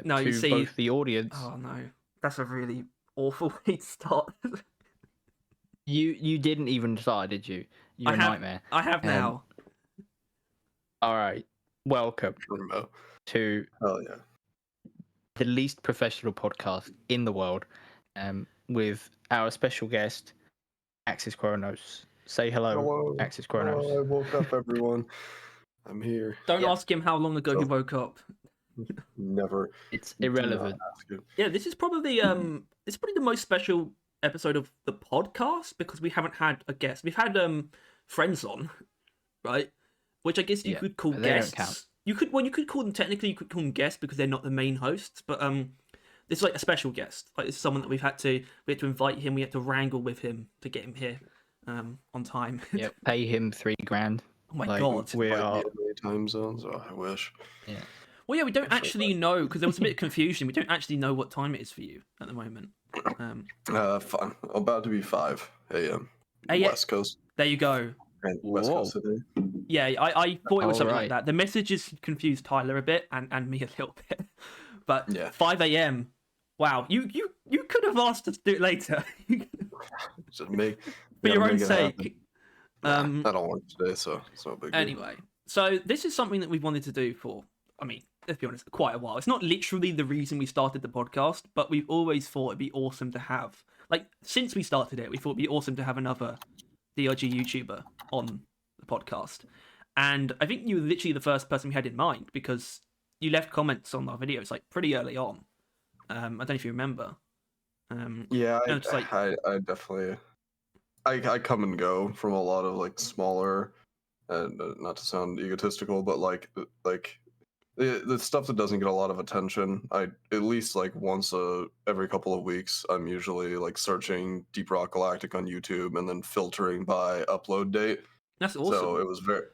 No, you to see, both the audience. oh no, that's a really awful way to start. You didn't even start, did you? You're a nightmare. I have now. All right, welcome to Oh yeah, the least professional podcast in the world, with our special guest, AxisKronos. Say hello, AxisKronos. Hello, I woke up, everyone. I'm here. Don't ask him how long ago he So- woke up. Never. It's do not irrelevant. ask it. Yeah, this is probably the most special episode of the podcast because we haven't had a guest. We've had friends on, right? Which I guess you could call but they don't guests. count. You could call them technically. You could call them guests because they're not the main hosts. But this is like a special guest. Like this is someone that we had to invite him. We had to wrangle with him to get him here on time. Yeah, pay him $3,000. Oh my god. We Might are. be in many time zones. Oh, I wish. Yeah. Well, yeah, we don't actually know because there was a bit of confusion. We don't actually know what time it is for you at the moment. Fun. About to be 5 a.m. Yeah. West Coast. There you go. And West Whoa. Coast today. Yeah, I thought it was something like Alright. that. The messages confused Tyler a bit and me a little bit. But Yeah. 5 a.m. Wow, you could have asked us to do it later. Just make For your gotta own make it happen. sake. I don't work today, so it's no big deal. Anyway, so this is something that we've wanted to do for, I mean, let's be honest, quite a while. It's not literally the reason we started the podcast, but we've always thought it'd be awesome to have, like, since we started it, we thought it'd be awesome to have another DRG YouTuber on the podcast. And I think you were literally the first person we had in mind because you left comments on our videos, like, pretty early on. I don't know if you remember. Yeah, no, it's like- I definitely, I come and go from a lot of like smaller, and not to sound egotistical, but like the stuff that doesn't get a lot of attention. I at least like once every couple of weeks, I'm usually like searching Deep Rock Galactic on YouTube and then filtering by upload date. That's awesome. So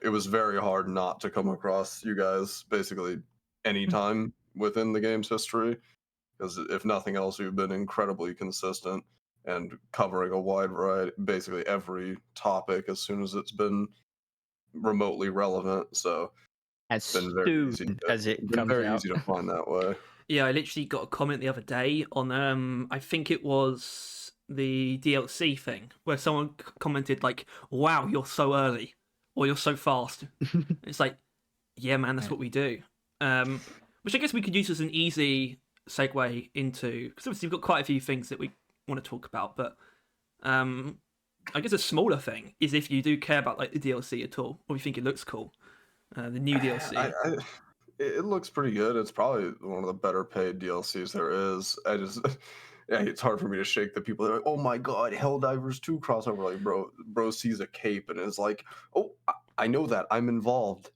it was very hard not to come across you guys basically anytime within the game's history. Because if nothing else, you've been incredibly consistent and covering a wide variety, basically every topic as soon as it's been remotely relevant. So As it's been very easy soon to, as it been comes very out. easy to find that way. Yeah, I literally got a comment the other day on I think it was the DLC thing where someone commented like, "Wow, you're so early," or "You're so fast." It's like, yeah, man, that's what we do. Which I guess we could use as an easy segue into, because obviously we've got quite a few things that we want to talk about, but I guess a smaller thing is if you do care about like the DLC at all, or you think it looks cool, the new DLC. It looks pretty good. It's probably one of the better paid DLCs there is. Yeah, it's hard for me to shake the people that are like, oh my god, Helldivers 2 crossover. Like, bro sees a cape and is like, oh, I know that. I'm involved.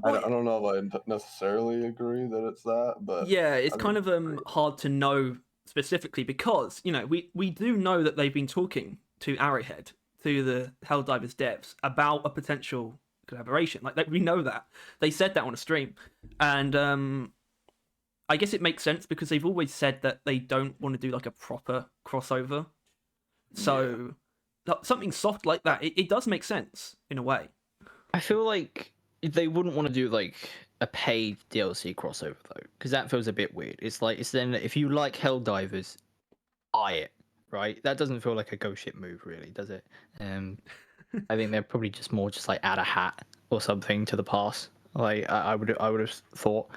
Like, I don't know if I necessarily agree that it's that, but yeah, it's I kind of hard to know specifically because, you know, we do know that they've been talking to Arrowhead, to the Helldivers devs, about a potential collaboration. Like we know that. They said that on a stream. And I guess it makes sense because they've always said that they don't want to do like a proper crossover. So something soft like that, it does make sense in a way. I feel like they wouldn't want to do like a paid DLC crossover though, because that feels a bit weird. It's like it's then if you like Helldivers, buy it, right? That doesn't feel like a go shit move, really, does it? I think they're probably just more just like add a hat or something to the pass. Like I would have thought,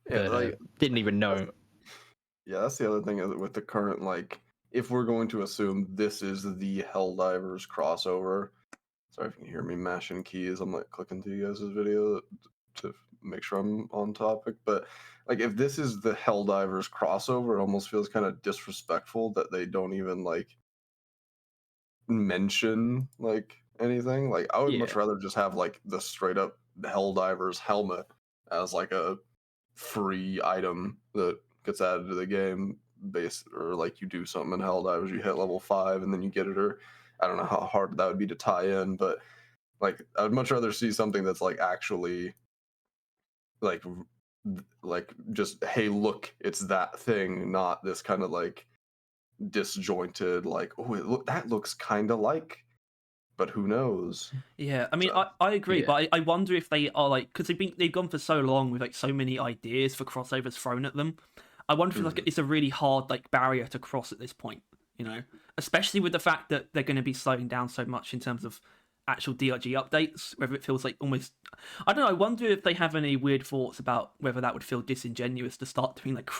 but like, didn't even know. Yeah, that's the other thing with the current, like, if we're going to assume this is the Helldivers crossover. Sorry if you can hear me mashing keys. I'm like clicking through you guys' video to make sure I'm on topic. But like, if this is the Helldivers crossover, it almost feels kind of disrespectful that they don't even like mention like anything. Like, I would much rather just have like the straight up Helldivers helmet as like a free item that gets added to the game or like you do something in Helldivers, you hit level 5 and then you get it, or I don't know how hard that would be to tie in, but like I'd much rather see something that's like actually like just, hey, look, it's that thing, not this kind of like disjointed like, oh, that looks kind of like but who knows? Yeah, I mean, So, I agree, yeah. but I wonder if they are like, because they've gone for so long with like so many ideas for crossovers thrown at them. I wonder if like it's a really hard like barrier to cross at this point, you know, especially with the fact that they're going to be slowing down so much in terms of actual DRG updates. Whether it feels like almost, I don't know. I wonder if they have any weird thoughts about whether that would feel disingenuous to start doing like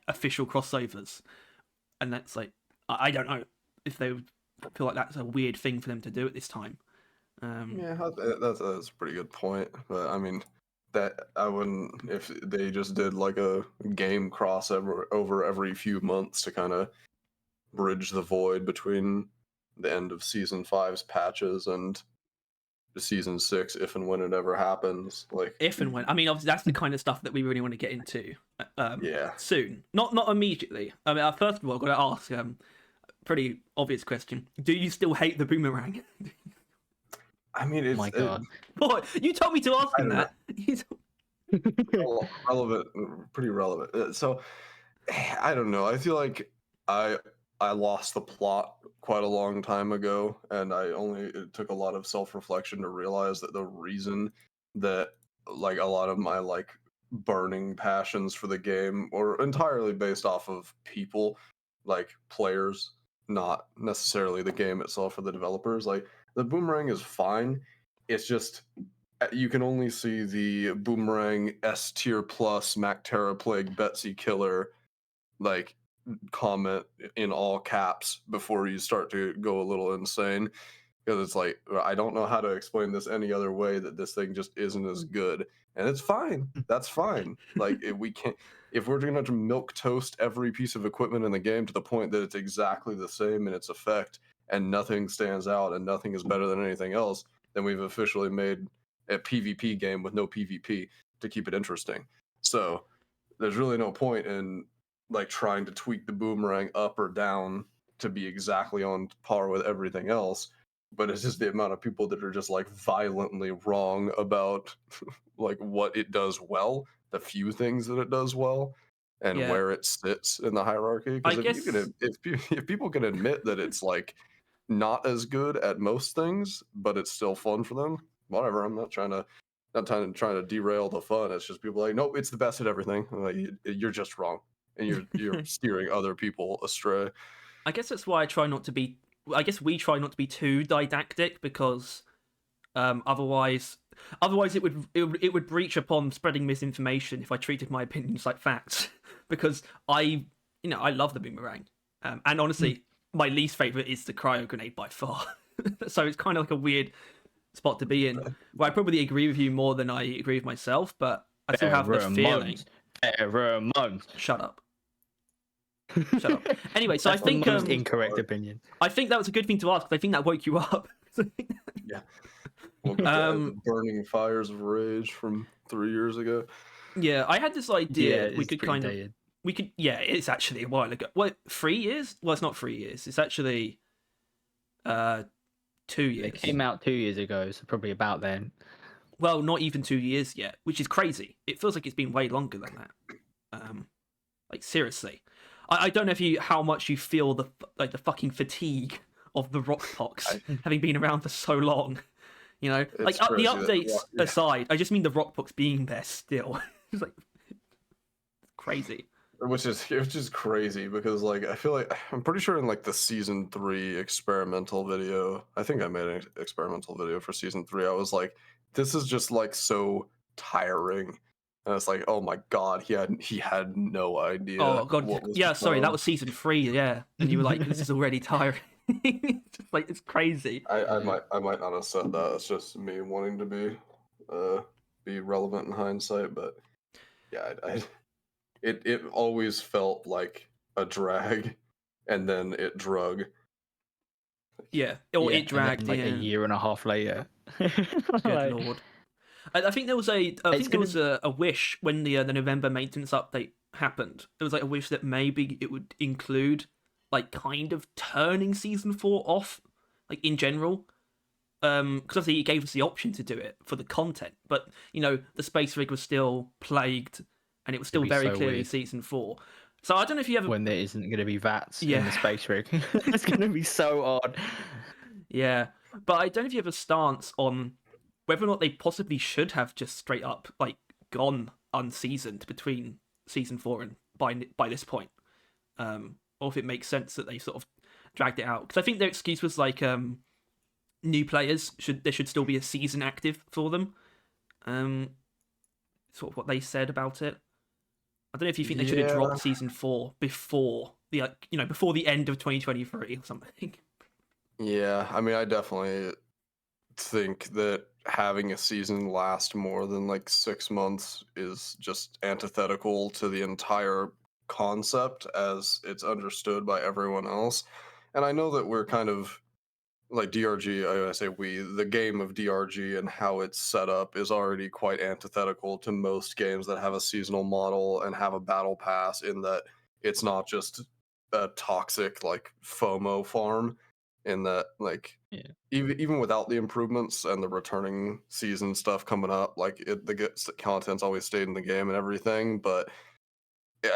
official crossovers, and that's like I don't know if they would feel like that's a weird thing for them to do at this time. yeah, that's a pretty good point. But I mean, that I wouldn't if they just did like a game crossover over every few months to kind of bridge the void between the end of season five's patches and the season six, if and when it ever happens. Like, If and when, I mean, obviously that's the kind of stuff that we really want to get into yeah, soon. Not immediately. I mean, first of all, I've got to ask pretty obvious question: do you still hate the boomerang? I mean, Oh it's my god. What? You told me to ask I him don't know. that. Relevant, pretty relevant. So I don't know. I feel like I I lost the plot quite a long time ago, and it took a lot of self reflection to realize that the reason that like a lot of my like burning passions for the game were entirely based off of people, like players, not necessarily the game itself or the developers. Like the boomerang is fine. It's just you can only see the boomerang S tier plus Mactera Plague Betsy killer like comment in all caps before you start to go a little insane, because it's like I don't know how to explain this any other way that this thing just isn't as good, and it's fine. That's fine. Like if we're gonna have to milk toast every piece of equipment in the game to the point that it's exactly the same in its effect and nothing stands out and nothing is better than anything else, then we've officially made a PvP game with no PvP to keep it interesting. So there's really no point in like trying to tweak the boomerang up or down to be exactly on par with everything else. But it's just the amount of people that are just like violently wrong about like what it does well, the few things that it does well, and Yeah, where it sits in the hierarchy. I Because guess. if people can admit that it's like not as good at most things, but it's still fun for them, whatever. I'm not trying to derail the fun. It's just people like, nope, it's the best at everything. I'm like, you're just wrong, and you're steering other people astray. I guess that's why I try not to be. I guess we try not to be too didactic because otherwise it would breach upon spreading misinformation if I treated my opinions like facts. Because I love the boomerang, and honestly, my least favorite is the cryo grenade by far. So it's kind of like a weird spot to be in, where I probably agree with you more than I agree with myself, but I still have the feeling. Pheromones. Shut up. Shut up. Anyway, so I That's the think most incorrect opinion. I think that was a good thing to ask because I think that woke you up. Yeah. Well, the burning fires of rage from 3 years ago. Yeah, I had this idea Yeah, we it's could pretty kind of dated. we could yeah, it's actually a while ago. What, 3 years? Well, it's not 3 years. It's actually 2 years. It came out 2 years ago, so probably about then. Well, not even 2 years yet, which is crazy. It feels like it's been way longer than that. Like seriously, I don't know how much you feel the fucking fatigue of the Rockpox having been around for so long. You know, like the updates aside, I just mean the Rockpox being there still. It's like crazy. Which is crazy because like I feel like I'm pretty sure in like the season 3 experimental video, I think I made an experimental video for season 3. I was like, this is just like so tiring, and it's like, oh my god, he had no idea. Oh god, what was yeah. Sorry, that on. was season 3. Yeah, and you were like, this is already tiring. It's like it's crazy. I might not have said that. It's just me wanting to be relevant in hindsight, but yeah, it always felt like a drag, and then it drug. Yeah, or Yeah, it dragged and then, like in. a year and a half later. Good Like, lord. I think there was a wish when the November maintenance update happened. There was like a wish that maybe it would include like kind of turning season 4 off, like in general. Because obviously it gave us the option to do it for the content, but the space rig was still plagued, and it was still be very so clearly weird. season 4. So I don't know if you ever. when there isn't going to be VATs in Yeah. the space rig. It's going to be so odd. Yeah, But I don't know if you have a stance on whether or not they possibly should have just straight up like gone unseasoned between season 4 and by this point, or if it makes sense that they sort of dragged it out. Because I think their excuse was like new players should still be a season active for them. Sort of what they said about it. I don't know if you think they should have dropped season 4 before the before the end of 2023 or something. Yeah, I mean, I definitely think that having a season last more than like 6 months is just antithetical to the entire concept as it's understood by everyone else. And I know that we're kind of like DRG, I say the game of DRG and how it's set up is already quite antithetical to most games that have a seasonal model and have a battle pass, in that it's not just a toxic like FOMO farm, in that like even without the improvements and the returning season stuff coming up, like the content's always stayed in the game and everything. But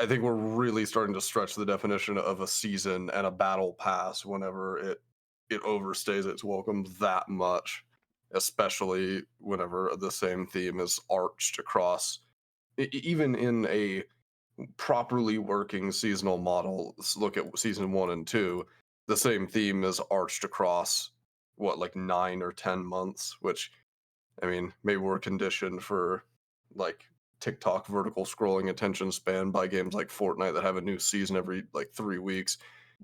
I think we're really starting to stretch the definition of a season and a battle pass whenever it overstays its welcome that much, especially whenever the same theme is arched across. Even in a properly working seasonal model, look at season 1 and 2, the same theme is arched across what, like 9 or 10 months, which, I mean, maybe we're conditioned for like TikTok vertical scrolling attention span by games like Fortnite that have a new season every like 3 weeks.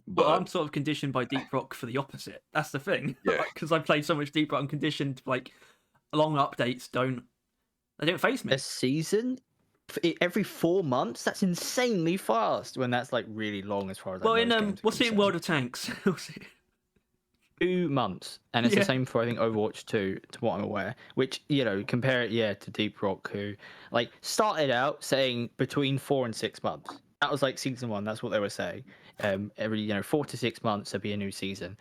But well, I'm sort of conditioned by Deep Rock for the opposite. That's the thing. Yeah. Because I played so much Deep Rock, I'm conditioned like long updates don't faze me. A season every 4 months? That's insanely fast. When that's like really long as far as. Well, most in games are what's it in concerned. World of Tanks? 2 months, and it's the same for I think Overwatch 2, to what I'm aware. Which, compare it to Deep Rock, who like started out saying between 4 and 6 months. That was like season 1. That's what they were saying. Every 4 to 6 months there'd be a new season,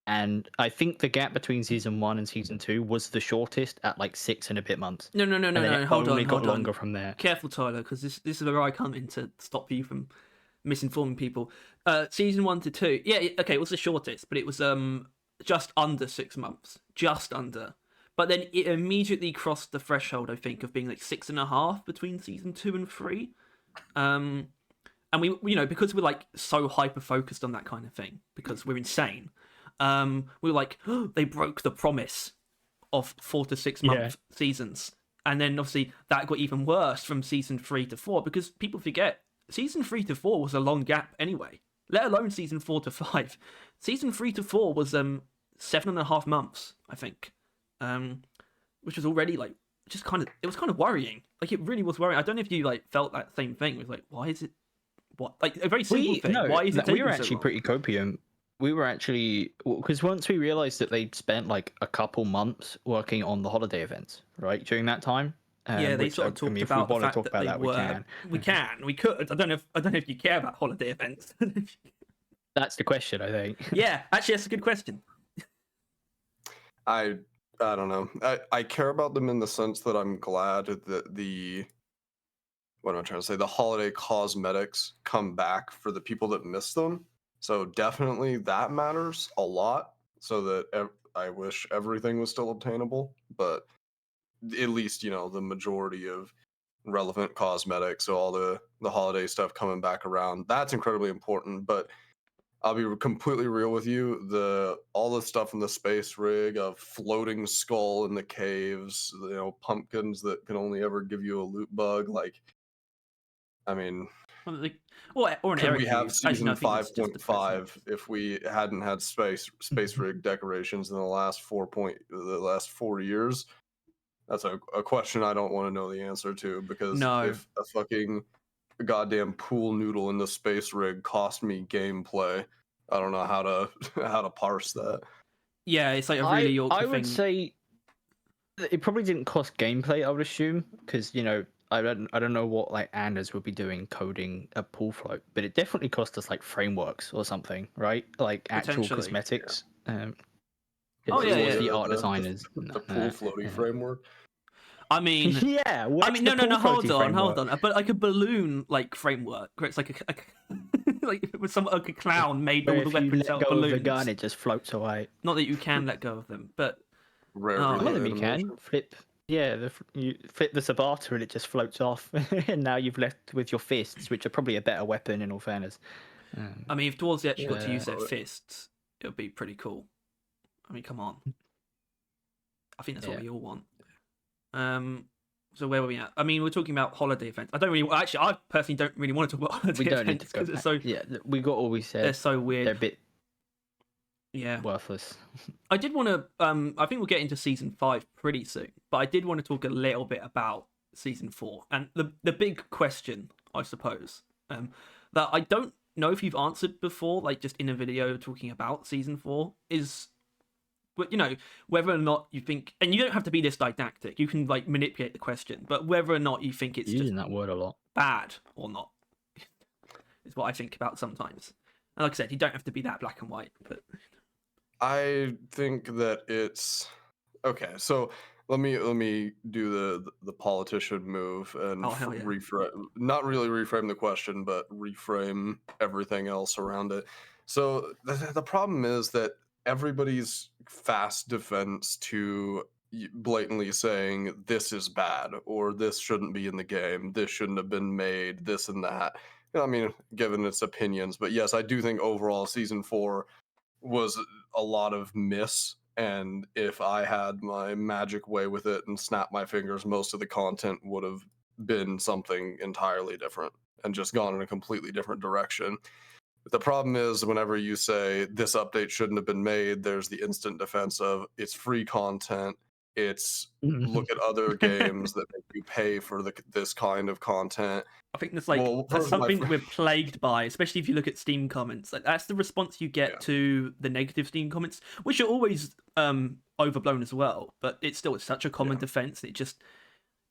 and I think the gap between season 1 and season 2 was the shortest at like 6 and a bit months. No. Hold on. Got longer from there. Careful, Tyler, because this is where I come in to stop you from misinforming people. Season 1 to 2, yeah, okay, it was the shortest, but it was just under 6 months, just under. But then it immediately crossed the threshold, I think, of being like 6.5 between season 2 and 3. And we, because we're like so hyper focused on that kind of thing, because we're insane. We were like, oh, they broke the promise of 4 to 6 month seasons, and then obviously that got even worse from season 3 to 4, because people forget season 3 to 4 was a long gap anyway. Let alone season 4 to 5. Season 3 to 4 was 7.5 months, I think, which was already like it was kind of worrying. Like, it really was worrying. I don't know if you like felt that same thing. It was like, why is it? What, like a very simple thing? No, why is it? We were so actually long? pretty copium. We were actually, because once we realized that they'd spent like a couple months working on the holiday events, right, during that time. Yeah, they sort of talked about the fact that they were. We could. I don't know if you care about holiday events. That's the question, I think. Yeah, actually, that's a good question. I don't know. I care about them in the sense that I'm glad that what am I trying to say? The holiday cosmetics come back for the people that miss them. So definitely that matters a lot. So that I wish everything was still obtainable, but at least the majority of relevant cosmetics, so all the holiday stuff coming back around, that's incredibly important. But I'll be completely real with you. All the stuff in the space rig, of floating skull in the caves, pumpkins that can only ever give you a loot bug. Like, I mean, or an could we Eric have view. season Actually, no, I think it's just 5.5 if we hadn't had space rig decorations in the last 4 years? That's a question I don't want to know the answer to, because No. if a fucking goddamn pool noodle in the space rig cost me gameplay, I don't know how to parse that. Yeah, it's like a really awkward thing. I would say it probably didn't cost gameplay, I would assume, because I don't know what like Anders would be doing coding a pool float, but it definitely cost us like frameworks or something, right? Like actual cosmetics. Yeah. The art designers. The pool floaty framework. I mean, no, hold on. But like a balloon like framework, where it's like like with some ugly clown made Where all the if you weapons let out go of of balloons. the gun, it just floats away. Not that you can let go of them, but Rare Oh. One of them relay you can animation. flip. Yeah, you flip the Sabata and it just floats off, and now you've left with your fists, which are probably a better weapon in all fairness. I mean, if dwarves actually got to use their Yeah. fists, it would be pretty cool. I mean, come on. I think that's what Yeah. we all want. So where were we at? I mean, we're talking about holiday events. I don't really actually. I personally don't really want to talk about holiday We don't need events to go. because it's so Yeah, we got all we said. they're so weird. They're a bit Yeah, worthless. I did want to. I think we'll get into season 5 pretty soon, but I did want to talk a little bit about season 4 and the big question, I suppose, that I don't know if you've answered before, like just in a video talking about season 4, is, but whether or not you think, and you don't have to be this didactic, you can like manipulate the question, but whether or not you think it's Using just that word a lot. bad or not is what I think about sometimes. And like I said, you don't have to be that black and white, but I think that it's okay. So let me do the politician move and Oh, hell yeah. reframe, not really reframe the question, but reframe everything else around it. So the problem is that everybody's fast defense to blatantly saying this is bad or this shouldn't be in the game, this shouldn't have been made, this and that. I mean, given its opinions, but yes, I do think overall season 4 was a lot of miss, and if I had my magic way with it and snapped my fingers, most of the content would have been something entirely different and just gone in a completely different direction. But the problem is whenever you say this update shouldn't have been made, there's the instant defense of it's free content, it's look at other games that make you pay for this kind of content. I think that's like Well, that's first, my something fr- that we're plagued by, especially if you look at Steam comments. Like that's the response you get Yeah. to the negative Steam comments, which are always overblown as well. But it's still such a common Yeah. defense. It just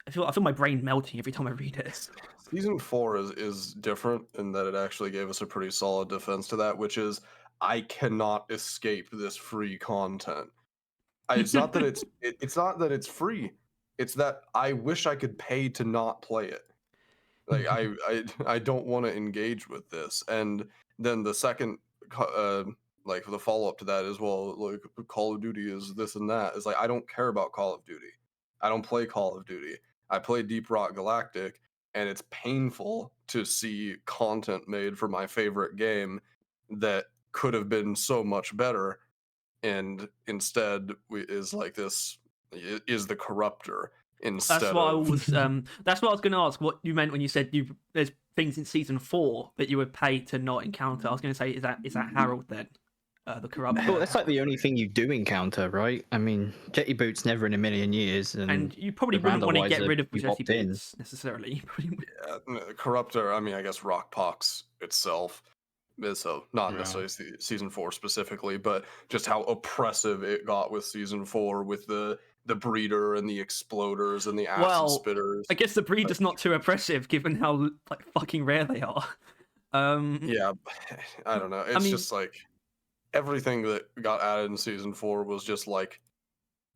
I feel my brain melting every time I read it. Season 4 is different in that it actually gave us a pretty solid defense to that, which is I cannot escape this free content. It's not that it's not that it's free. It's that I wish I could pay to not play it. Like I don't want to engage with this. And then the second like the follow up to that is, well, like Call of Duty is this and that. It's like I don't care about Call of Duty. I don't play Call of Duty. I play Deep Rock Galactic, and it's painful to see content made for my favorite game that could have been so much better, and instead is like this is the corrupter instead That's what I of was. That's what I was going to ask. What you meant when you said there's things in season 4 that you would pay to not encounter. I was going to say, is that Harold then, the corruptor? Well, that's like the only thing you do encounter, right? I mean, Jetty Boots never in a million years, And you probably the wouldn't want to get randomizer rid of you Jetty opt in. Boots necessarily. You probably would. corruptor. I mean, I guess Rockpox itself. So not Yeah. necessarily season 4 specifically, but just how oppressive it got with season 4 with the breeder and the exploders and the acid Well, spitters. I guess the breed is not too oppressive given how like fucking rare they are. Yeah, I don't know. It's mean- just like everything that got added in season 4 was just like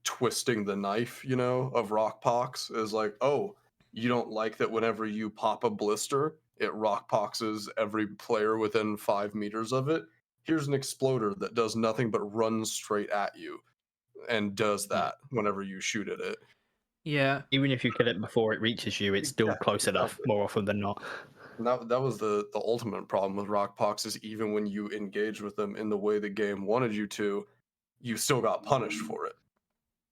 twisting the knife, of Rockpox. Is like, oh, you don't like that whenever you pop a blister, it Rockpoxes every player within 5 meters of it. Here's an exploder that does nothing but run straight at you and does that whenever you shoot at it. Yeah. Even if you kill it before it reaches you, it's still Yeah, close enough exactly. more often than not. And that was the ultimate problem with Rockpox, is even when you engage with them in the way the game wanted you to, you still got punished for it.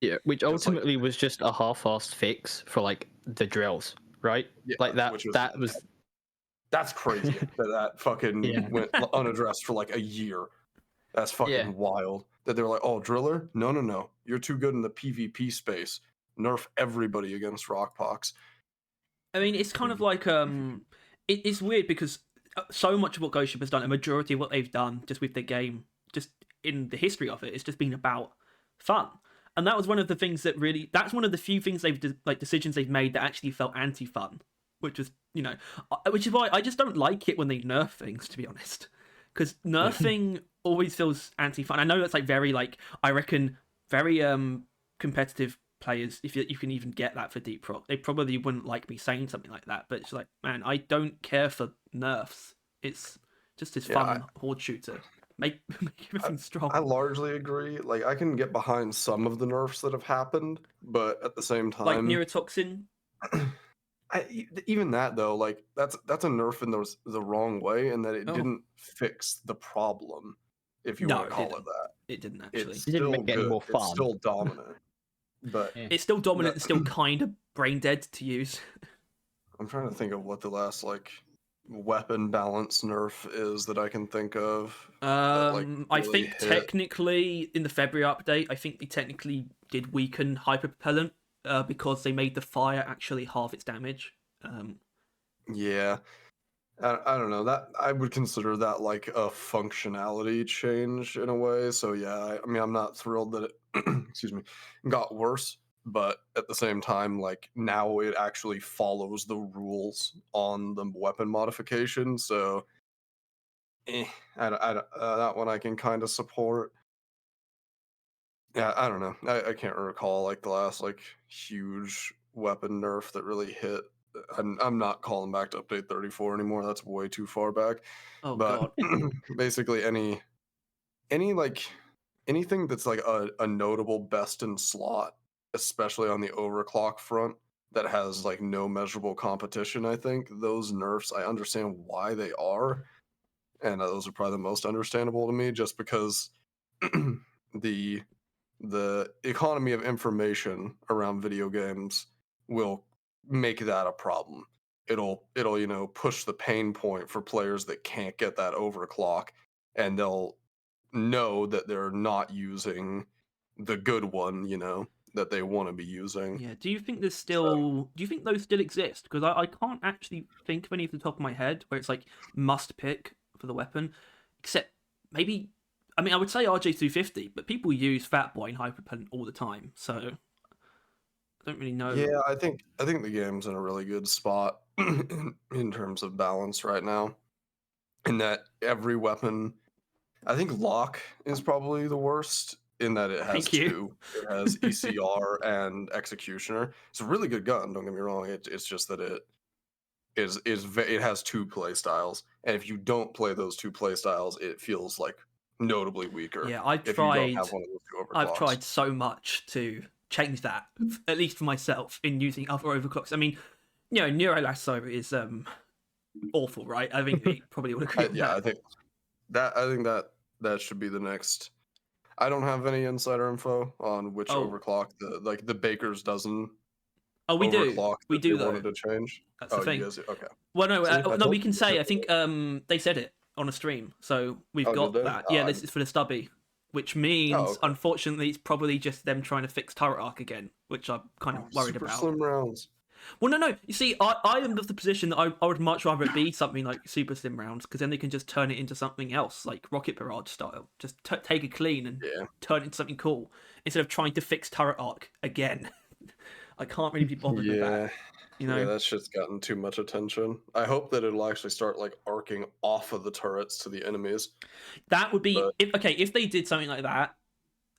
Yeah, which like- ultimately was just a half-assed fix for like the drills, right? Yeah, Like that. which was- That was That's crazy that fucking Yeah. went unaddressed for like a year. That's fucking Yeah. wild. That they were like, oh, driller? No. You're too good in the PvP space. Nerf everybody against Rockpox. I mean, it's kind of like it's weird because so much of what Ghost Ship has done, a majority of what they've done, just with the game, just in the history of it, it's just been about fun. And that was one of the things that really, that's one of the few things decisions they've made that actually felt anti-fun, which was, which is why I just don't like it when they nerf things, to be honest, because nerfing always feels anti-fun. I know that's like very I reckon very competitive players, if you can even get that for Deep Rock, they probably wouldn't like me saying something like that, but it's like, man, I don't care for nerfs. It's just this Yeah, fun horde shooter. Make everything strong. I largely agree. Like, I can get behind some of the nerfs that have happened, but at the same Like time, neurotoxin. even that though, like that's a nerf in the wrong way, and that it Oh didn't fix the problem, if you no, want to it call didn't. it that. It didn't actually. It's It didn't still make it any good. more It's fun. still dominant, but Yeah. It's still dominant that, and still kind of brain dead to use. I'm trying to think of what the last like weapon balance nerf is that I can think of. That like I really think hit. technically in the February update, I think they technically did weaken hyperpropellant because they made the fire actually halve its damage. Yeah, I don't know, that I would consider that like a functionality change in a way. So yeah, I mean, I'm not thrilled that it excuse me, got worse, but at the same time, like now it actually follows the rules on the weapon modification. So that one I can kind of support. Yeah, I don't know. I can't recall like the last like huge weapon nerf that really hit. I'm not calling back to update 34 anymore. That's way too far back. Oh But god. basically any like anything that's like a notable best in slot, especially on the overclock front, that has like no measurable competition, I think those nerfs, I understand why they are, and those are probably the most understandable to me, just because the the economy of information around video games will make that a problem. It'll push the pain point for players that can't get that overclock, and they'll know that they're not using the good one, that they want to be using. Yeah. Do you think there's So still? Do you think those still exist? Because I can't actually think of any off the top of my head where it's like must pick for the weapon, except maybe. I mean, I would say RJ250, but people use Fatboy and Hyperpropellant all the time, so I don't really know. yeah, I think the game's in a really good spot in terms of balance right now. In that every weapon, I think Lock is probably the worst in that it has Thank you. two. It has ECR and Executioner. It's a really good gun. Don't get me wrong. It's just that it has two play styles, and if you don't play those two play styles, it feels like notably weaker. Yeah, I've If you don't tried. have one of those two I've overclocks. tried so much to change that, at least for myself, in using other overclocks. I mean, Neuro Lasso is awful, right? I think we probably would agree on Yeah, that. I think that should be the next. I don't have any insider info on which Oh, overclock the baker's dozen oh, we do, overclock we that they do though. wanted to change. That's the Oh, you thing. guys, okay. Well, no, See, I no, told we you can you should say. I do think they said it on a stream, so we've Oh, did got they? that. Yeah, this is for the stubby, which means Okay. unfortunately it's probably just them trying to fix turret arc again, which I'm kind of worried Super about. slim rounds. Well, no. You see, I am of the position that I would much rather it be something like Super Slim Rounds, because then they can just turn it into something else, like Rocket Barrage style. Just take it clean and Yeah. turn it into something cool, instead of trying to fix turret arc again. I can't really be bothered with that, Yeah, that shit's gotten too much attention. I hope that it'll actually start like arcing off of the turrets to the enemies. That would be But if they did something like that.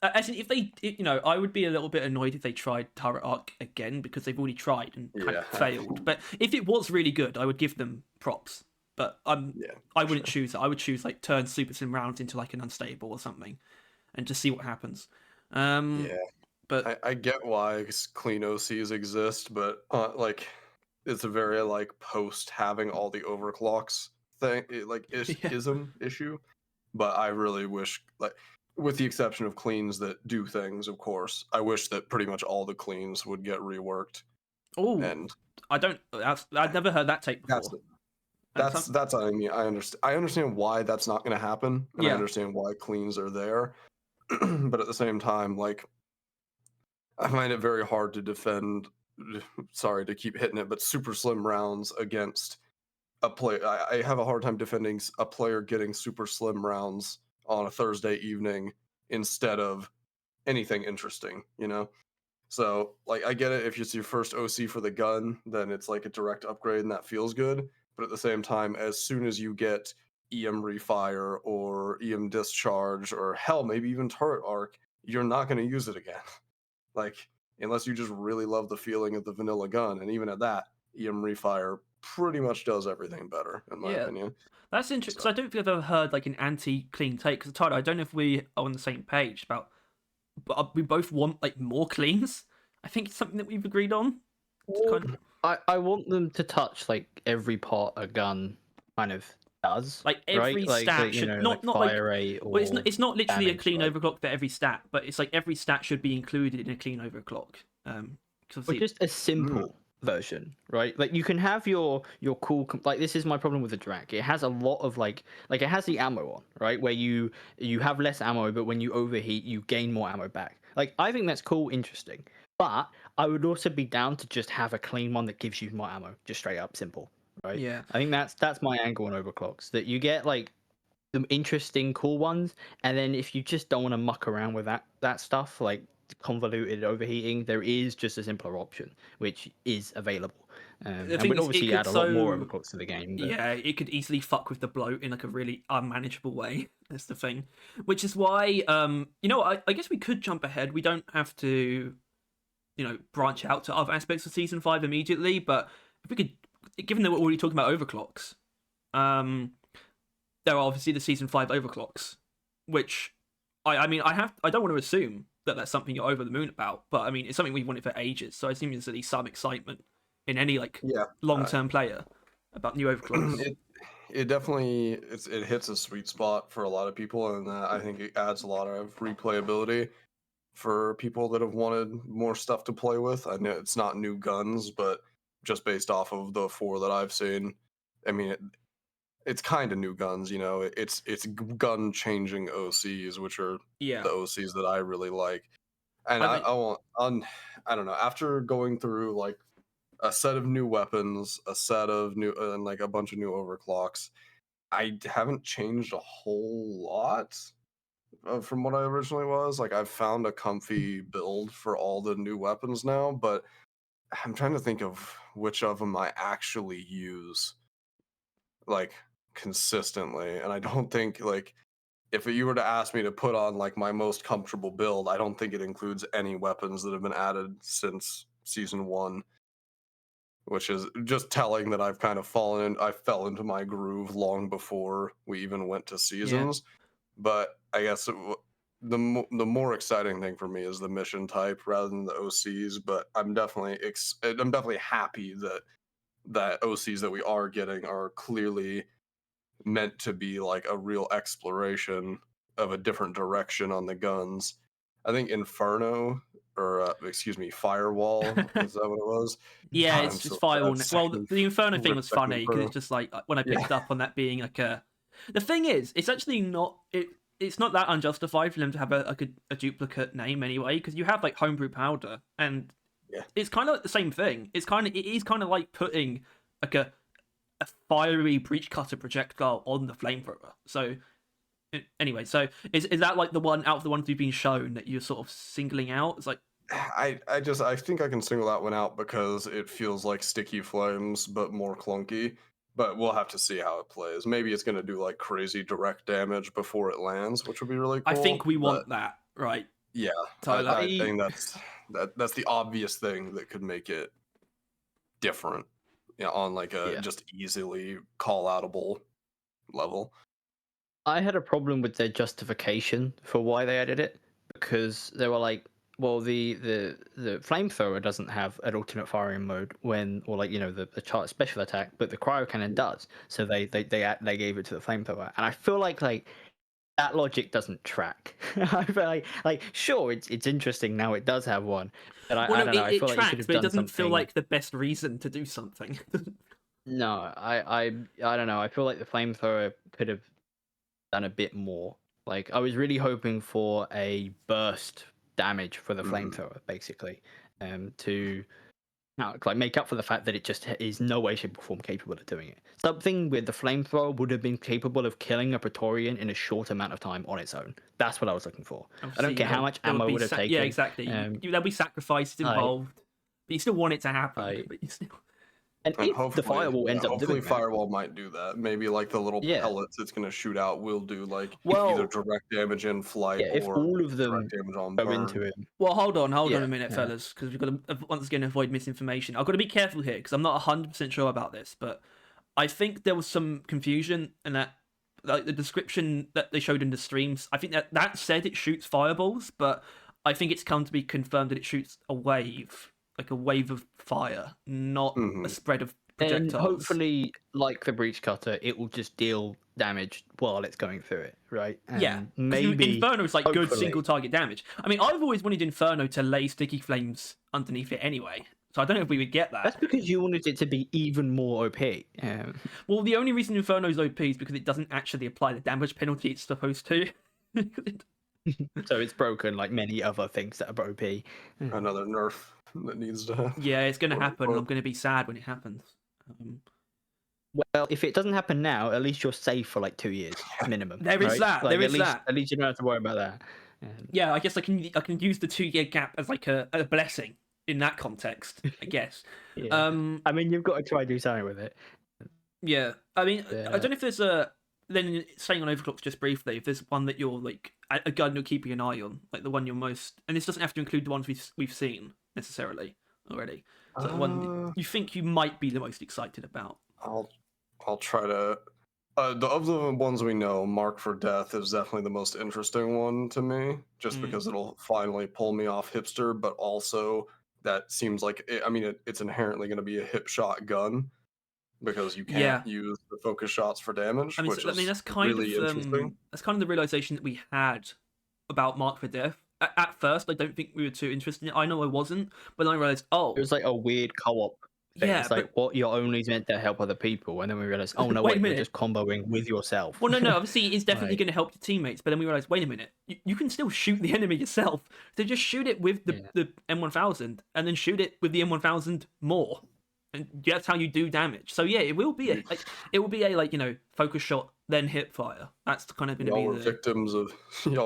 As in, if they, I would be a little bit annoyed if they tried turret arc again, because they've already tried and kind of Yeah. failed. But if it was really good, I would give them props. But yeah, I wouldn't choose it. I would choose like turn Super Sim rounds into like an unstable or something, and just see what happens. yeah. But I get why clean OCs exist, but like it's a very like post having all the overclocks thing, yeah. ism issue. But I really wish, like, with the exception of cleans that do things, of course, I wish that pretty much all the cleans would get reworked. Oh, And I've never heard that take that's before. that's what I mean. I understand why that's not going to happen, and I Yeah. understand why cleans are there. But at the same time, like, I find it very hard to defend. Sorry to keep hitting it, but super slim rounds against a play. I have a hard time defending a player getting super slim rounds on a Thursday evening instead of anything interesting. So, like, I get it. If it's your first OC for the gun, then it's like a direct upgrade and that feels good. But at the same time, as soon as you get EM refire or EM discharge or hell, maybe even turret arc, you're not going to use it again. Like, unless you just really love the feeling of the vanilla gun. And even at that, EM refire pretty much does everything better, in my opinion. That's interesting because I don't think I've ever heard like an anti-clean take. Because Tyler, I don't know if we are on the same page about, but we both want like more cleans. I think it's something that we've agreed on. I want them to touch like every part a gun kind of does. Like every stat should not fire like rate or it's not literally damage, a clean overclock for every stat, but it's like every stat should be included in a clean overclock. Or just a simple version, right? Like you can have your cool like this is my problem with the Drac. It has a lot of like it has the ammo on, right? Where you have less ammo, but when you overheat, you gain more ammo back. Like I think that's cool, interesting. But I would also be down to just have a clean one that gives you more ammo, just straight up simple, right? Yeah. I think that's my angle on overclocks. That you get like the interesting, cool ones, and then if you just don't want to muck around with that stuff, like convoluted overheating, there is just a simpler option which is available. And would obviously add a lot more overclocks to the game. But... Yeah, it could easily fuck with the bloat in like a really unmanageable way. That's the thing. Which is why, I guess we could jump ahead. We don't have to, branch out to other aspects of Season 5 immediately, but if we could, given that we're already talking about overclocks, there are obviously the Season 5 overclocks, which, I don't want to assume that that's something you're over the moon about, but I mean, it's something we've wanted for ages, so I assume there's at least some excitement in any long-term player about new overclocks. It definitely it hits a sweet spot for a lot of people, and I think it adds a lot of replayability for people that have wanted more stuff to play with. I know it's not new guns, but just based off of the 4 that I've seen, I mean, it's kind of new guns, it's gun changing OCs, which are the OCs that I really like. And I don't know, after going through like a set of new weapons, a set of new and like a bunch of new overclocks, I haven't changed a whole lot from what I originally was. Like I've found a comfy build for all the new weapons now, but I'm trying to think of which of them I actually use like consistently, and I don't think like if you were to ask me to put on like my most comfortable build, I don't think it includes any weapons that have been added since Season 1, which is just telling that I've kind of I fell into my groove long before we even went to seasons. But I guess the more exciting thing for me is the mission type rather than the OCs. But I'm definitely happy that OCs that we are getting are clearly meant to be like a real exploration of a different direction on the guns. I think Inferno, or excuse me, Firewall, is that what it was? Yeah, God, it's just Firewall. Well, the Inferno thing was funny because it's just like when I picked up on that being like a. The thing is, it's actually not it's not that unjustified for them to have a duplicate name anyway, because you have like Homebrew Powder, and it's kind of like the same thing. It is kind of like putting like a fiery breach cutter projectile on the flamethrower. So anyway, so is that like the one out of the ones we've been shown that you're sort of singling out? It's like I think I can single that one out because it feels like Sticky Flames but more clunky. But we'll have to see how it plays. Maybe it's going to do like crazy direct damage before it lands, which would be really cool. I think we want that, right? Yeah, I think that's the obvious thing that could make it different, on like a just easily call outable level. I had a problem with their justification for why they added it, because they were like, well, the flamethrower doesn't have an alternate firing mode the chart special attack, but the cryo cannon does. So they gave it to the flamethrower, and I feel like that logic doesn't track. I feel like sure, it's interesting now it does have one, but I don't know. I feel tracks, like you but it doesn't feel like the best reason to do something. No, I don't know. I feel like the flamethrower could have done a bit more. Like I was really hoping for a burst damage for the flamethrower, basically, to make up for the fact that it just is no way, shape, or form capable of doing it. Something with the flamethrower would have been capable of killing a Praetorian in a short amount of time on its own. That's what I was looking for. I don't care how much ammo would have taken. Yeah, exactly. There'll be sacrifices involved, but you still want it to happen. But you still. And And if the hopefully, firewall ends up hopefully doing that, Firewall might do that. Maybe like the little yeah. pellets it's going to shoot out will do like either Well, direct damage in flight yeah, if or all of direct them damage on go burn. into it, Well, hold on Yeah, a minute, yeah. fellas, because we've got to once again avoid misinformation. I've got to be careful here because I'm not 100% sure about this, but I think there was some confusion in that, like the description that they showed in the streams. I think that said it shoots fireballs, but I think it's come to be confirmed that it shoots a wave, like a wave of fire, not a spread of projectiles. and hopefully, like the breach cutter, it will just deal damage while it's going through it, right? And yeah, 'cause maybe Inferno is like good hopefully- single target damage. I mean, I've always wanted Inferno to lay sticky flames underneath it anyway, so I don't know if we would get that. That's because you wanted it to be even more OP. Well, the only reason Inferno's OP is because it doesn't actually apply the damage penalty it's supposed to. So it's broken like many other things that are OP. Another nerf that needs to happen. Yeah, it's going to happen, and I'm going to be sad when it happens. Well, if it doesn't happen now, at least you're safe for like 2 years minimum. There is right? that. Like, There is that. At least you don't have to worry about that. Yeah, I guess I can use the 2-year gap as like a blessing in that context, I guess. Yeah. I mean, you've got to try to do something with it. Yeah, I mean, Yeah. I don't know if there's a. Then staying on overclocks just briefly, if there's one that you're like a gun you're keeping an eye on, like the one you're most, and this doesn't have to include the ones we've seen necessarily already. So the one you think you might be the most excited about. I'll try to. Of the ones we know, Mark for Death is definitely the most interesting one to me, just because it'll finally pull me off hipster, but also that seems like it's inherently going to be a hip shot gun because you can't use the focus shots for damage. That's kind really of interesting. that's kind of the realization that we had about Mark for Death. At first, I don't think we were too interested in it. I know I wasn't, but then I realized, it was like a weird co-op thing. Yeah, it's like what you're only meant to help other people, and then we realized, oh no, Wait a wait, minute. you're just comboing with yourself. Well, no, obviously it's definitely Right. going to help your teammates, but then we realized, wait a minute, you can still shoot the enemy yourself. So just shoot it with the M1000, and then shoot it with the M1000 more, and that's how you do damage. So yeah, it will be a focus shot then hip fire. That's kind of going to be Y'all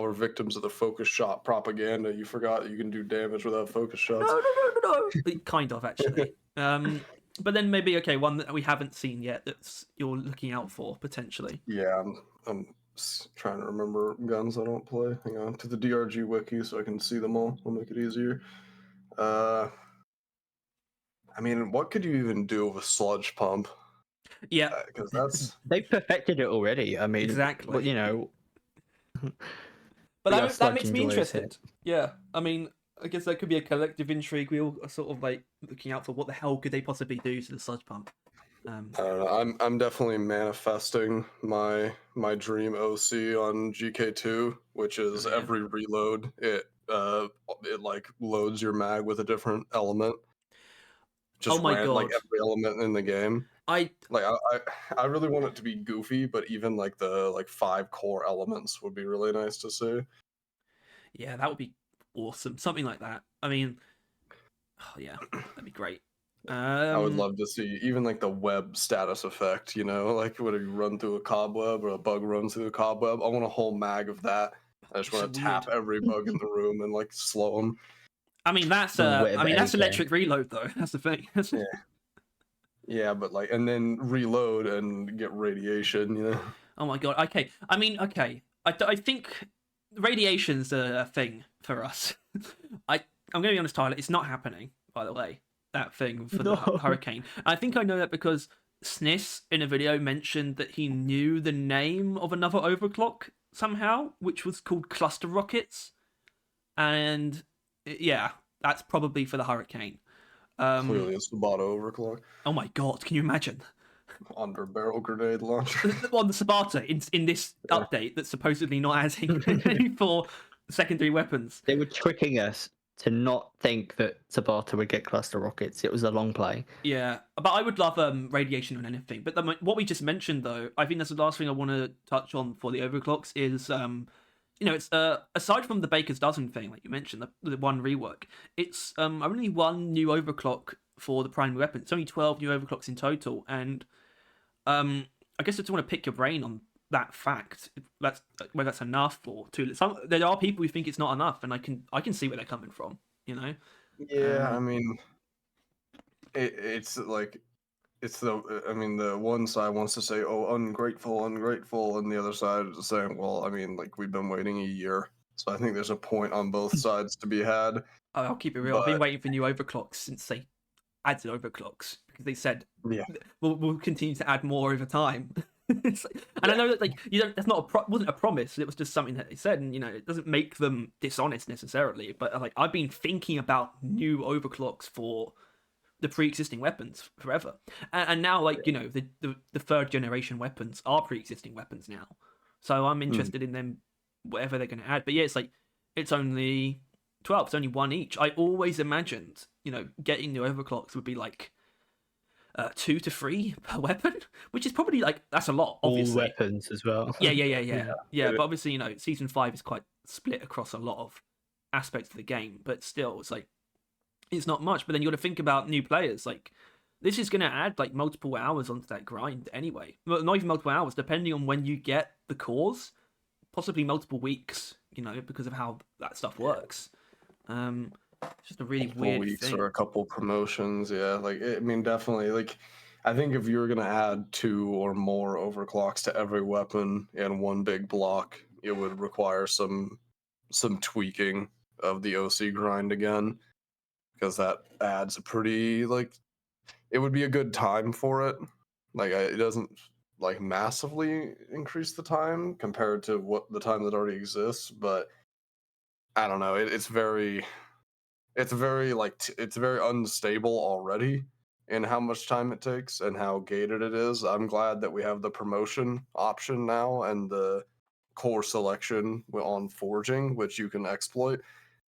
were victims of the focus shot propaganda. You forgot that you can do damage without focus shots. No. Kind of actually. But then maybe one that we haven't seen yet that's you're looking out for potentially. Yeah, I'm trying to remember guns I don't play. Hang on to the DRG wiki so I can see them all. I'll make it easier. I mean, what could you even do with a sludge pump? Yeah, because that's They perfected it already. I mean, exactly. But, you know, but we are that makes me sludging joys interested. Yeah, I mean, I guess that could be a collective intrigue. We all are sort of like looking out for what the hell could they possibly do to the sludge pump. I don't know. I'm definitely manifesting my dream OC on GK2, which is every reload it like loads your mag with a different element. Just God. like every element in the game. I really want it to be goofy, but even like the 5 core elements would be really nice to see. Yeah, that would be awesome. Something like that. I mean, yeah, that'd be great. I would love to see even like the web status effect, like whether you run through a cobweb or a bug runs through a cobweb. I want a whole mag of that. I just want to tap every bug in the room and like slow them. I mean, that's electric reload though. That's the thing. Yeah, but and then reload and get radiation, Oh my god. Okay. I mean, okay. I think radiation's a thing for us. I'm going to be honest, Tyler. It's not happening, by the way. That thing for the hurricane. I think I know that because SNIS in a video mentioned that he knew the name of another overclock somehow, which was called cluster rockets. And yeah, that's probably for the hurricane. Clearly it's the Sabata overclock. Oh my god, can you imagine? Under barrel grenade launcher. On the Sabata in this update that's supposedly not adding for secondary weapons. They were tricking us to not think that Sabata would get cluster rockets. It was a long play. Yeah, but I would love radiation on anything. But what we just mentioned, though, I think that's the last thing I want to touch on for the overclocks is, it's aside from the Baker's Dozen thing, like you mentioned, the one rework, it's only one new overclock for the primary weapon. It's only 12 new overclocks in total, and I guess I just want to pick your brain on that fact. That's whether that's enough or too. There are people who think it's not enough, and I can see where they're coming from. Yeah, I mean, it's like it's the I mean the one side wants to say, oh, ungrateful, ungrateful, and the other side is saying, well, I mean, like we've been waiting a year. So I think there's a point on both sides to be had. I'll keep it real. I've been But waiting for new overclocks since they added overclocks because they said yeah, we'll continue to add more over time. And I know that like you don't. That's not wasn't a promise. It was just something that they said, and it doesn't make them dishonest necessarily. But like I've been thinking about new overclocks for the pre-existing weapons forever, and now like the third generation weapons are pre-existing weapons now. So I'm interested in them, whatever they're going to add. But yeah, it's only 12. It's only one each. I always imagined getting new overclocks would be like 2 to 3 per weapon, which is probably like that's a lot. Obviously, all weapons as well. Yeah. But obviously, season 5 is quite split across a lot of aspects of the game. But still, it's like it's not much. But then you got to think about new players. Like this is going to add like multiple hours onto that grind anyway. Well, not even multiple hours, depending on when you get the cores, possibly multiple weeks. Because of how that stuff works. It's just a really weird weeks thing. or a couple promotions. Yeah, like I mean, definitely. Like, I think if you were gonna add 2 or more overclocks to every weapon in one big block, it would require some tweaking of the OC grind again, because that adds a pretty like it would be a good time for it. Like, it doesn't like massively increase the time compared to what the time that already exists, but I don't know. It's very it's very unstable already in how much time it takes and how gated it is. I'm glad that we have the promotion option now and the core selection on forging, which you can exploit.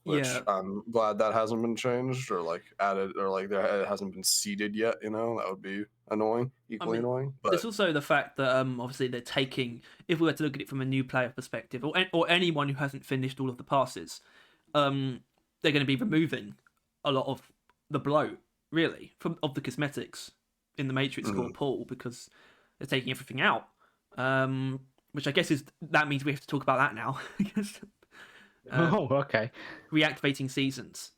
Which Yeah. I'm glad that hasn't been changed or like added or like it hasn't been seeded yet. That would be annoying, equally annoying. But there's also the fact that obviously they're taking, if we were to look at it from a new player perspective, or anyone who hasn't finished all of the passes, they're going to be removing a lot of the bloat, really, of the cosmetics in the Matrix core pool because they're taking everything out. Which I guess that means we have to talk about that now. Oh, okay. Reactivating seasons.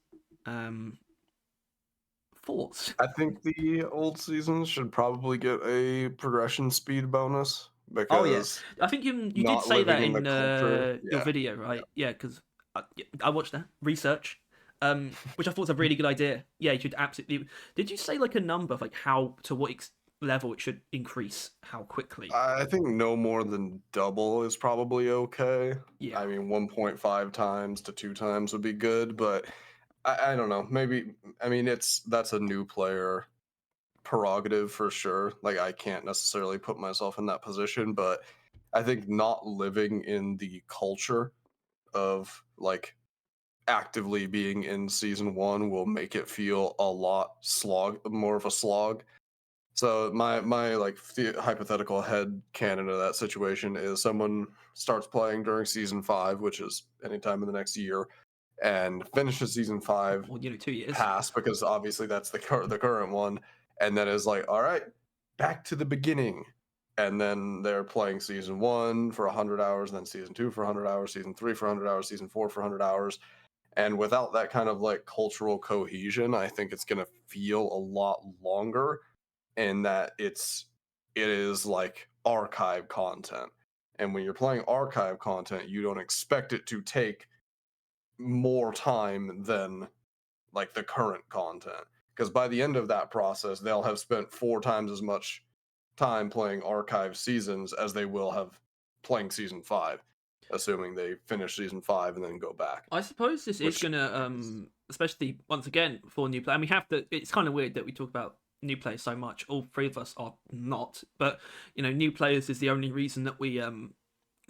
Thoughts? I think the old seasons should probably get a progression speed bonus Oh yeah, because I think you did not say that living in the in culture. your Yeah, video, right? Yeah, because I watched that research, which I thought was a really good idea. Yeah, you should absolutely. Did you say like a number of like how to what level it should increase, how quickly? I think no more than double is probably okay. Yeah, I mean, 1.5 times to 2 times would be good, but I don't know. Maybe I mean that's a new player prerogative for sure. Like I can't necessarily put myself in that position, but I think not living in the culture of like actively being in season 1 will make it feel a lot more of a slog. So my like hypothetical head canon of that situation is someone starts playing during season 5, which is anytime in the next year, and finishes season 5 or 2 years. past because obviously that's the current one, and then is like, all right, back to the beginning, and then they're playing season 1 for 100 hours, and then season 2 for 100 hours, season 3 for 100 hours, season 4 for 100 hours, and without that kind of like cultural cohesion, I think it's gonna feel a lot longer, in that it is like archive content, and when you're playing archive content, you don't expect it to take more time than like the current content, because by the end of that process they'll have spent 4 times as much time playing archive seasons as they will have playing season 5, assuming they finish season 5 and then go back. I suppose this is Which gonna, especially once again for new player. And we have to. It's kind of weird that we talk about new players so much. All 3 of us are not, but new players is the only reason that we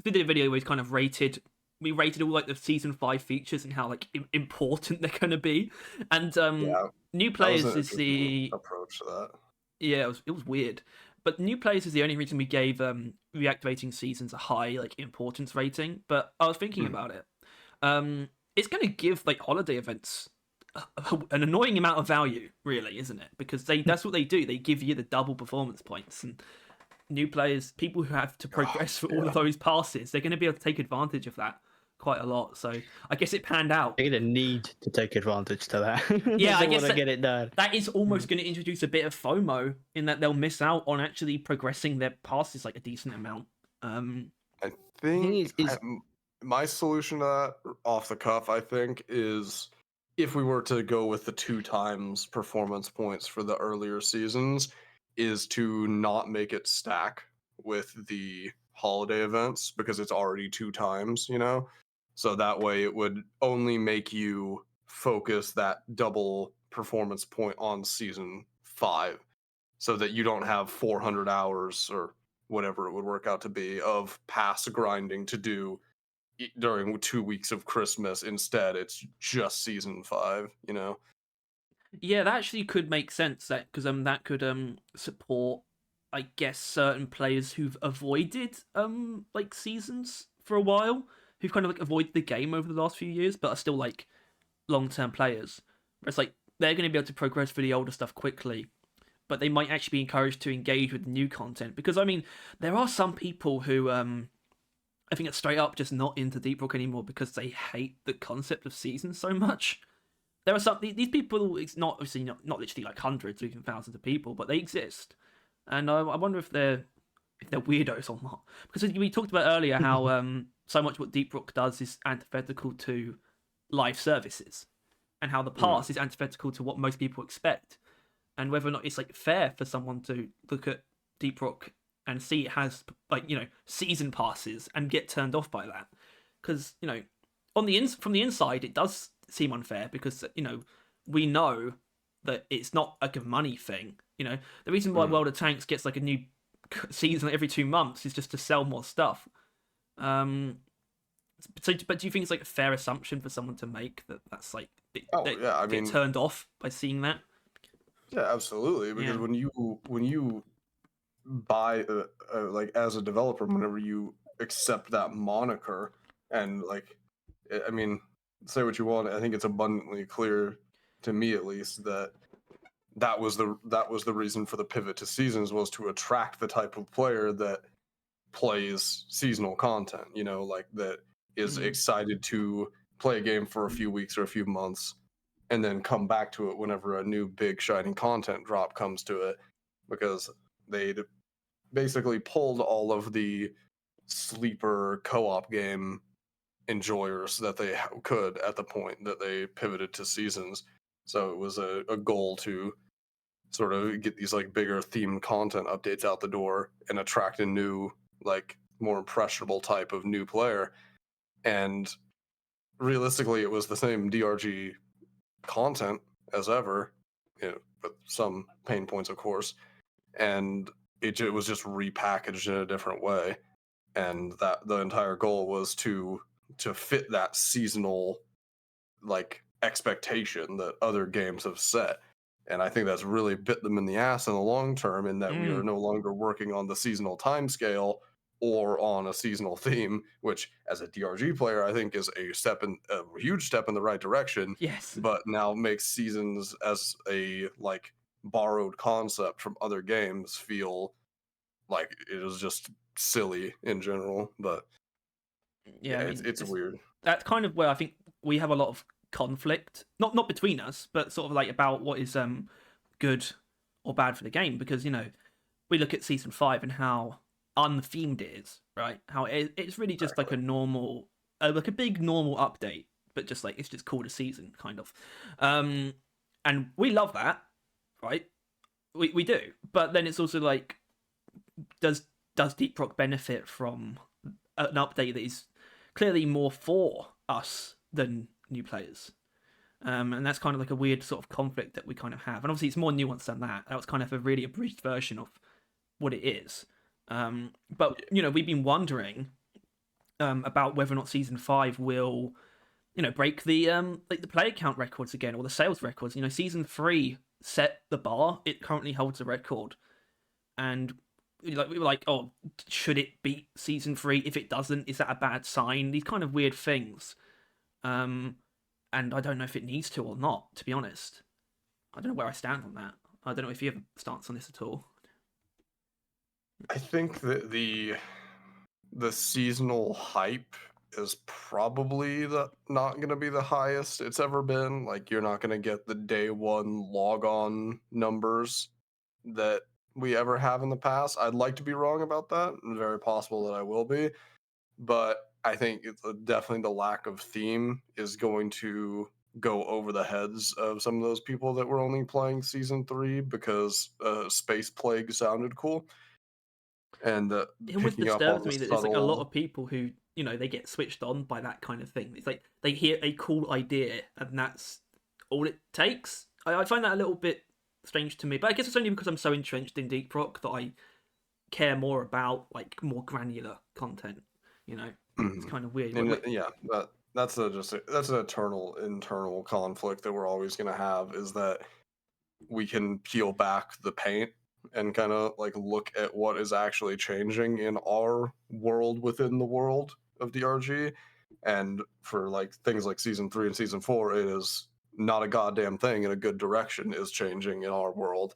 did a video where we kind of rated. We rated all like the season 5 features and how like important they're gonna be, and yeah, new that was players an is interesting the approach to that. yeah, it was weird. But new players is the only reason we gave reactivating seasons a high like importance rating. But I was thinking about it. It's going to give like holiday events an annoying amount of value, really, isn't it? Because that's what they do. They give you the double performance points, and new players, people who have to progress for all of those passes, they're going to be able to take advantage of that quite a lot. So I guess it panned out. They're gonna need to take advantage to that. Yeah, I they guess want to get it done. that is almost going to introduce a bit of FOMO in that they'll miss out on actually progressing their passes like a decent amount. I thing think is- my solution to that, off the cuff, I think, is if we were to go with the 2 times performance points for the earlier seasons, is to not make it stack with the holiday events because it's already 2 times, you know? So that way it would only make you focus that double performance point on season 5 so that you don't have 400 hours or whatever it would work out to be of pass grinding to do during 2 weeks of Christmas. Instead, it's just season 5, you know? Yeah, that actually could make sense. Because that could support, I guess, certain players who've avoided like seasons for a while, who've kind of like avoided the game over the last few years, but are still like long-term players. Where it's like they're going to be able to progress through the older stuff quickly, but they might actually be encouraged to engage with new content. Because I mean, there are some people who I think it's straight up just not into Deep Rock anymore because they hate the concept of seasons so much. There are some these people. It's not obviously not literally like hundreds or even thousands of people, but they exist, and I wonder if they're weirdos or not. Because we talked about earlier how so much what Deep Rock does is antithetical to live services, and how the past is antithetical to what most people expect, and whether or not it's like fair for someone to look at Deep Rock and see it has like season passes and get turned off by that. Because on from the inside it does seem unfair because we know that it's not like a money thing. The reason why World of Tanks gets like a new season every 2 months is just to sell more stuff. But do you think it's like a fair assumption for someone to make that's like get turned off by seeing that? Yeah, absolutely. Because when you buy like as a developer, whenever you accept that moniker, and like, I mean, say what you want, I think it's abundantly clear to me at least that that was the reason for the pivot to seasons, was to attract the type of player that plays seasonal content, like that is excited to play a game for a few weeks or a few months and then come back to it whenever a new big shining content drop comes to it, because they basically pulled all of the sleeper co-op game enjoyers that they could at the point that they pivoted to seasons. So it was a goal to sort of get these like bigger themed content updates out the door and attract a new, like, more impressionable type of new player. And realistically, it was the same DRG content as ever, with some pain points, of course. And it was just repackaged in a different way. And that the entire goal was to fit that seasonal, like, expectation that other games have set. And I think that's really bit them in the ass in the long term, in that we are no longer working on the seasonal timescale or on a seasonal theme, which as a DRG player, I think is a huge step in the right direction. Yes. But now makes seasons as a like borrowed concept from other games feel like it is just silly in general. But yeah, I mean, it's weird. That's kind of where I think we have a lot of conflict, not between us, but sort of like about what is good or bad for the game. Because we look at season 5 and how unthemed it is, right? How it's really just like a normal, like a big normal update, but just like it's just called a season, kind of. And we love that, right? We do, but then it's also like, does Deep Rock benefit from an update that is clearly more for us than new players? And that's kind of like a weird sort of conflict that we kind of have. And obviously, it's more nuanced than that. That was kind of a really abridged version of what it is. But we've been wondering about whether or not season 5 will, break the like the player count records again, or the sales records. Season 3 set the bar. It currently holds the record, and we were like, oh, should it beat season 3? If it doesn't, is that a bad sign? These kind of weird things. And I don't know if it needs to or not, to be honest. I don't know where I stand on that. I don't know if you have a stance on this at all. I think that the seasonal hype is probably not going to be the highest it's ever been. Like, you're not going to get the day one log on numbers that we ever have in the past. I'd like to be wrong about that. It's very possible that I will be, but I think it's definitely the lack of theme is going to go over the heads of some of those people that were only playing season 3 because Space Plague sounded cool. And it almost picking up on disturbs the me that there's like a subtle lot of people who, you know, they get switched on by that kind of thing. It's like they hear a cool idea and that's all it takes. I find that a little bit strange to me, but I guess it's only because I'm so entrenched in deep rock that I care more about like more granular content. You know, it's kind of weird. And yeah, that's an eternal internal conflict that we're always going to have, is that we can peel back the paint and kind of like look at what is actually changing in our world within the world of DRG. And for like things like season 3 and season 4, it is not a goddamn thing in a good direction is changing in our world.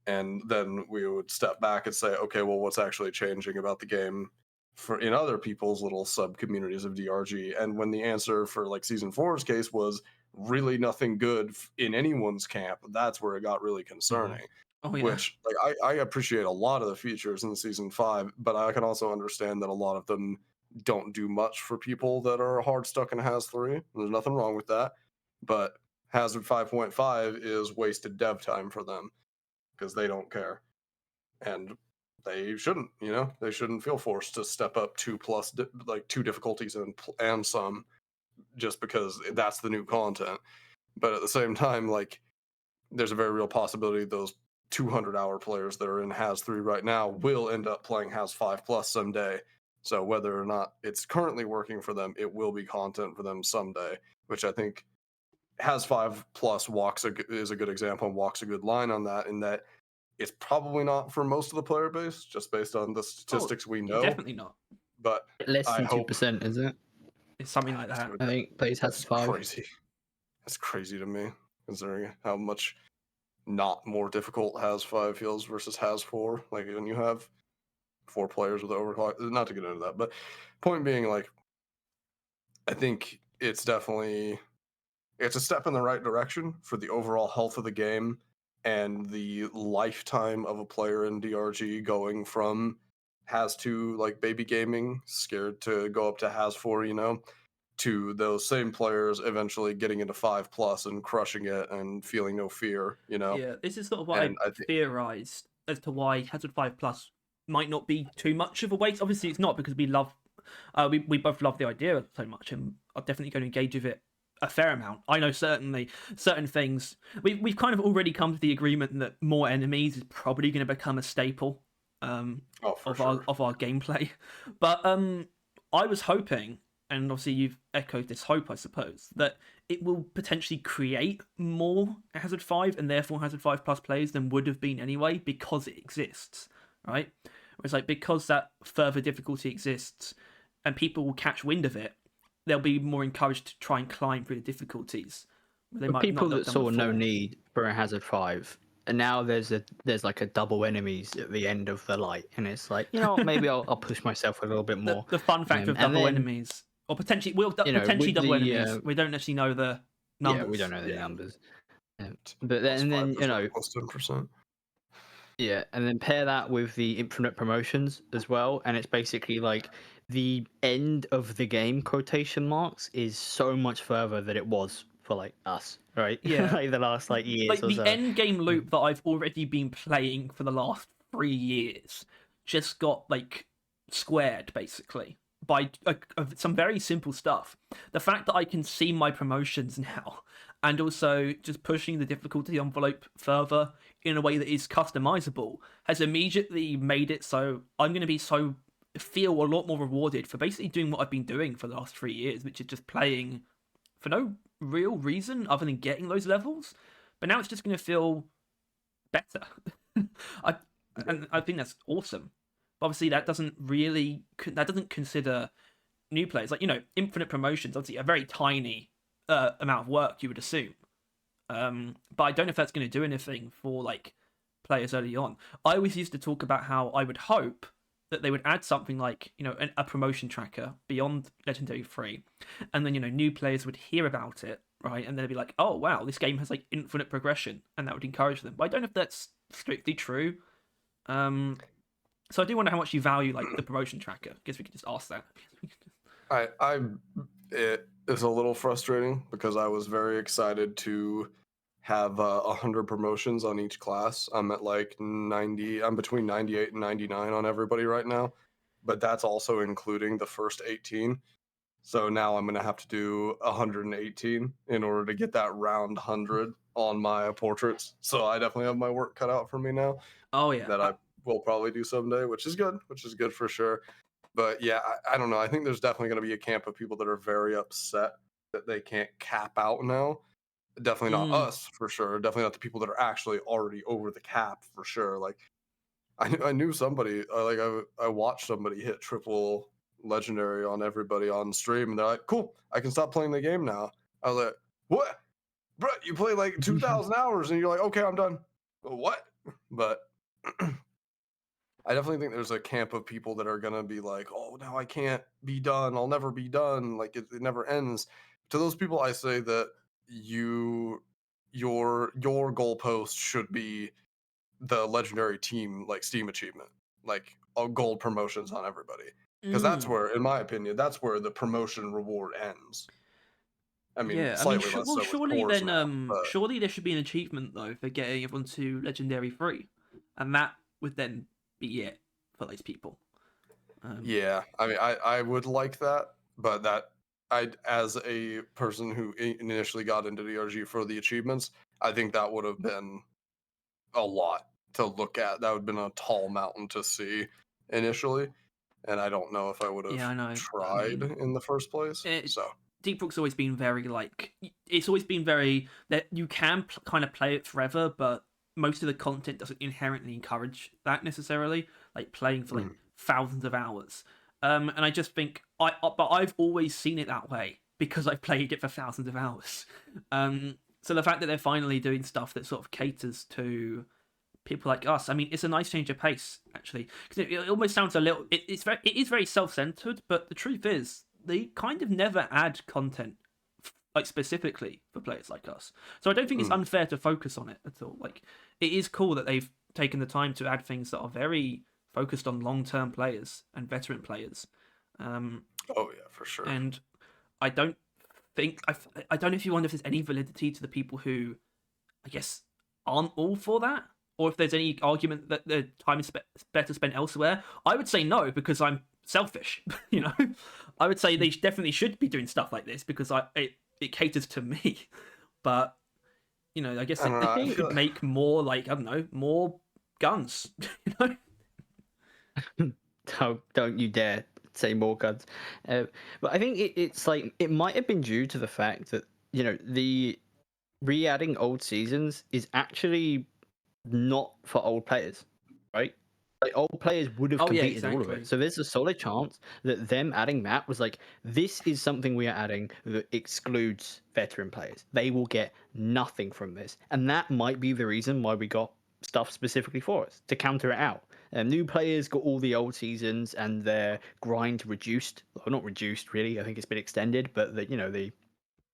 And then we would step back and say, okay, well, what's actually changing about the game for in other people's little sub communities of DRG? And when the answer for like season 4's case was really nothing good in anyone's camp, that's where it got really concerning. Oh yeah. Which like I appreciate a lot of the features in season 5, but I can also understand that a lot of them don't do much for people that are hard stuck in Haz 3. There's nothing wrong with that, but Hazard 5.5 is wasted dev time for them because they don't care, and they shouldn't. You know, they shouldn't feel forced to step up 2 difficulties and some just because that's the new content. But at the same time, like, there's a very real possibility those 200-hour players that are in Haz 3 right now will end up playing Haz 5 Plus someday. So whether or not it's currently working for them, it will be content for them someday, which I think Haz 5 Plus is a good example and walks a good line on that, in that it's probably not for most of the player base, just based on the statistics we know. Definitely not. But Less I than hope 2%, isn't it? It's something like that. I think plays Haz 5. Crazy. That's crazy to me, considering how much not more difficult Haz 5 feels versus Haz 4. Like, when you have 4 players with overclock, not to get into that, but point being, like, I think it's definitely a step in the right direction for the overall health of the game and the lifetime of a player in DRG, going from Haz 2, like baby gaming, scared to go up to Haz 4, you know, to those same players eventually getting into 5 plus and crushing it and feeling no fear, you know. Yeah, this is sort of what And I theorized as to why Hazard 5 Plus might not be too much of a waste. Obviously, it's not, because we we both love the idea so much, and are definitely going to engage with it a fair amount. I know certainly certain things. We've kind of already come to the agreement that more enemies is probably going to become a staple of our gameplay. But I was hoping, and obviously you've echoed this hope, I suppose, that it will potentially create more Hazard 5 and therefore Hazard 5 Plus players than would have been anyway, because it exists, right? Whereas, like, because that further difficulty exists and people will catch wind of it, they'll be more encouraged to try and climb through the difficulties. For people that saw no need for a Hazard 5, and now there's like a double enemies at the end of the light, and it's like, you know what, maybe I'll push myself a little bit more. The fun factor of double enemies, or potentially potentially double enemies. We don't actually know the numbers. Yeah, we don't know the numbers. But then you know, plus 10%. Yeah, and then pair that with the infinite promotions as well, and it's basically like the end of the game, quotation marks, is so much further than it was for like us, right? Yeah. Like the last like years like or the so. end game loop that I've already been playing for the last 3 years just got like squared basically by some very simple stuff. The fact that I can see my promotions now, and also just pushing the difficulty envelope further in a way that is customizable, has immediately made it so I'm going to feel a lot more rewarded for basically doing what I've been doing for the last 3 years, which is just playing for no real reason other than getting those levels. But now it's just going to feel better. I think that's awesome. But obviously, that doesn't consider new players. Like, you know, infinite promotions, obviously a very tiny amount of work, you would assume. But I don't know if that's going to do anything for like players early on. I always used to talk about how I would hope that they would add something like, a promotion tracker beyond Legendary 3, and then, new players would hear about it, right? And they'd be like, oh, wow, this game has like infinite progression, and that would encourage them. But I don't know if that's strictly true. So I do wonder how much you value like the promotion tracker. I guess we could just ask that. It is a little frustrating because I was very excited to have 100 promotions on each class. I'm at like 90. I'm between 98 and 99 on everybody right now, but that's also including the first 18. So now I'm gonna have to do 118 in order to get that round 100 on my portraits. So I definitely have my work cut out for me now. Oh yeah, That I will probably do someday, which is good. Which is good for sure. But yeah, I don't know. I think there's definitely going to be a camp of people that are very upset that they can't cap out now. Definitely not us for sure. Definitely not the people that are actually already over the cap for sure. Like I knew somebody. I watched somebody hit triple legendary on everybody on stream, and they're like, "Cool, I can stop playing the game now." I was like, "What, bro? You play like 2,000 hours, and you're like, okay, I'm done." What? But I definitely think there's a camp of people that are gonna be like, "Oh, now I can't be done. I'll never be done. Like it never ends." To those people, I say that your goalpost should be the legendary team like Steam achievement, like all gold promotions on everybody, because that's where, in my opinion, that's where the promotion reward ends. I mean, Yeah, I mean, slightly less so with surely cores then, now, but surely there should be an achievement though for getting everyone to Legendary 3, and that would then be it for those people. yeah, I mean, I would like that, but that I, as a person who initially got into DRG for the achievements, I think that would have been a lot to look at. That would have been a tall mountain to see initially, and I don't know if I would Yeah, have I know. I tried mean, in the first place. So Deep Rook's always been very like it's always been very that you can kind of play it forever, but most of the content doesn't inherently encourage that necessarily. Like playing for like thousands of hours, and I just think but I've always seen it that way because I've played it for thousands of hours. So the fact that they're finally doing stuff that sort of caters to people like us, I mean, it's a nice change of pace actually, because it almost sounds a little. It is very self-centered, but the truth is they kind of never add content like specifically for players like us. So I don't think it's unfair to focus on it at all. Like it is cool that they've taken the time to add things that are very focused on long-term players and veteran players. oh yeah, for sure. And I don't think I don't know if you wonder if there's any validity to the people who I guess aren't all for that, or if there's any argument that the time is better spent elsewhere. I would say no because I'm selfish. I would say they definitely should be doing stuff like this because it caters to me. But I guess they could make more like I don't know more guns. Don't you dare say more guns. But I think it's like it might have been due to the fact that the re-adding old seasons is actually not for old players, right? Like old players would have completed all of it, so there's a solid chance that them adding that was like, this is something we are adding that excludes veteran players. They will get nothing from this, and that might be the reason why we got stuff specifically for us to counter it out. New players got all the old seasons and their grind reduced, well, not reduced really. I think it's been extended, but the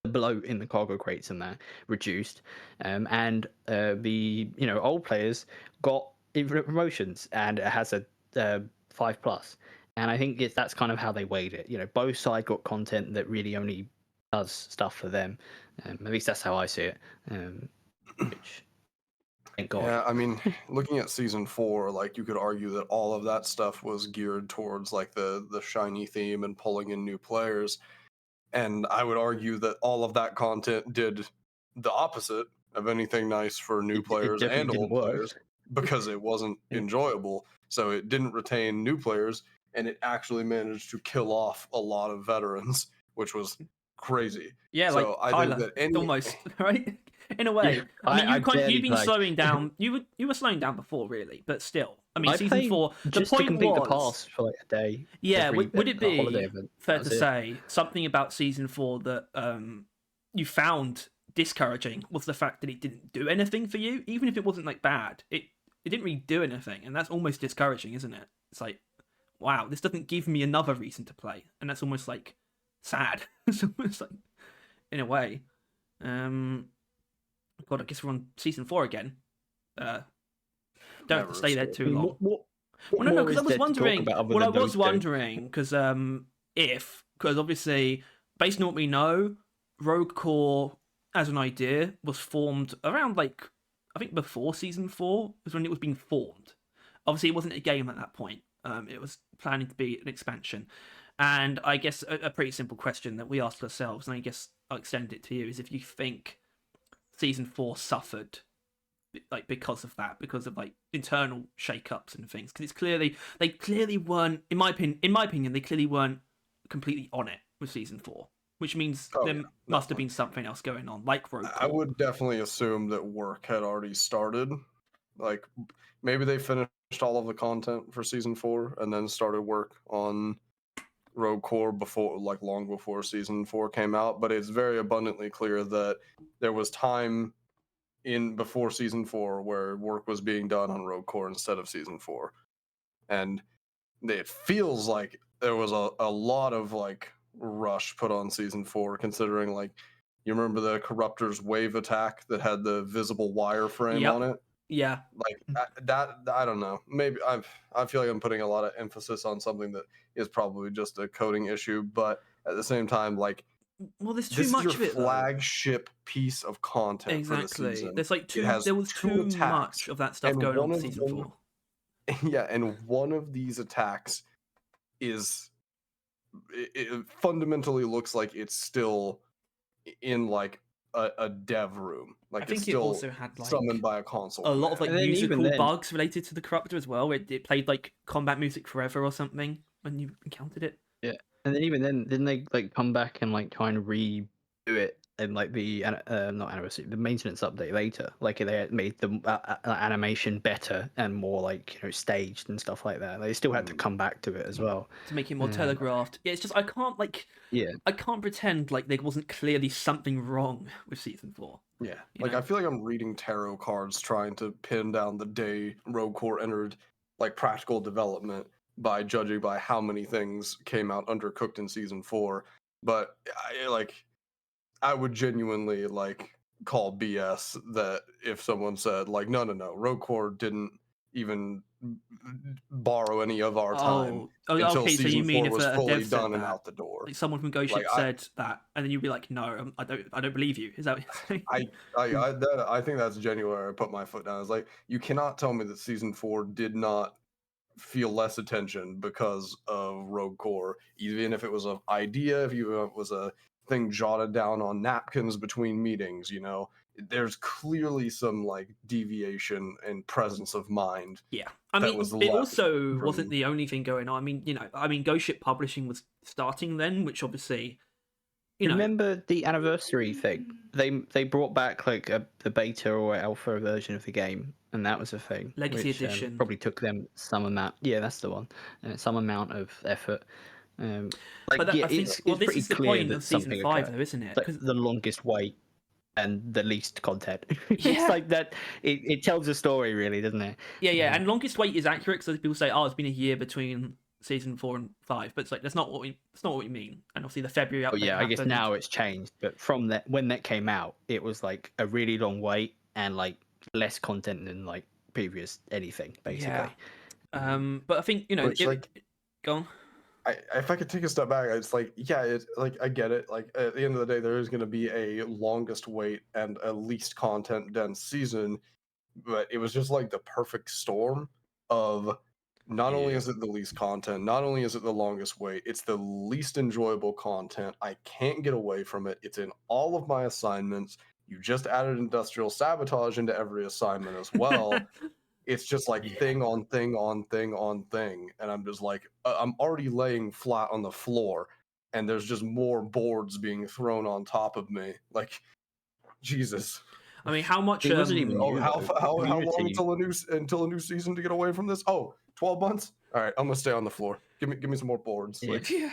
bloat in the cargo crates and that reduced, and the old players got infinite promotions and it has a 5+, and I think that's kind of how they weighed it. Both sides got content that really only does stuff for them. At least that's how I see it. Which thank God. Yeah, I mean, looking at season 4, like you could argue that all of that stuff was geared towards like the shiny theme and pulling in new players. And I would argue that all of that content did the opposite of anything nice for new players and old players because it wasn't enjoyable. So it didn't retain new players, and it actually managed to kill off a lot of veterans, which was crazy. Yeah, so like I think that almost right in a way. Yeah, I mean, you've been slowing down. You were slowing down before, really, but still. I mean, season 4. Just the point to complete was, the pass for like a day. Yeah, would it be fair to say something about season 4 that you found discouraging was the fact that it didn't do anything for you, even if it wasn't like bad. It didn't really do anything, and that's almost discouraging, isn't it? It's like, wow, this doesn't give me another reason to play, and that's almost like sad. It's almost like, in a way. God, I guess we're on season 4 again. Don't have to stay there too long. What Well, no, more because is I was there to talk wondering. about other Well, I than was those two? wondering because obviously, based on what we know, Rogue Core as an idea was formed around I think before season 4 was when it was being formed. Obviously, it wasn't a game at that point. It was planning to be an expansion, and I guess a pretty simple question that we asked ourselves, and I guess I'll extend it to you, is if you think season 4 suffered because of that, because of internal shake-ups and things, because they clearly weren't, in my opinion, they clearly weren't completely on it with season 4, which means there must have been something else going on, like Rogue Core. I would definitely assume that work had already started. Like maybe they finished all of the content for season 4 and then started work on Rogue Core before, long before season 4 came out. But it's very abundantly clear that there was time before season 4 where work was being done on Rogue Core instead of season 4, and it feels like there was a lot of rush put on season 4, considering you remember the Corruptor's wave attack that had the visible wireframe on it. Yeah. That I don't know. Maybe I feel like I'm putting a lot of emphasis on something that is probably just a coding issue, but at the same time, well, there's too this much is of your it, flagship piece of content for the exactly. season. There's there was two too attacks, much of that stuff going on in season 4. Yeah, and one of these attacks is it fundamentally looks like it's still in a dev room. I think it's it still also had summoned by a console. a lot of And then musical even then- bugs related to the Corruptor as well. It played combat music forever or something when you encountered it. Yeah, and then even then, didn't they come back and try and redo it in the not anniversary, the maintenance update later? They had made the animation better and more staged and stuff like that. They still had to come back to it as well to make it more telegraphed. Yeah, it's just I can't I can't pretend there wasn't clearly something wrong with season 4. Yeah, You know? I feel like I'm reading tarot cards trying to pin down the day Rogue Core entered practical development by judging by how many things came out undercooked in season 4. But I would genuinely call BS that if someone said no, Rogue Core didn't even borrow any of our time until okay. So season you mean 4 if was a fully dev said done and that, out the door. someone from Ghost Ship said that, and then you'd be like, no, I don't believe you. Is that what you're saying? I think that's genuine where I put my foot down. It's you cannot tell me that season 4 did not feel less attention because of Rogue Core, even if it was an idea, if it was a thing jotted down on napkins between meetings. There's clearly some deviation and presence of mind. Yeah, I mean, it also wasn't the only thing going on. I mean, Ghost Ship Publishing was starting then, which obviously, remember the anniversary thing? They brought back the beta or alpha version of the game, and that was a thing. Legacy which, Edition probably took them some amount. Yeah, that's the one. Some amount of effort. But I think, it's this pretty is the clear point that of season 5, occurred. though, isn't it? It's the longest wait and the least content. Yeah. It's that. It tells a story, really, doesn't it? Yeah. And longest wait is accurate because people say, "Oh, it's been a year between season 4 and 5," but it's that's not what we mean. And obviously, the February update. I guess now it's changed, but from when that came out, it was a really long wait and less content than previous anything, basically. Yeah. But I think go on. If I could take a step back, it's I get it. At the end of the day, there is going to be a longest wait and a least content dense season, but it was just the perfect storm of not only is it the least content, not only is it the longest wait, it's the least enjoyable content. I can't get away from it. It's in all of my assignments. You just added industrial sabotage into every assignment as well. It's just thing on thing on thing on thing, and I'm just I'm already laying flat on the floor, and there's just more boards being thrown on top of me. Jesus. I mean, how much? It wasn't even. How long until a new season to get away from this? 12 months. All right, I'm gonna stay on the floor. Give me some more boards. Yeah.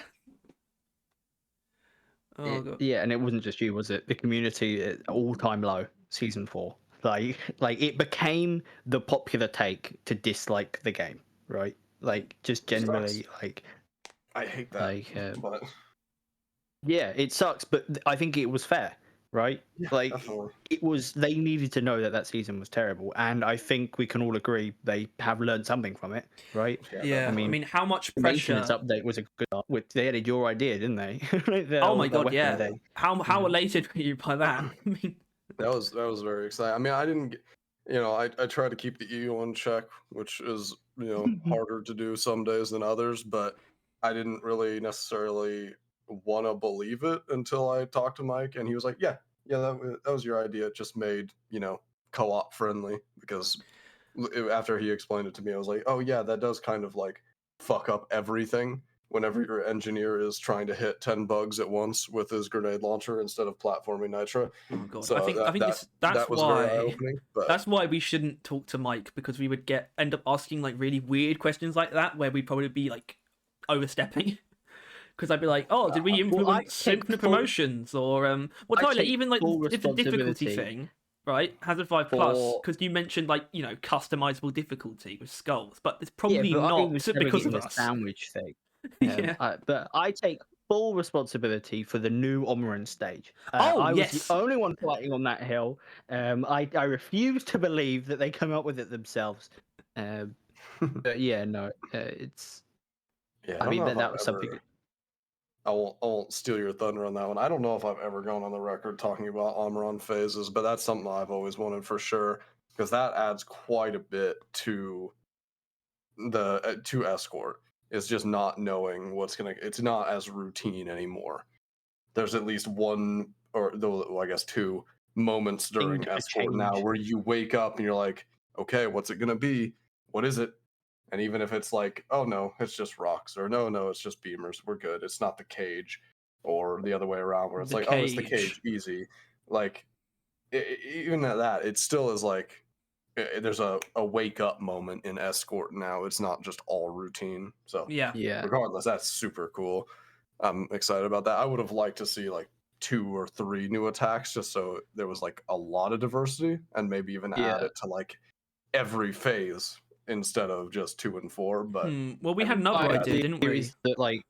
Oh god. Yeah, and it wasn't just you, was it? The community at all-time low, season 4. It became the popular take to dislike the game, right? Like, just generally, like, I hate that. like, But yeah, it sucks, but I think it was fair, right? yeah, Like, definitely. it was. They needed to know that that season was terrible, and I think we can all agree they have learned something from it, right? Yeah, I I mean, mean, how much the maintenance pressure? update was a good. Which they added your idea, didn't they? the, Oh my the god, weapon yeah. day. How elated were you by that? I mean, That was very exciting. I mean, I didn't, I try to keep the ego in check, which is harder to do some days than others. But I didn't really necessarily want to believe it until I talked to Mike, and he was like, "Yeah, yeah, that was your idea. It just made co-op friendly." Because after he explained it to me, I was like, "Oh yeah, that does kind of like fuck up everything." Whenever your engineer is trying to hit 10 bugs at once with his grenade launcher instead of platforming Nitro. oh god, So I think that's that was very eye why opening. But that's why we shouldn't talk to Mike, because we would end up asking like really weird questions like that, where we'd probably be like overstepping. Because I'd be like, oh, did we Well, I influence take infinite full- promotions, or well, I Tyler, take even like full the difficulty responsibility thing, right? Hazard 5 Plus, for because you mentioned like customizable difficulty with skulls, but it's yeah, probably but I not was because of navigating a us. sandwich thing. Yeah. But I take full responsibility for the new Omeran stage. Oh I was the yes. only one fighting on that hill. I refuse to believe that they come up with it themselves. But yeah, no, it's. yeah, I I don't mean, know if that I've was something. ever. I won't steal your thunder on that one. I don't know if I've ever gone on the record talking about Omron phases, but that's something I've always wanted for sure because that adds quite a bit to the to escort. It's just not knowing what's gonna. It's not as routine anymore. There's at least one or though I guess two moments Thing during to escort now change. where you wake up and you're like, okay, what's it gonna be? What is it? And even if it's like, oh no, it's just rocks, or no, it's just beamers, we're good. It's not the cage, or the other way around where it's The like, oh, it's the cage. cage, easy. Like even at that, it still is like there's a wake up moment in escort now. It's not just all routine. So Yeah. Yeah, regardless, that's super cool. I'm excited about that. I would have liked to see like 2 or 3 new attacks just so there was like a lot of diversity and maybe even add yeah. it to like every phase instead of just 2 and 4. But Well, we I had mean, another My idea, idea didn't we? is that like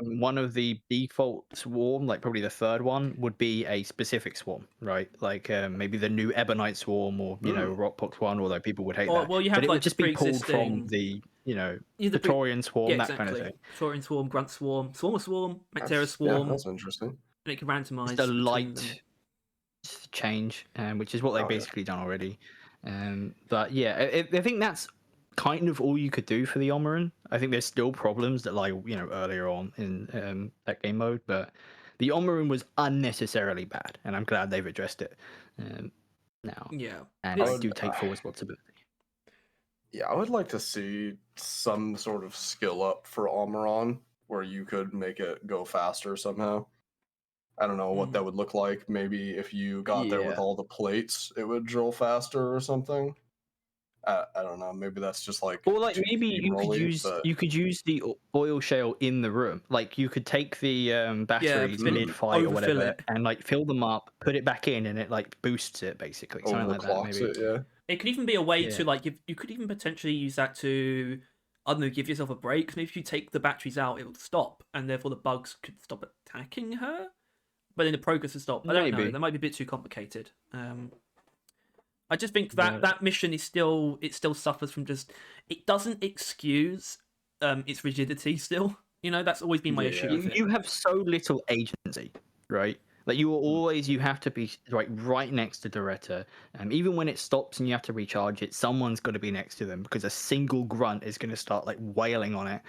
one of the default swarm, like probably the third one, would be a specific swarm, right? Like maybe the new Ebonite swarm, or Rockpox one, although people would hate Or that. well, you But have it like would the just be pulled from pre-existing. the Yeah, Praetorian swarm, yeah, that kind of exactly. thing. Praetorian Swarm, Grunt Swarm, Swarm, Mactera yeah, Swarm, that's interesting. and it can Just a randomize between them. light change, which is what they've Oh, yeah. basically done already. But yeah, I think that's kind of all you could do for the Omeran. I think there's still problems that lie, earlier on in that game mode, but the Omeran was unnecessarily bad, and I'm glad they've addressed it now. Yeah. And I do take full responsibility. Yeah, I would like to see some sort of skill up for Almiron where you could make it go faster somehow. I don't know what that would look like. Maybe if you got there with Yeah. all the plates, it would drill faster or something. I don't know. Maybe that's just like Or like too maybe steamrolly, but you could use the oil shale in the room. Like you could take the batteries mid fight or overfill whatever, it. and like fill them up, put it back in, and it like boosts it basically, something like that. overclocks Maybe. it. Yeah. It could even be a way Yeah. to like you could even potentially use that to, I don't know, give yourself a break. 'Cause maybe if you take the batteries out, it will stop, and therefore the bugs could stop attacking her. But then the progress would stop. I don't know. Maybe. That might be a bit too complicated. I just think that mission is still suffers from just, it doesn't excuse its rigidity still. That's always been my issue with it. You have so little agency, right? Like you have to be right next to Doretta. Even when it stops and you have to recharge it, someone's got to be next to them because a single grunt is going to start like wailing on it.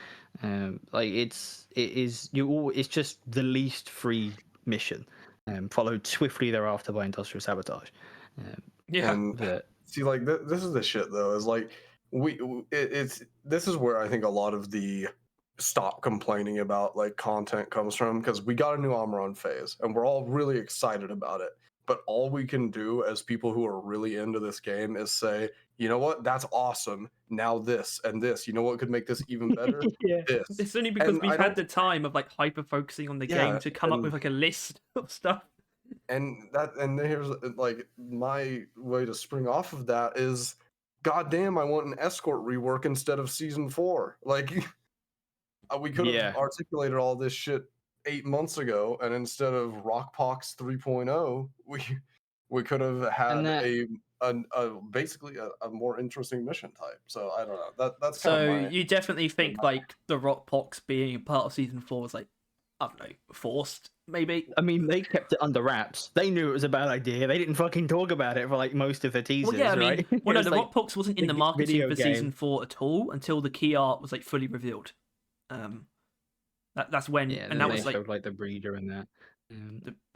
It's just the least free mission, followed swiftly thereafter by industrial sabotage. Yeah. And But see, like this is the shit though. Is like it's this is where I think a lot of the stop complaining about like content comes from because we got a new Omron phase and we're all really excited about it. But all we can do as people who are really into this game is say, you know what, that's awesome. Now this and this. You know what could make this even better? yeah, This. It's only because And we've I had don't. the time of like hyper focusing on the game Yeah, to come up and with like a list of stuff. and here's like my way to spring off of that is goddamn, I want an escort rework instead of season 4. Like, we could have articulated all this shit 8 months ago, and instead of Rockpox 3.0, we could have had basically a more interesting mission type. So I don't know. That's so kind of my. You definitely think like the Rockpox being part of season 4 was like, I don't know, forced maybe. I mean, they kept it under wraps. They knew it was a bad idea. They didn't fucking talk about it for like most of the teasers, Well, yeah, I mean, right? well, no, It the was like Rockpox wasn't in the the marketing video for game. season 4 at all until the key art was like fully revealed. That's when, Yeah, and that they was showed like the breeder and that.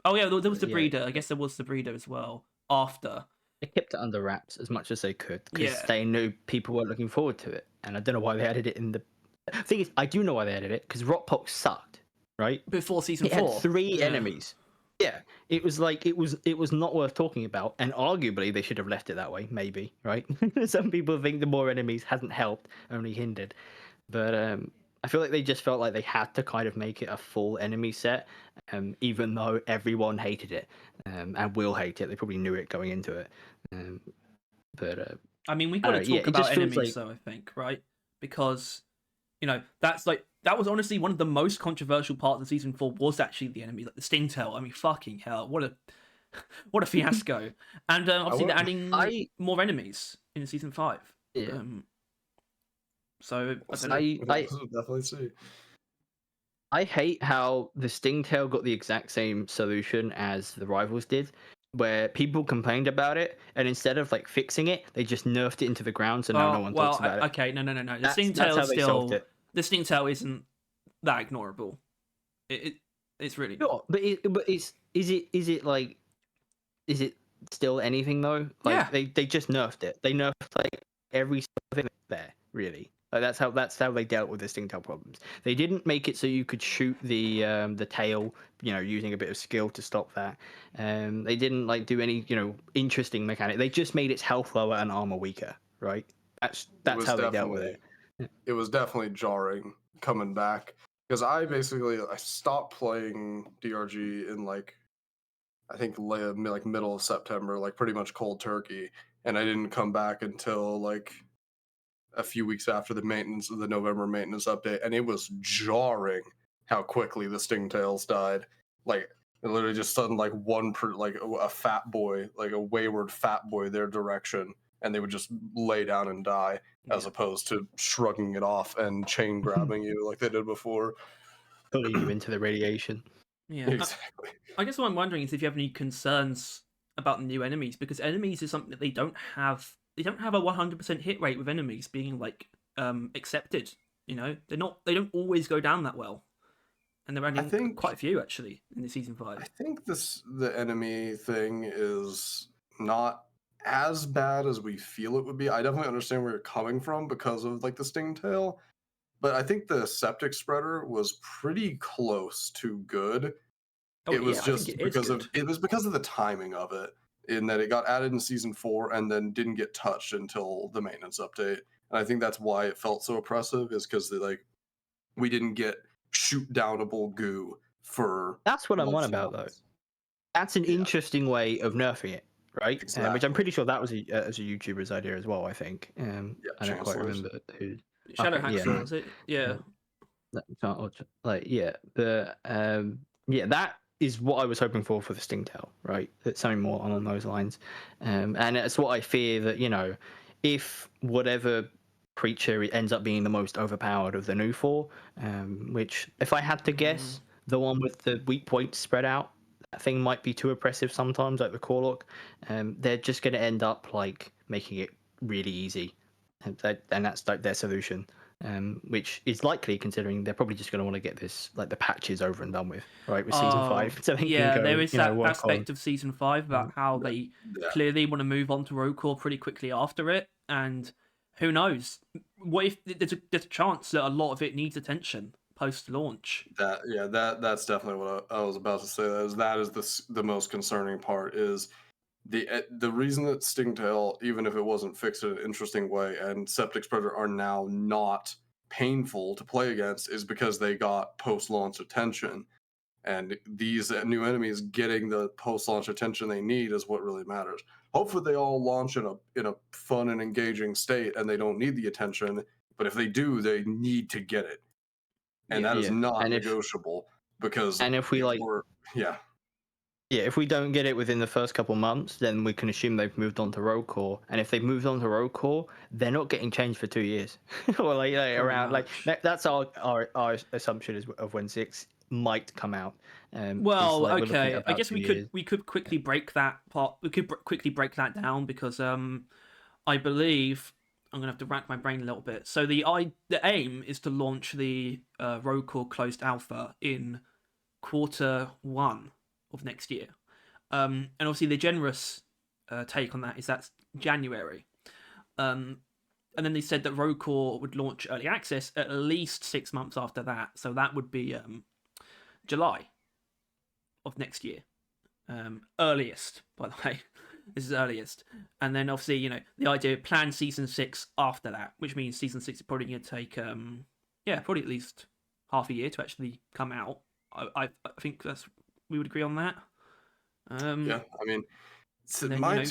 oh yeah, there was the yeah. breeder. I guess there was the breeder as well after. They kept it under wraps as much as they could because Yeah. they knew people weren't looking forward to it, and I don't know why they added it in the. Thing is, I do know why they added it because Rockpox sucked, right? Before season It 4, had 3 enemies. Yeah, it was like it was not worth talking about, and arguably they should have left it that way. Maybe, right? Some people think the more enemies hasn't helped, only hindered, but I feel like they just felt like they had to kind of make it a full enemy set, even though everyone hated it and will hate it. They probably knew it going into it, but I mean, we got to talk it about just feels enemies, like- though. I think, right? Because that was honestly one of the most controversial parts of season 4 was actually the enemy, like the Stingtail. I mean, fucking hell, what a fiasco! And obviously they're adding more enemies in season 5. Yeah. So I definitely see. I hate how the Stingtail got the exact same solution as the Rivals did, where people complained about it, and instead of like fixing it, they just nerfed it into the ground, so now no one talks about it. Okay, no. The That's Stingtail how they solved it. The Stingtail isn't that ignorable. It's really not. Sure, but is it still anything though? Like they just nerfed it. They nerfed like every single thing there, really. Like that's how they dealt with the Stingtail problems. They didn't make it so you could shoot the tail, using a bit of skill to stop that. They didn't like do any, interesting mechanic. They just made its health lower and armor weaker, right? That's how they dealt with it. It was definitely jarring coming back because I stopped playing DRG in I think like middle of September, like pretty much cold turkey, and I didn't come back until like a few weeks after the November maintenance update, and it was jarring how quickly the Stingtails died. Like it literally just suddenly like a fat boy, like a wayward fat boy, their direction, and they would just lay down and die, as opposed to shrugging it off and chain grabbing you like they did before, pulling you into the radiation. Yeah, exactly. I guess what I'm wondering is if you have any concerns about the new enemies, because enemies is something that they don't have. They don't have a 100% hit rate with enemies being like accepted. They don't always go down that well, and they're adding quite a few actually in the season 5. I think the enemy thing is not as bad as we feel it would be. I definitely understand where you're coming from because of like the Stingtail, but I think the septic spreader was pretty close to good. It was just because of the timing of it, in that it got added in season 4 and then didn't get touched until the maintenance update. And I think that's why it felt so oppressive, is because we didn't get shoot downable goo for. That's what I'm on about though. That's an interesting way of nerfing it, right? Exactly. Which I'm pretty sure that was a YouTuber's idea as well. I think. I don't quite remember who. Shadowhaxer, was it? Yeah. That is what I was hoping for the Stingtail, right? It's something more along those lines, and it's what I fear that if whatever creature ends up being the most overpowered of the new 4, which if I had to guess, the one with the weak points spread out, that thing might be too oppressive sometimes, like the Corlock. They're just going to end up like making it really easy, and that's like their solution. Which is likely, considering they're probably just going to want to get this the patches over and done with, right? With season 5, so there is that aspect of season 5 about how they clearly want to move on to Roadcore pretty quickly after it, and who knows? What if there's a chance that a lot of it needs attention post-launch? That's definitely what I was about to say. That is the most concerning part is. The reason that Stingtail, even if it wasn't fixed in an interesting way, and Septic Spreader are now not painful to play against is because they got post-launch attention. And these new enemies getting the post-launch attention they need is what really matters. hopefully they all launch in a fun and engaging state, and they don't need the attention. But if they do, they need to get it, and that is not And negotiable because if we like, yeah. Yeah, if we don't get it within the first couple months, then we can assume they've moved on to road core. And if they've moved on to road core, they're not getting changed for 2 years. Or around much. that's our assumption is of when 6 might come out. Well, we're looking at okay. I about guess 2 we years. could quickly break that part. We could quickly break that down because I believe I'm gonna have to rack my brain a little bit. So the aim is to launch the road core closed alpha in Q1 of next year. And obviously the generous take on that is that's January. And then they said that road core would launch early access at least 6 months after that. So that would be July of next year. Earliest, by the way. This is earliest. And then obviously, you know, the idea of plan season 6 after that, which means season 6 is probably going to take, probably at least half a year to actually come out. I think we would agree on that. Yeah, I mean, then, February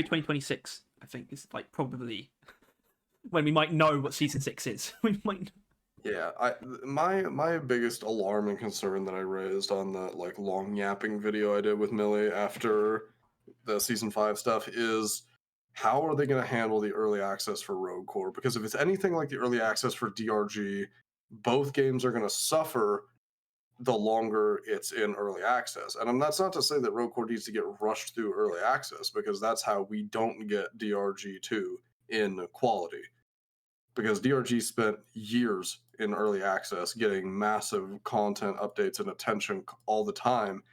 2026, I think is like probably when we might know what season 6 is. We might. Yeah, my biggest alarm and concern that I raised on the like long yapping video I did with Millie after the season 5 stuff is how are they going to handle the early access for Rogue Core? Because if it's anything like the early access for DRG, both games are going to suffer the longer it's in early access. And that's not to say that Rogue Core needs to get rushed through early access, because that's how we don't get DRG2 in quality. Because DRG spent years in early access getting massive content updates and attention all the time,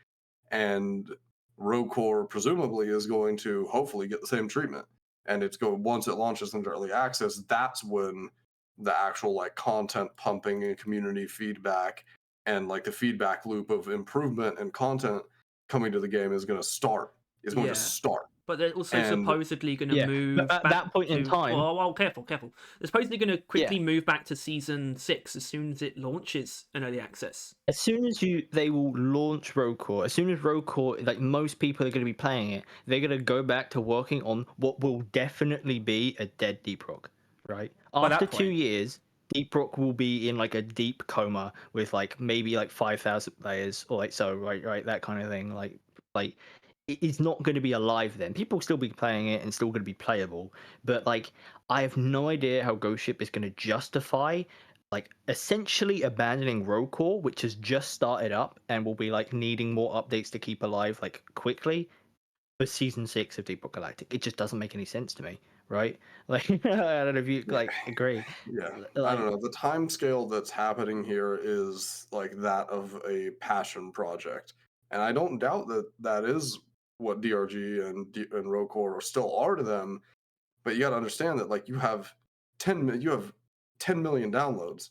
and Rogue Core presumably is going to hopefully get the same treatment. And once it launches into early access, that's when the actual like content pumping and community feedback and like the feedback loop of improvement and content coming to the game is going to start. It's going to start. But they're also supposedly going to move at back that point in time. Well, careful. They're supposedly going to quickly move back to season 6 as soon as it launches in early access. As soon as they will launch Rogue Core, as soon as Rogue Core, like most people are going to be playing it, they're going to go back to working on what will definitely be a dead Deep Rock, right? After 2 years, Deep Rock will be in like a deep coma with like maybe like 5,000 players or like so, right, that kind of thing. Like it's not going to be alive then. People will still be playing it and still going to be playable, but like I have no idea how Ghost Ship is going to justify like essentially abandoning Rogue Core, which has just started up and will be like needing more updates to keep alive like quickly, for season 6 of Deep Rock Galactic. It just doesn't make any sense to me, right? Like I don't know if you like agree. Yeah, like, I don't know. The time scale that's happening here is like that of a passion project, and I don't doubt that that is what DRG and Rogue Core still are to them. But you got to understand that like you have 10 million downloads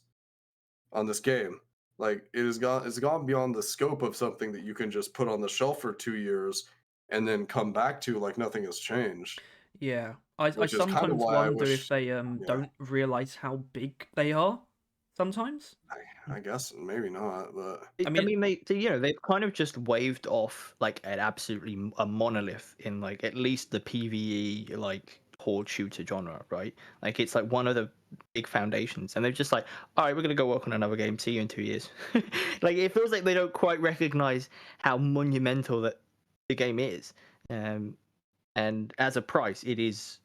on this game. Like it's gone beyond the scope of something that you can just put on the shelf for 2 years and then come back to like nothing has changed. Yeah, I sometimes wonder if they don't realize how big they are. Sometimes. I guess maybe not, but I mean, they've kind of just waved off like an absolutely a monolith in like at least the PvE like horde shooter genre, right? Like it's like one of the big foundations, and they're just like, all right, we're gonna go work on another game. See you in 2 years. Like it feels like they don't quite recognize how monumental that the game is, and as a price, it is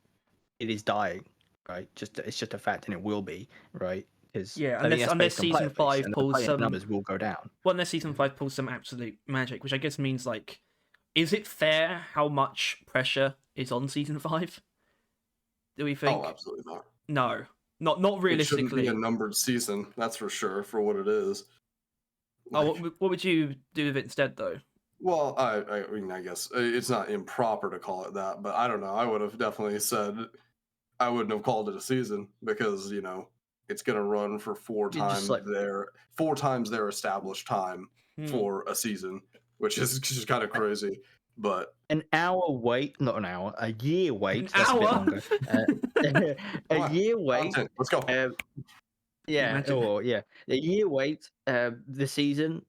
dying, right? It's just a fact, and it will be, right? Unless season 5 pulls some numbers will go down. Well, unless season 5 pulls some absolute magic, which I guess means like, is it fair how much pressure is on season 5? Do we think? Oh, absolutely not. No, not realistically. It shouldn't be a numbered season, that's for sure, for what it is. Like, what would you do with it instead, though? Well, I mean, I guess it's not improper to call it that, but I don't know. I would have definitely said I wouldn't have called it a season because it's going to run for 4 times their established time for a season, which is just kind of crazy. But an hour wait, not an hour, a year wait. An hour? A bit longer. A year wait. Let's go. A year wait. The season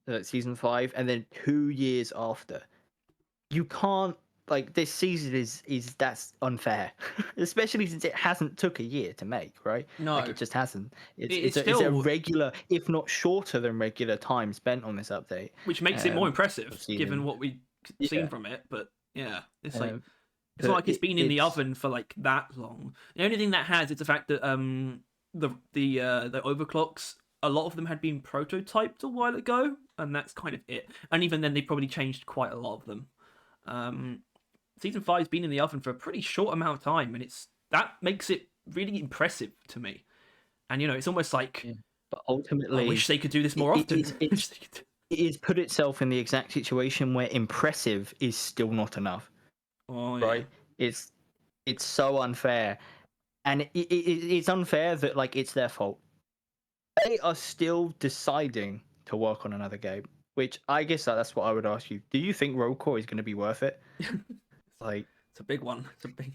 5, and then 2 years after. You can't like this season is that's unfair, especially since it hasn't took a year to make, right? No, Like it just hasn't. it's It's a still, regular, if not shorter than regular time spent on this update. which makes it more Of impressive given season. what we've seen Yeah. from it. But yeah, it's like Um, it's not but like it's been in the it's oven for like that long. The only thing that has is the fact that the overclocks, a lot of them had been prototyped a while ago, and that's kind of it. And even then, they probably changed quite a lot of them. Season 5's been in the oven for a pretty short amount of time, and that makes it really impressive to me. And it's almost like, yeah. But ultimately, I wish they could do this more often. It has put itself in the exact situation where impressive is still not enough. Oh, yeah. Right? It's so unfair, and it's unfair that like it's their fault. They are still deciding to work on another game, which I guess that's what I would ask you. Do you think Rogue Core is going to be worth it? Like, it's a big one. It's a big.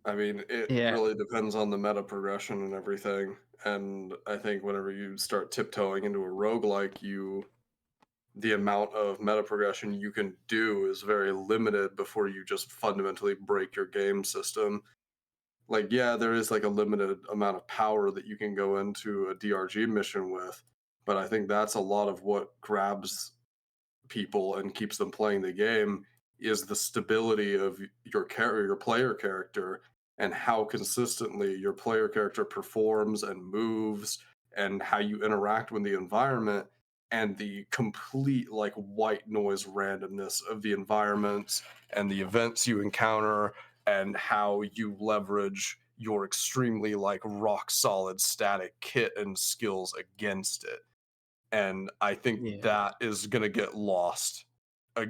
I mean, it really depends on the meta progression and everything. And I think whenever you start tiptoeing into a roguelike, the amount of meta progression you can do is very limited before you just fundamentally break your game system. Like, yeah, there is like a limited amount of power that you can go into a DRG mission with, but I think that's a lot of what grabs people and keeps them playing the game is the stability of your player character, and how consistently your player character performs and moves, and how you interact with the environment, and the complete like white noise randomness of the environments and the events you encounter, and how you leverage your extremely like rock solid static kit and skills against it. And I think that is going to get lost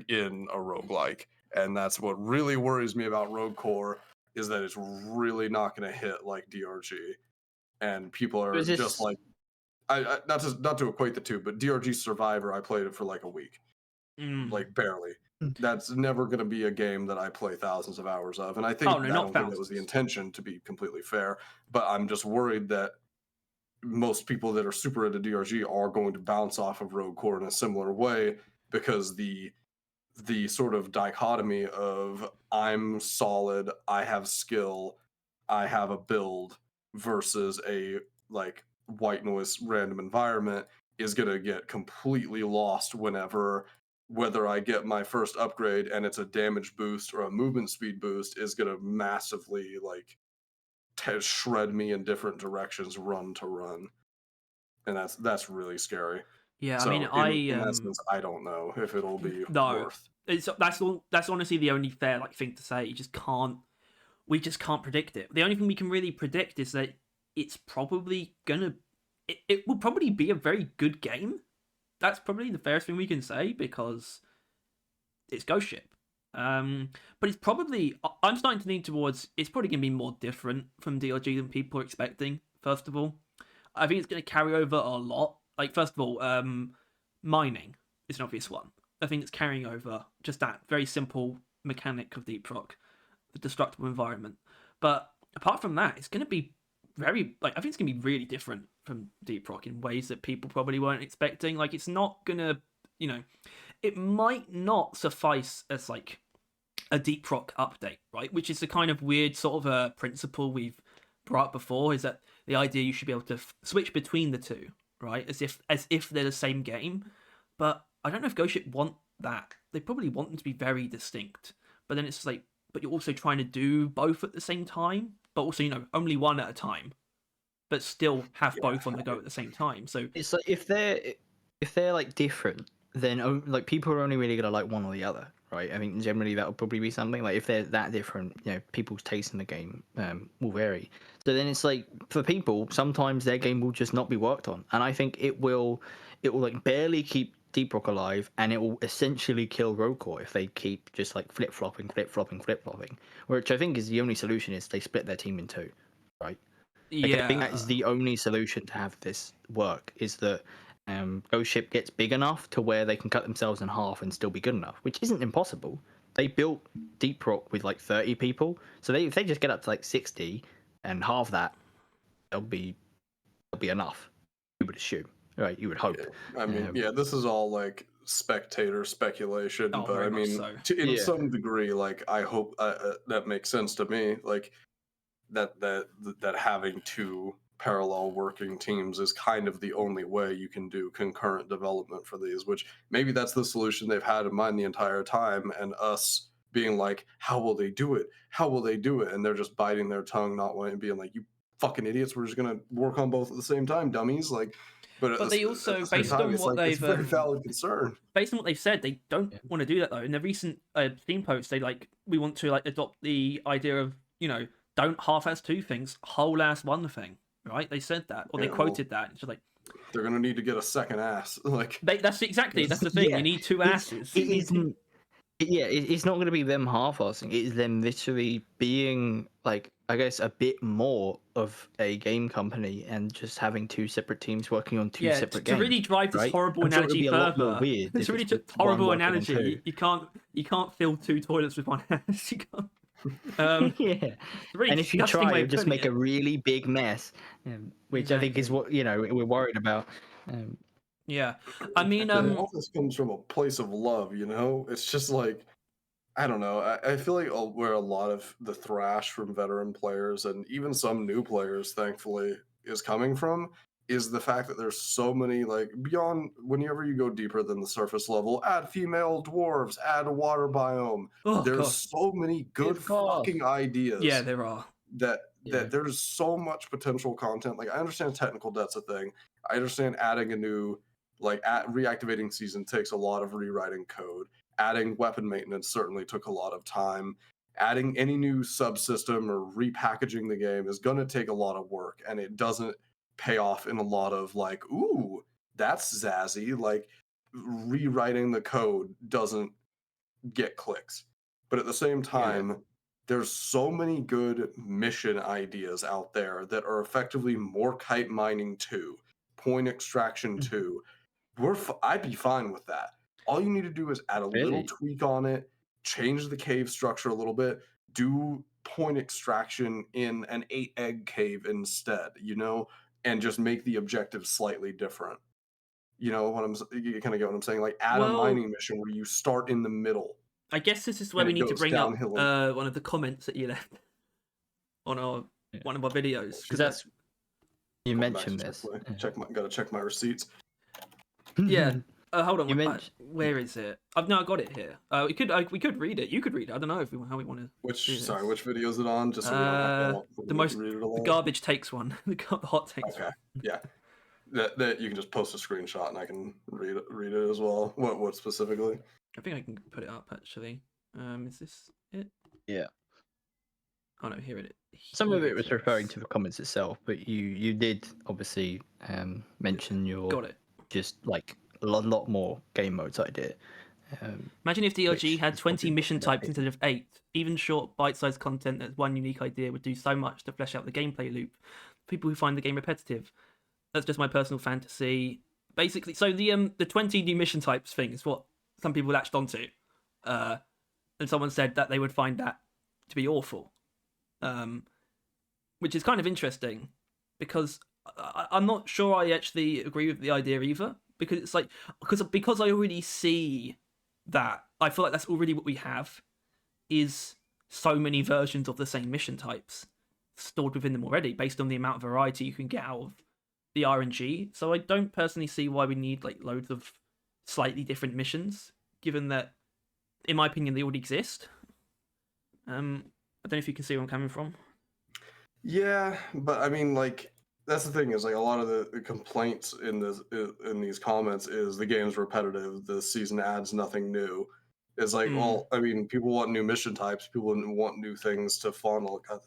in a roguelike. And that's what really worries me about Rogue Core, is that it's really not going to hit like DRG. And people are just like, not to equate the two, but DRG Survivor, I played it for like a week, like barely. That's never going to be a game that I play thousands of hours of. And I think I don't think that was the intention, to be completely fair. But I'm just worried that most people that are super into DRG are going to bounce off of Rogue Core in a similar way, because the sort of dichotomy of I'm solid, I have skill, I have a build, versus a like white noise random environment is going to get completely lost whether I get my first upgrade and it's a damage boost or a movement speed boost is going to massively like shred me in different directions run to run. And that's really scary. Yeah, so I mean, in that sense, I don't know if it'll be worth. That's honestly the only fair like thing to say. We just can't predict it. The only thing we can really predict is that it's probably gonna it will probably be a very good game. That's probably the fairest thing we can say, because it's Ghost Ship. But it's probably, I'm starting to lean towards, it's probably going to be more different from DLG than people are expecting. First of all, I think it's going to carry over a lot. Like, first of all, mining is an obvious one. I think it's carrying over just that very simple mechanic of Deep Rock, the destructible environment. But apart from that, it's going to be very, like, I think it's going to be really different from Deep Rock in ways that people probably weren't expecting. Like, it's not going to, it might not suffice as like a Deep Rock update, right? Which is the kind of weird sort of a principle we've brought up before, is that the idea you should be able to switch between the two, right? As if they're the same game. But I don't know if Ghost Ship want that. They probably want them to be very distinct. But then it's just like, but you're also trying to do both at the same time, but also, only one at a time, but still have both on the go at the same time. So it's like if they're like different, then like people are only really gonna like one or the other, right? I mean, generally that would probably be something like if they're that different, people's taste in the game will vary. So then it's like for people, sometimes their game will just not be worked on, and I think it will like barely keep Deep Rock alive, and it will essentially kill Rogue Core if they keep just like flip flopping, which I think is the only solution. Is they split their team in two, right? Like, I think that is the only solution to have this work, is that Ghost Ship gets big enough to where they can cut themselves in half and still be good enough, which isn't impossible. They built Deep Rock with like 30 people, so if they just get up to like 60 and half that, they'll be enough. You would assume, right? You would hope. Yeah. I mean, this is all like spectator speculation, Oh, but very I much mean, so. in some degree, like I hope that makes sense to me. Like that having two parallel working teams is kind of the only way you can do concurrent development for these. Which maybe that's the solution they've had in mind the entire time, and us being like, how will they do it? How will they do it? And they're just biting their tongue, not wanting, being like, you fucking idiots, we're just gonna work on both at the same time, dummies. Like, but But they at also, the same based time, on it's what like it's a they've very valid concern. based on what they've said, they don't want to do that though. In the recent Steam post, they we want to adopt the idea of don't half-ass two things, whole-ass one thing. Right? They said that, or they quoted that. It's just like they're gonna need to get a second ass. Like that's the thing. You need two asses. It isn't. It's not going to be them half-assing. It is them literally being like, I guess, a bit more of a game company and just having two separate teams working on two separate games. To really drive this horrible analogy further. It's really just horrible analogy. You can't fill two toilets with one ass. You can't. Really, and if you try, you just make a really big mess, which I think is what we're worried about. Yeah, I mean, all this comes from a place of love. It's just like, I don't know. I feel like where a lot of the thrash from veteran players and even some new players, thankfully, is coming from is the fact that there's so many, like, beyond, whenever you go deeper than the surface level, add female dwarves, add a water biome. There's so many good fucking ideas. Yeah, there are. That there's so much potential content. Like, I understand technical debt's a thing. I understand adding a new, reactivating season takes a lot of rewriting code. Adding weapon maintenance certainly took a lot of time. Adding any new subsystem or repackaging the game is going to take a lot of work, and it doesn't pay off in a lot of like, ooh, that's zazzy. Like, rewriting the code doesn't get clicks. But at the same time, there's so many good mission ideas out there that are effectively more kite mining 2, point extraction 2. I'd be fine with that. All you need to do is add a little tweak on it, change the cave structure a little bit, do point extraction in an 8-egg cave instead, and just make the objective slightly different. You kind of get what I'm saying? Like, add a mining mission where you start in the middle. I guess this is where we need to bring up one of the comments that you left on one of our videos, because that's you mentioned this. Gotta check my receipts. Yeah. Hold on. Where is it? I got it here. We could read it. You could read it. I don't know how we want to. Which video is it on? Just so we don't have to the garbage takes one. The hot takes. Okay. One. Yeah. That you can just post a screenshot and I can read it as well. What specifically? I think I can put it up actually. Is this it? Yeah. Oh no, here it is. Some of it was referring to the comments itself, but you did obviously mention your got it. Just like a lot more game modes idea. Imagine if DLG had 20 mission types instead of 8. Even short, bite-sized content that's one unique idea would do so much to flesh out the gameplay loop. People who find the game repetitive. That's just my personal fantasy. Basically, so the 20 new mission types thing is what some people latched onto. And someone said that they would find that to be awful. Which is kind of interesting, because I'm not sure I actually agree with the idea either. Because it's like, because I already see that, I feel like that's already what we have, is so many versions of the same mission types stored within them already, based on the amount of variety you can get out of the RNG. So I don't personally see why we need loads of slightly different missions, given that, in my opinion, they already exist. I don't know if you can see where I'm coming from. Yeah, but I mean, that's the thing is, a lot of the complaints in these comments is the game's repetitive. The season adds nothing new. It's like, well, I mean, people want new mission types. People want new things to funnel. God,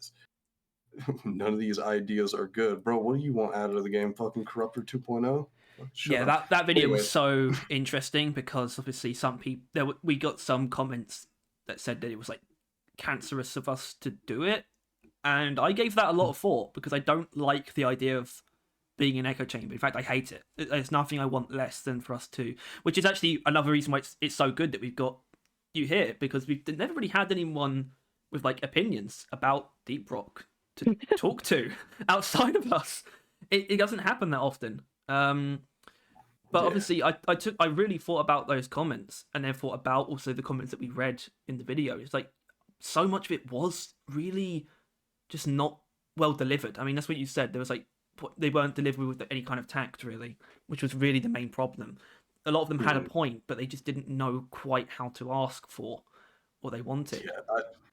none of these ideas are good, bro. What do you want added to the game? Fucking Corruptor 2.0? That video was so interesting, because obviously some people we got some comments that said that it was cancerous of us to do it. And I gave that a lot of thought, because I don't like the idea of being an echo chamber. In fact, I hate it. There's nothing I want less than for us to... Which is actually another reason why it's so good that we've got you here, because we've never really had anyone with opinions about Deep Rock to talk to outside of us. It doesn't happen that often. But But Yeah. obviously, I really thought about those comments, and then thought about also the comments that we read in the video. It's like so much of it was really just not well delivered. I mean, that's what you said. There was like they weren't delivered with any kind of tact, really, which was really the main problem. A lot of them had a point, but they just didn't know quite how to ask for what they wanted. Yeah,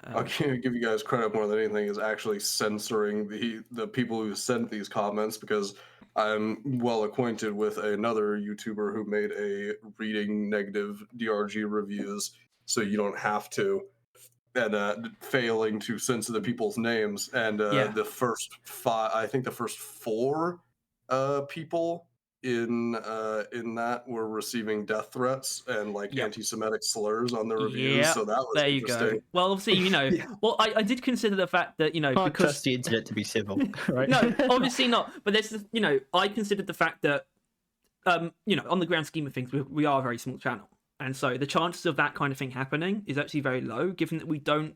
I'll give you guys credit more than anything is actually censoring the people who sent these comments, because I'm well acquainted with another YouTuber who made a reading negative DRG reviews, so you don't have to, and failing to censor the people's names. And the first five, I think the first four people in that were receiving death threats and like anti-Semitic slurs on the reviews. So that was there you interesting. go. Well, obviously, well, I did consider the fact that Can't because trust the internet to be civil, right? No, obviously not. But there's I considered the fact that on the grand scheme of things, we are a very small channel. And so the chances of that kind of thing happening is actually very low, given that we don't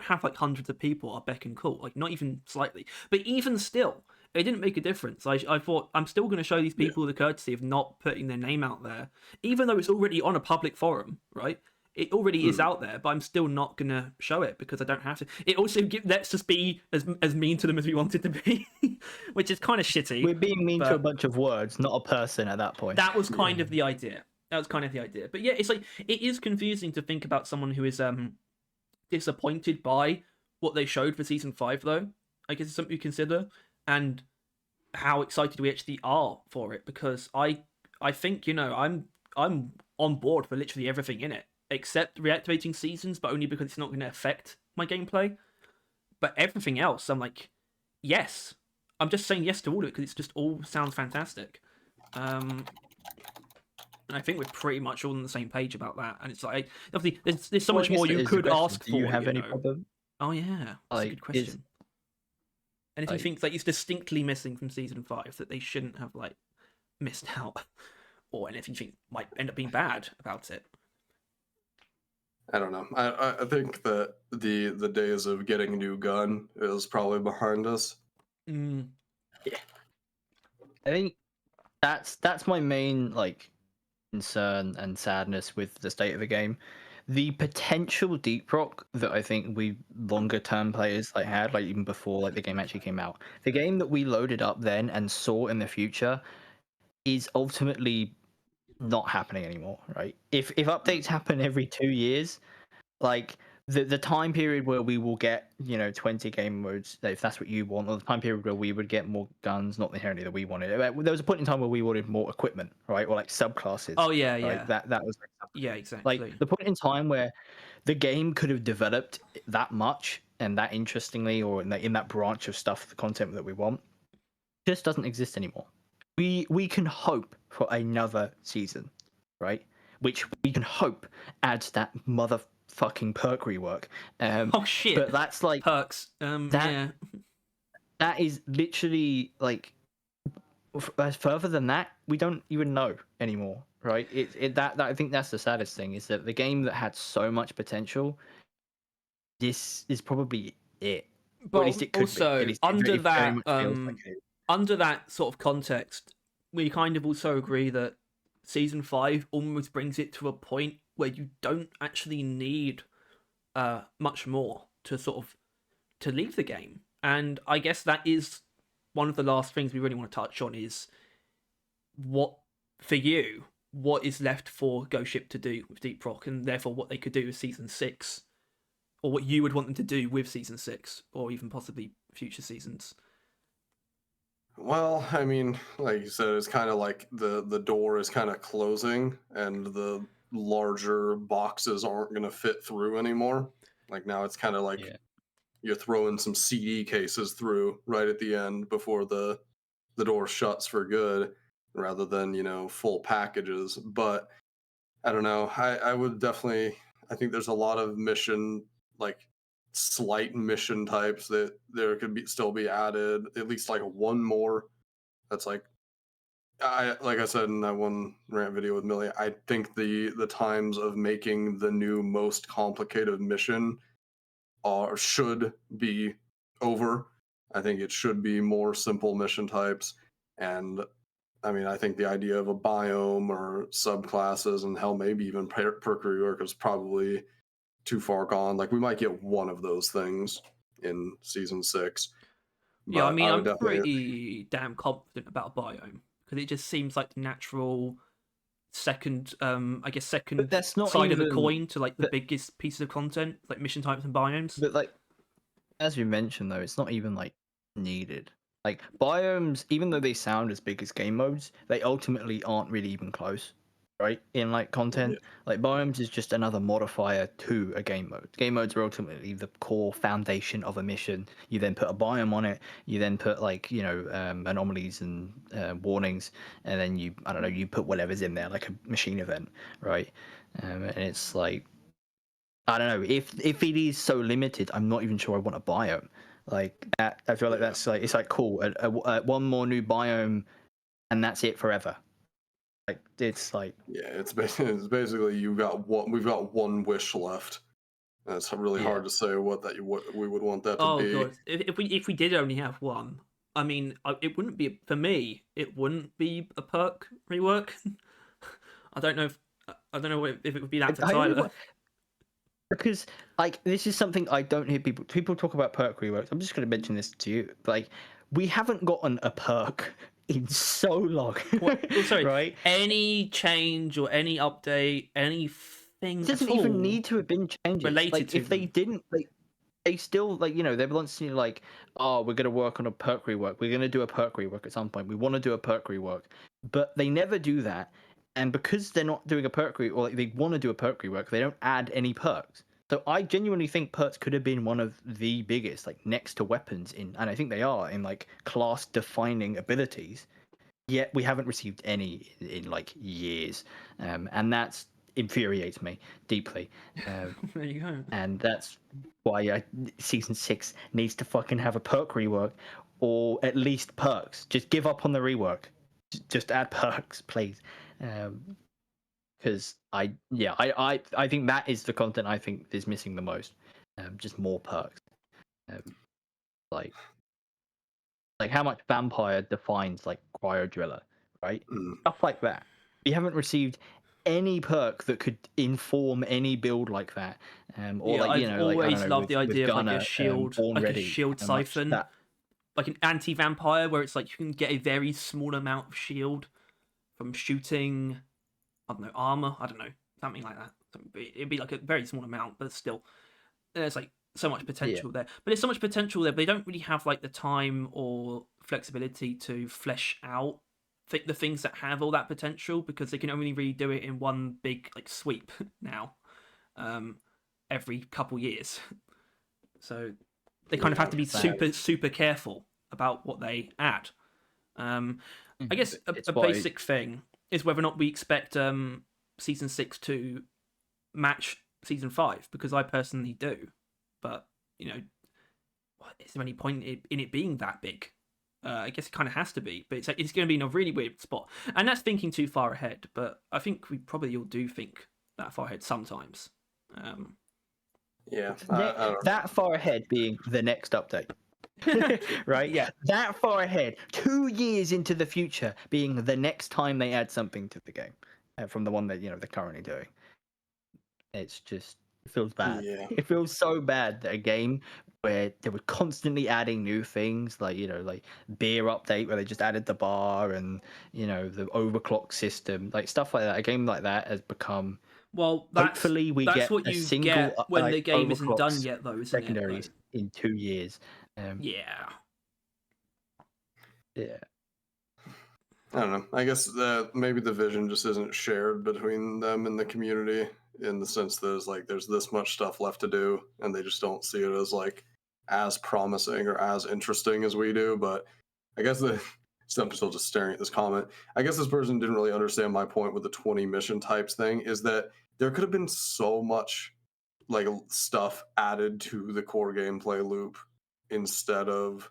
have like hundreds of people at beck and call, like not even slightly. But even still, it didn't make a difference. I thought I'm still going to show these people the courtesy of not putting their name out there, even though it's already on a public forum, right? It already is out there, but I'm still not going to show it because I don't have to. It also lets us be as mean to them as we wanted to be, which is kind of shitty. We're being mean to a bunch of words, not a person at that point. That was kind of the idea. But yeah, it's like it is confusing to think about someone who is disappointed by what they showed for season 5, though. I guess it's something to consider, and how excited we actually are for it, because I think I'm on board for literally everything in it, except reactivating seasons, but only because it's not going to affect my gameplay. But everything else, I'm like, yes. I'm just saying yes to all of it because it's just all sounds fantastic. And I think we're pretty much all on the same page about that. And it's like, obviously, there's so much more you could ask for. Do you have any problem? Oh yeah, that's a good question. Anything you think that is distinctly missing from season 5 that they shouldn't have like missed out, or anything you think might end up being bad about it? I don't know. I think that the days of getting a new gun is probably behind us. Yeah. I think that's my main concern and sadness with the state of the game. The potential deep rock that I think we longer term players had, even before the game actually came out. The game that we loaded up then and saw in the future is ultimately not happening anymore, right? If updates happen every 2 years, the time period where we will get 20 game modes, if that's what you want, or the time period where we would get more guns, not inherently that we wanted. There was a point in time where we wanted more equipment, right, or subclasses. Oh yeah, right? yeah. That was yeah, exactly. The point in time where the game could have developed that much and that interestingly, or in that branch of stuff, the content that we want, just doesn't exist anymore. We can hope for another season, right? Which we can hope adds that motherfucking perk rework. Oh shit! But that's perks. That is literally as further than that, we don't even know anymore, right? That I think that's the saddest thing, is that the game that had so much potential, this is probably it. But or at least it could also be. Under that sort of context, we kind of also agree that season 5 almost brings it to a point where you don't actually need much more to to leave the game. And I guess that is one of the last things we really want to touch on, is what is left for Ghost Ship to do with Deep Rock, and therefore what they could do with season 6, or what you would want them to do with season 6, or even possibly future seasons. Well, I mean, like you said, it's kind of like the door is kind of closing, and the larger boxes aren't going to fit through anymore. Now it's kind of you're throwing some CD cases through right at the end before the door shuts for good, rather than full packages. But I don't know. I would definitely. I think there's a lot of mission slight mission types that there could still be added. At least one more. That's like I said in that one rant video with Millie. I think the times of making the new most complicated mission should be over. I think it should be more simple mission types, and I mean, I think the idea of a biome or subclasses and hell, maybe even perk rework is probably too far gone. Like we might get one of those things in season 6, Yeah, I but mean, I would I'm definitely. pretty damn confident about a biome because it just seems like the natural second, I guess, But second that's not side of the even. coin to like the But, biggest pieces of content, like mission types and biomes. but like as you mentioned though, it's not even like needed. Like biomes, even though they sound as big as game modes, they ultimately aren't really even close, right? In like Yeah. content, like biomes is just another modifier to a game mode. Game modes are ultimately the core foundation of a mission. You then put a biome on it. You then put like anomalies and warnings, and then I don't know, you put whatever's in there, like a machine event, right? And it's like I don't know if it is so limited. I'm not even sure I want a biome like that. I feel like that's like it's like cool. One more new biome, and that's it forever. Like it's like Yeah, it's basically we've got one wish left. And it's really yeah. hard to say what we would want that to Oh be. god, if we did only have one, I mean, it wouldn't be for me. It wouldn't be a perk rework. I don't know if it would be that for I only Tyler. want because like this is something I don't hear people talk about perk reworks. I'm just going to mention this to you. Like we haven't gotten a perk in so long, What? Oh, sorry. right? Any change or any update, It anything at doesn't even all need to have been changes. related Like to if they them? didn't, like they still like they want to see like, oh, we're gonna work on a perk rework. We're gonna do a perk rework at some point. We want to do a perk rework, but they never do that. And because they're not doing a perk rework, or like they want to do a perk rework, they don't add any perks. So I genuinely think perks could have been one of the biggest, like next to weapons and I think they are in like class defining abilities. Yet we haven't received any in like years, and that's infuriates me deeply. There you go. And that's why season 6 needs to fucking have a perk rework, or at least perks. Just give up on the rework. Just add perks, please. Because I think that is the content I think is missing the most. Just more perks. Um, like how much vampire defines like cryo driller, right? Mm. Stuff like that. We haven't received any perk that could inform any build like that, or Yeah, like I've like I don't always know loved the with idea of Gunner born like a ready. shield How much siphon, that like an anti-vampire, where it's like you can get a very small amount of shield from shooting. I don't know, armor. I don't know, something like that. It'd be like a very small amount, but still, there's like so much yeah. potential there. But there's so much potential there, but they don't really have like the time or flexibility to flesh out the things that have all that potential because they can only really do it in one big like sweep now, um, every couple years. So they kind of have Yeah, to be That super careful about what they add. I guess it's a why basic thing is whether or not we expect season 6 to match season 5 because I personally do. But you know, is there any point in it being that big? I guess it kind of has to be, but it's going to be in a really weird spot, and that's thinking too far ahead. But I think we probably all do think that far ahead sometimes. yeah. I don't know. that far ahead being the next update. Right? Yeah, That far ahead, 2 years into the future, being the next time they add something to the game from the one that they're currently doing. It's just it feels bad. Yeah, It feels so bad that a game where they were constantly adding new things, like like beer update where they just added the bar and the overclock system, like stuff like that. A game like that has become. well, Hopefully, we that's get what a you single get when the like game isn't done overclocks yet, though, isn't it? Though, secondaries in 2 years. yeah. Yeah. I don't know. I guess that maybe the vision just isn't shared between them and the community in the sense that there's this much stuff left to do, and they just don't see it as as promising or as interesting as we do. But I guess I'm still just staring at this comment. I guess this person didn't really understand my point with the 20 mission types thing. Is that there could have been so much stuff added to the core gameplay loop instead of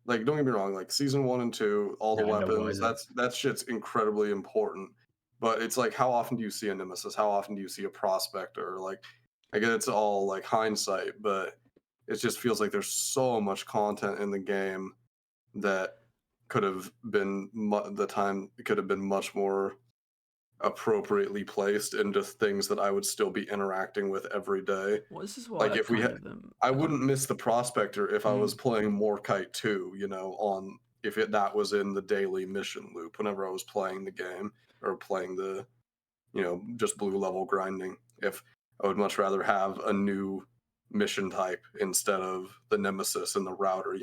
don't get me wrong, season 1 and 2, all the Yeah, I know why weapons, though. that shit's incredibly important. But it's like, how often do you see a nemesis? How often do you see a prospector? I get it's all hindsight, but it just feels like there's so much content in the game that could have been much more appropriately placed into things that I would still be interacting with every day. Well, this is what Like I if we kind had, of I wouldn't miss the Prospector if I was Mm. playing Morkite 2, on if that was in the daily mission loop whenever I was playing the game or playing the, just blue level grinding. If I would much rather have a new mission type instead of the Nemesis and the router,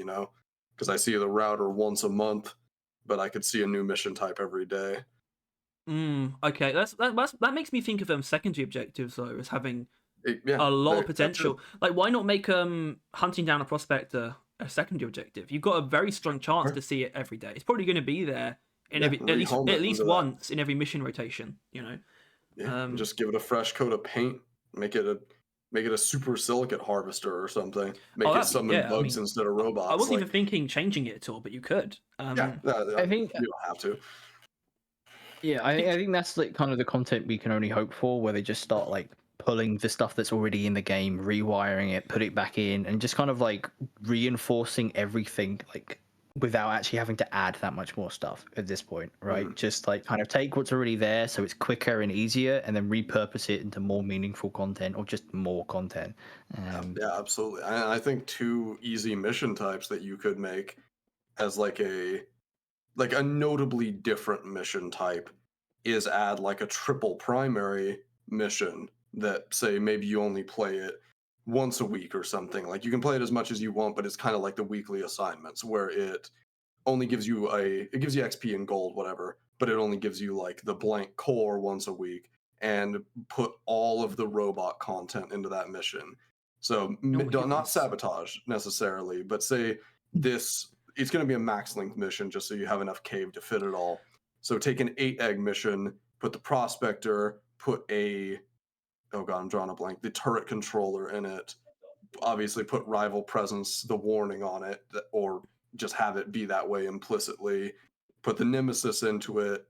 because I see the router once a month, but I could see a new mission type every day. Okay, that makes me think of secondary objectives though as having Yeah, a lot of that's it. potential. Like, why not make hunting down a prospector a secondary objective? You've got a very strong chance to see it every day. It's probably going to be there in Yeah, every rehome it at least into that. once in every mission rotation. Yeah, just give it a fresh coat of paint. Make it a super silicate harvester or something. Make it summon bugs instead of robots. I wasn't even thinking changing it at all, but you could. I think you don't have to. Yeah, I think that's like kind of the content we can only hope for, where they just start like pulling the stuff that's already in the game, rewiring it, put it back in, and just kind of like reinforcing everything, like without actually having to add that much more stuff at this point, right? Just like kind of take what's already there so it's quicker and easier, and then repurpose it into more meaningful content or just more content. Yeah, absolutely. I think 2 easy mission types that you could make as like a notably different mission type is add like a triple primary mission that, say, maybe you only play it once a week or something. Like you can play it as much as you want, but it's kind of like the weekly assignments where it only gives you XP and gold, whatever, but it only gives you like the blank core once a week, and put all of the robot content into that mission. So not sabotage necessarily, but say this, it's going to be a max length mission just so you have enough cave to fit it all. So take an 8 egg mission, put the prospector, put oh god, I'm drawing a blank, the turret controller in it, obviously put rival presence, the warning on it, or just have it be that way implicitly, put the Nemesis into it,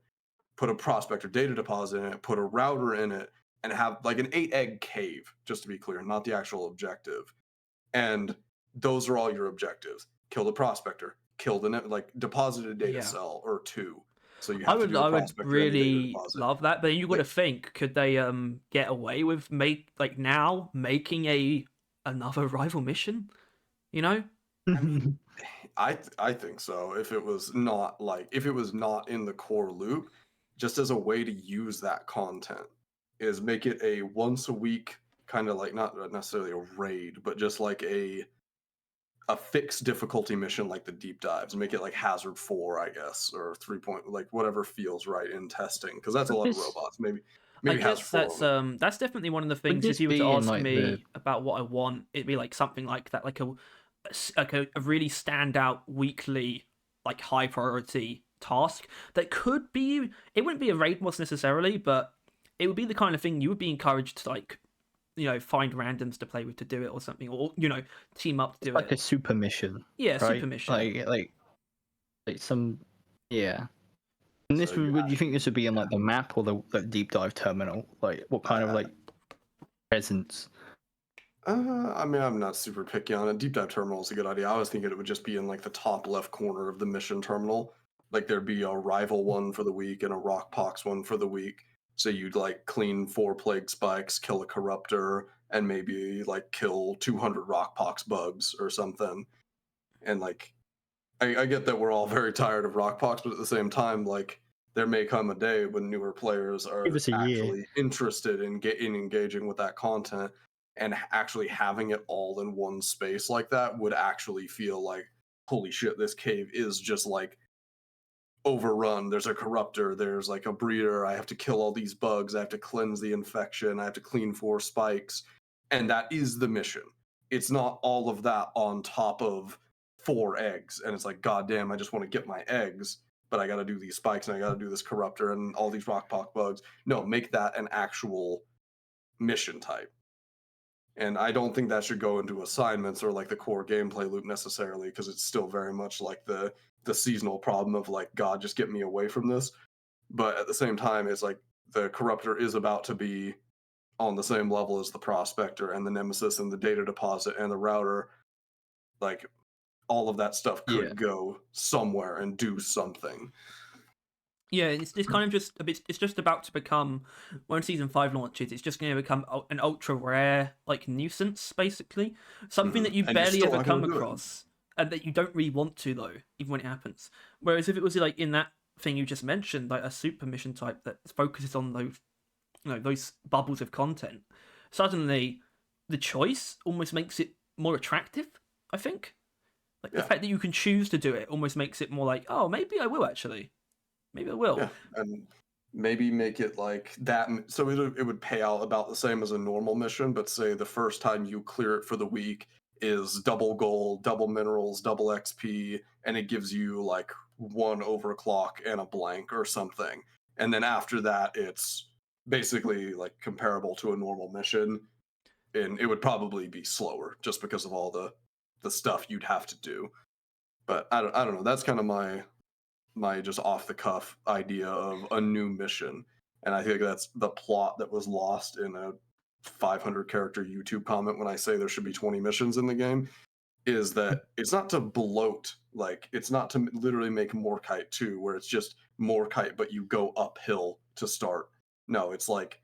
put a prospector data deposit in it, put a router in it, and have like an 8 egg cave, just to be clear, not the actual objective. And those are all your objectives. Kill the prospector, kill the deposit a data cell or 2. So you have to do a prospector and a data really deposit. love that, but you got to think: could they get away with making another rival mission? I think so. If it was not in the core loop, just as a way to use that content, is make it a once a week kind of like, not necessarily a raid, but just like a fixed difficulty mission like the deep dives. Make it like Hazard 4, I guess, or 3 point, like whatever feels right in testing, because that's a lot of robots. Maybe I Hazard guess 4. that's definitely one of the things. If you were to ask me about what I want, it'd be like something like that, like a really standout weekly, like high priority task that could be. It wouldn't be a raid boss necessarily, but it would be the kind of thing you would be encouraged to find randoms to play with to do it or something, or team up to do it. Like a super mission. Yeah, right? super mission. Like some, yeah. And this would you think this would be in like the map or the deep dive terminal? Like what kind of like presence? I mean, I'm not super picky on it. Deep dive terminal is a good idea. I was thinking it would just be in like the top left corner of the mission terminal. Like there'd be a rival one for the week and a Rockpox one for the week. So you'd like clean 4 plague spikes, kill a corruptor, and maybe like kill 200 Rockpox bugs or something. And like, I get that we're all very tired of Rockpox, but at the same time, like there may come a day when newer players are actually interested in engaging with that content, and actually having it all in one space like that would actually feel like, holy shit, this cave is just like overrun. There's a corruptor, there's like a breeder, I have to kill all these bugs, I have to cleanse the infection, I have to clean 4 spikes, and that is the mission. It's not all of that on top of 4 eggs, and it's like, god damn, I just want to get my eggs, but I gotta do these spikes and I gotta do this corruptor and all these rockpox bugs. No, make that an actual mission type. And I don't think that should go into assignments or like the core gameplay loop necessarily, because it's still very much like the seasonal problem of like, god, just get me away from this. But at the same time, it's like the corruptor is about to be on the same level as the prospector and the nemesis and the data deposit and the router. Like, all of that stuff could go somewhere and do something. Yeah, it's kind of just a bit. It's just about to become, when season 5 launches, it's just going to become an ultra rare like nuisance, basically, something that you And barely still ever not gonna come do it. across, and that you don't really want to though, even when it happens. Whereas if it was like in that thing you just mentioned, like a super mission type that focuses on those, those bubbles of content, suddenly the choice almost makes it more attractive. I think, like the fact that you can choose to do it almost makes it more like, oh, maybe I will actually. Maybe I will. Yeah, and maybe make it like that. So it would pay out about the same as a normal mission, but say the first time you clear it for the week is double gold, double minerals, double XP, and it gives you like 1 overclock and a blank or something. And then after that, it's basically like comparable to a normal mission, and it would probably be slower just because of all the stuff you'd have to do. But I don't know. That's kind of my just off the cuff idea of a new mission. And I think that's the plot that was lost in a 500 character YouTube comment when I say there should be 20 missions in the game, is that it's not to bloat, like it's not to literally make Morkite 2 where it's just Morkite but you go uphill to start. No, it's like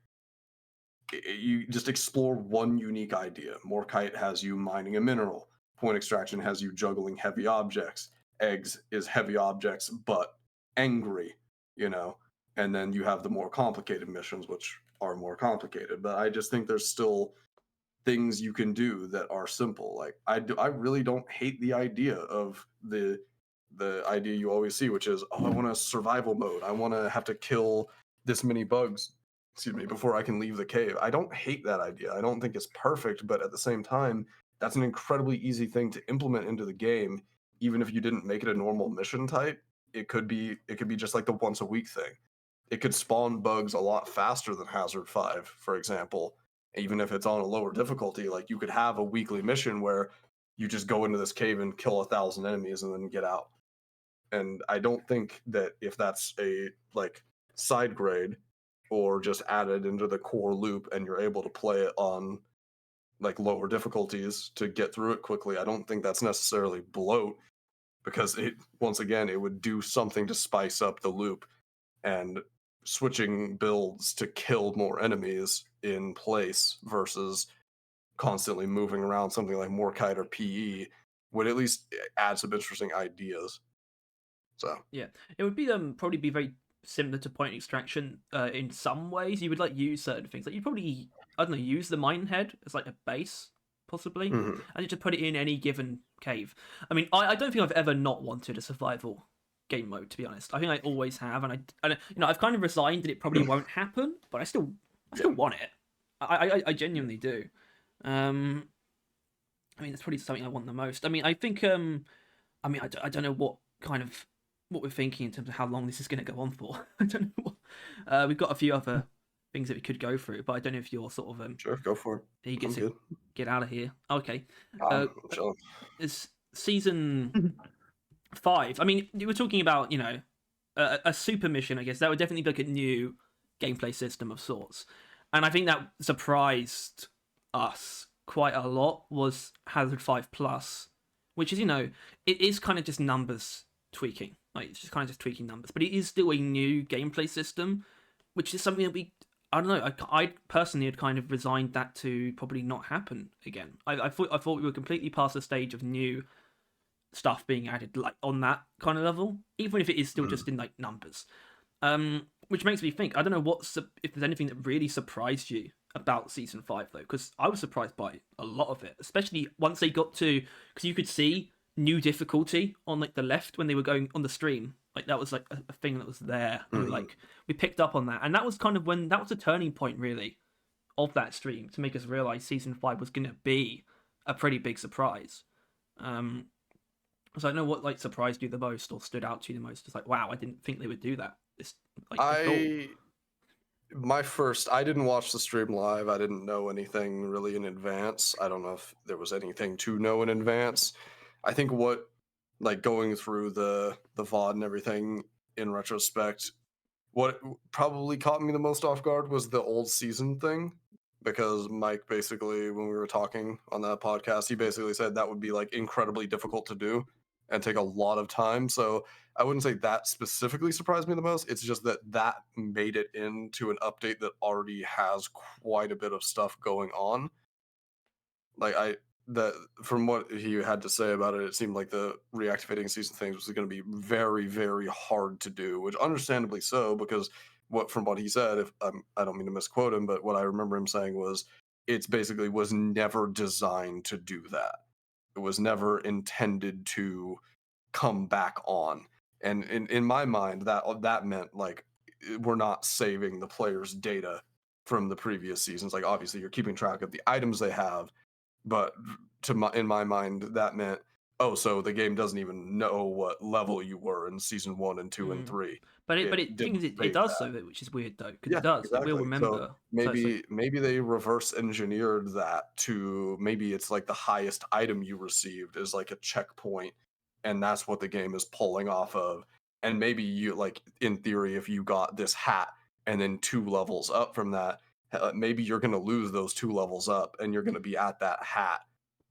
you just explore one unique idea. Morkite has you mining a mineral. Point extraction has you juggling heavy objects. Eggs is heavy objects but angry, and then you have the more complicated missions, which are more complicated. But I just think there's still things you can do that are simple. Like I really don't hate the idea of the idea you always see, which is, oh, I want a survival mode. I want to have to kill this many bugs, before I can leave the cave. I don't hate that idea. I don't think it's perfect, but at the same time, that's an incredibly easy thing to implement into the game. Even if you didn't make it a normal mission type, it could be just like the once a week thing. It could spawn bugs a lot faster than Hazard 5, for example. Even if it's on a lower difficulty, like you could have a weekly mission where you just go into this cave and kill 1,000 enemies and then get out. And I don't think that if that's a like side grade or just added into the core loop and you're able to play it on like lower difficulties to get through it quickly, I don't think that's necessarily bloat, because it, once again, it would do something to spice up the loop, and switching builds to kill more enemies in place versus constantly moving around something like Morkite or PE would at least add some interesting ideas. So yeah, it would be probably be very similar to point extraction in some ways. You would like use certain things, like you'd probably, I don't know, use the mine head as like a base possibly, and you just put it in any given cave. I mean, I don't think I've ever not wanted a survival game mode, to be honest. I think I always have, and I've kind of resigned that it probably won't happen, but I still want it. I genuinely do. I mean, that's probably something I want the most. I mean, I think I mean, I don't know what we're thinking in terms of how long this is going to go on for. I don't know. We've got a few other things that we could go through, but I don't know if you're sort of sure, go for it. eager to get out of here. Okay. It's season 5. I mean, you were talking about, a super mission, I guess. That would definitely be like a new gameplay system of sorts. And I think that surprised us quite a lot was Hazard 5 Plus, which is, it is kind of just numbers tweaking. Like, it's just kind of just tweaking numbers. But it is still a new gameplay system, which is something that I don't know, I personally had kind of resigned that to probably not happen again. I thought we were completely past the stage of new stuff being added, like on that kind of level, even if it is still just in like numbers. Which makes me think, I don't know if there's anything that really surprised you about season 5 though, because I was surprised by a lot of it, especially once they got to, because you could see new difficulty on like the left when they were going on the stream. Like that was like a thing that was there. And we picked up on that, and that was kind of when that was a turning point really of that stream to make us realize season 5 was going to be a pretty big surprise. So I don't know what like surprised you the most or stood out to you the most. It's like, wow, I didn't think they would do that. I didn't watch the stream live. I didn't know anything really in advance. I don't know if there was anything to know in advance. I think what, like, going through the VOD and everything in retrospect, what probably caught me the most off guard was the old season thing, because Mike basically, when we were talking on that podcast, he basically said that would be like incredibly difficult to do and take a lot of time. So I wouldn't say that specifically surprised me the most. It's just that that made it into an update that already has quite a bit of stuff going on. Like that from what he had to say about it, it seemed like the reactivating season things was going to be very, very hard to do, which understandably so, because from what he said, if I don't mean to misquote him, but what I remember him saying was it's basically was never designed to do that. It was never intended to come back on. And in my mind, that meant like we're not saving the players' data from the previous seasons. Like obviously you're keeping track of the items they have, but in my mind that meant, oh, so the game doesn't even know what level you were in season 1 and 2 and 3. But it didn't things it save does that. so, which is weird though, because Yeah, it does. It will exactly. remember. So maybe they reverse engineered that to maybe it's like the highest item you received is like a checkpoint, and that's what the game is pulling off of. And maybe you like in theory, if you got this hat and then 2 levels up from that, maybe you're going to lose those 2 levels up, and you're going to be at that hat,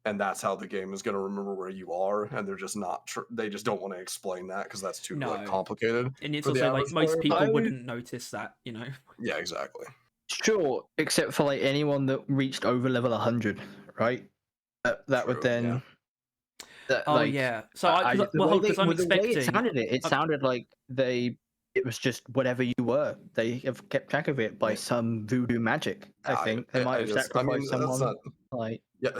and that's how the game is going to remember where you are. And they're just not. They just don't want to explain that because that's too like complicated. And it's for the also like average most player. people wouldn't notice that, you know. Yeah, exactly. Sure, except for like anyone that reached over level 100, right? That would True, then. yeah. Oh Like, yeah. So because I'm the way it expecting. sounded, it sounded like it was just whatever you were. They have kept track of it by some voodoo magic. I think they might have sacrificed someone. That's not, Like, yeah.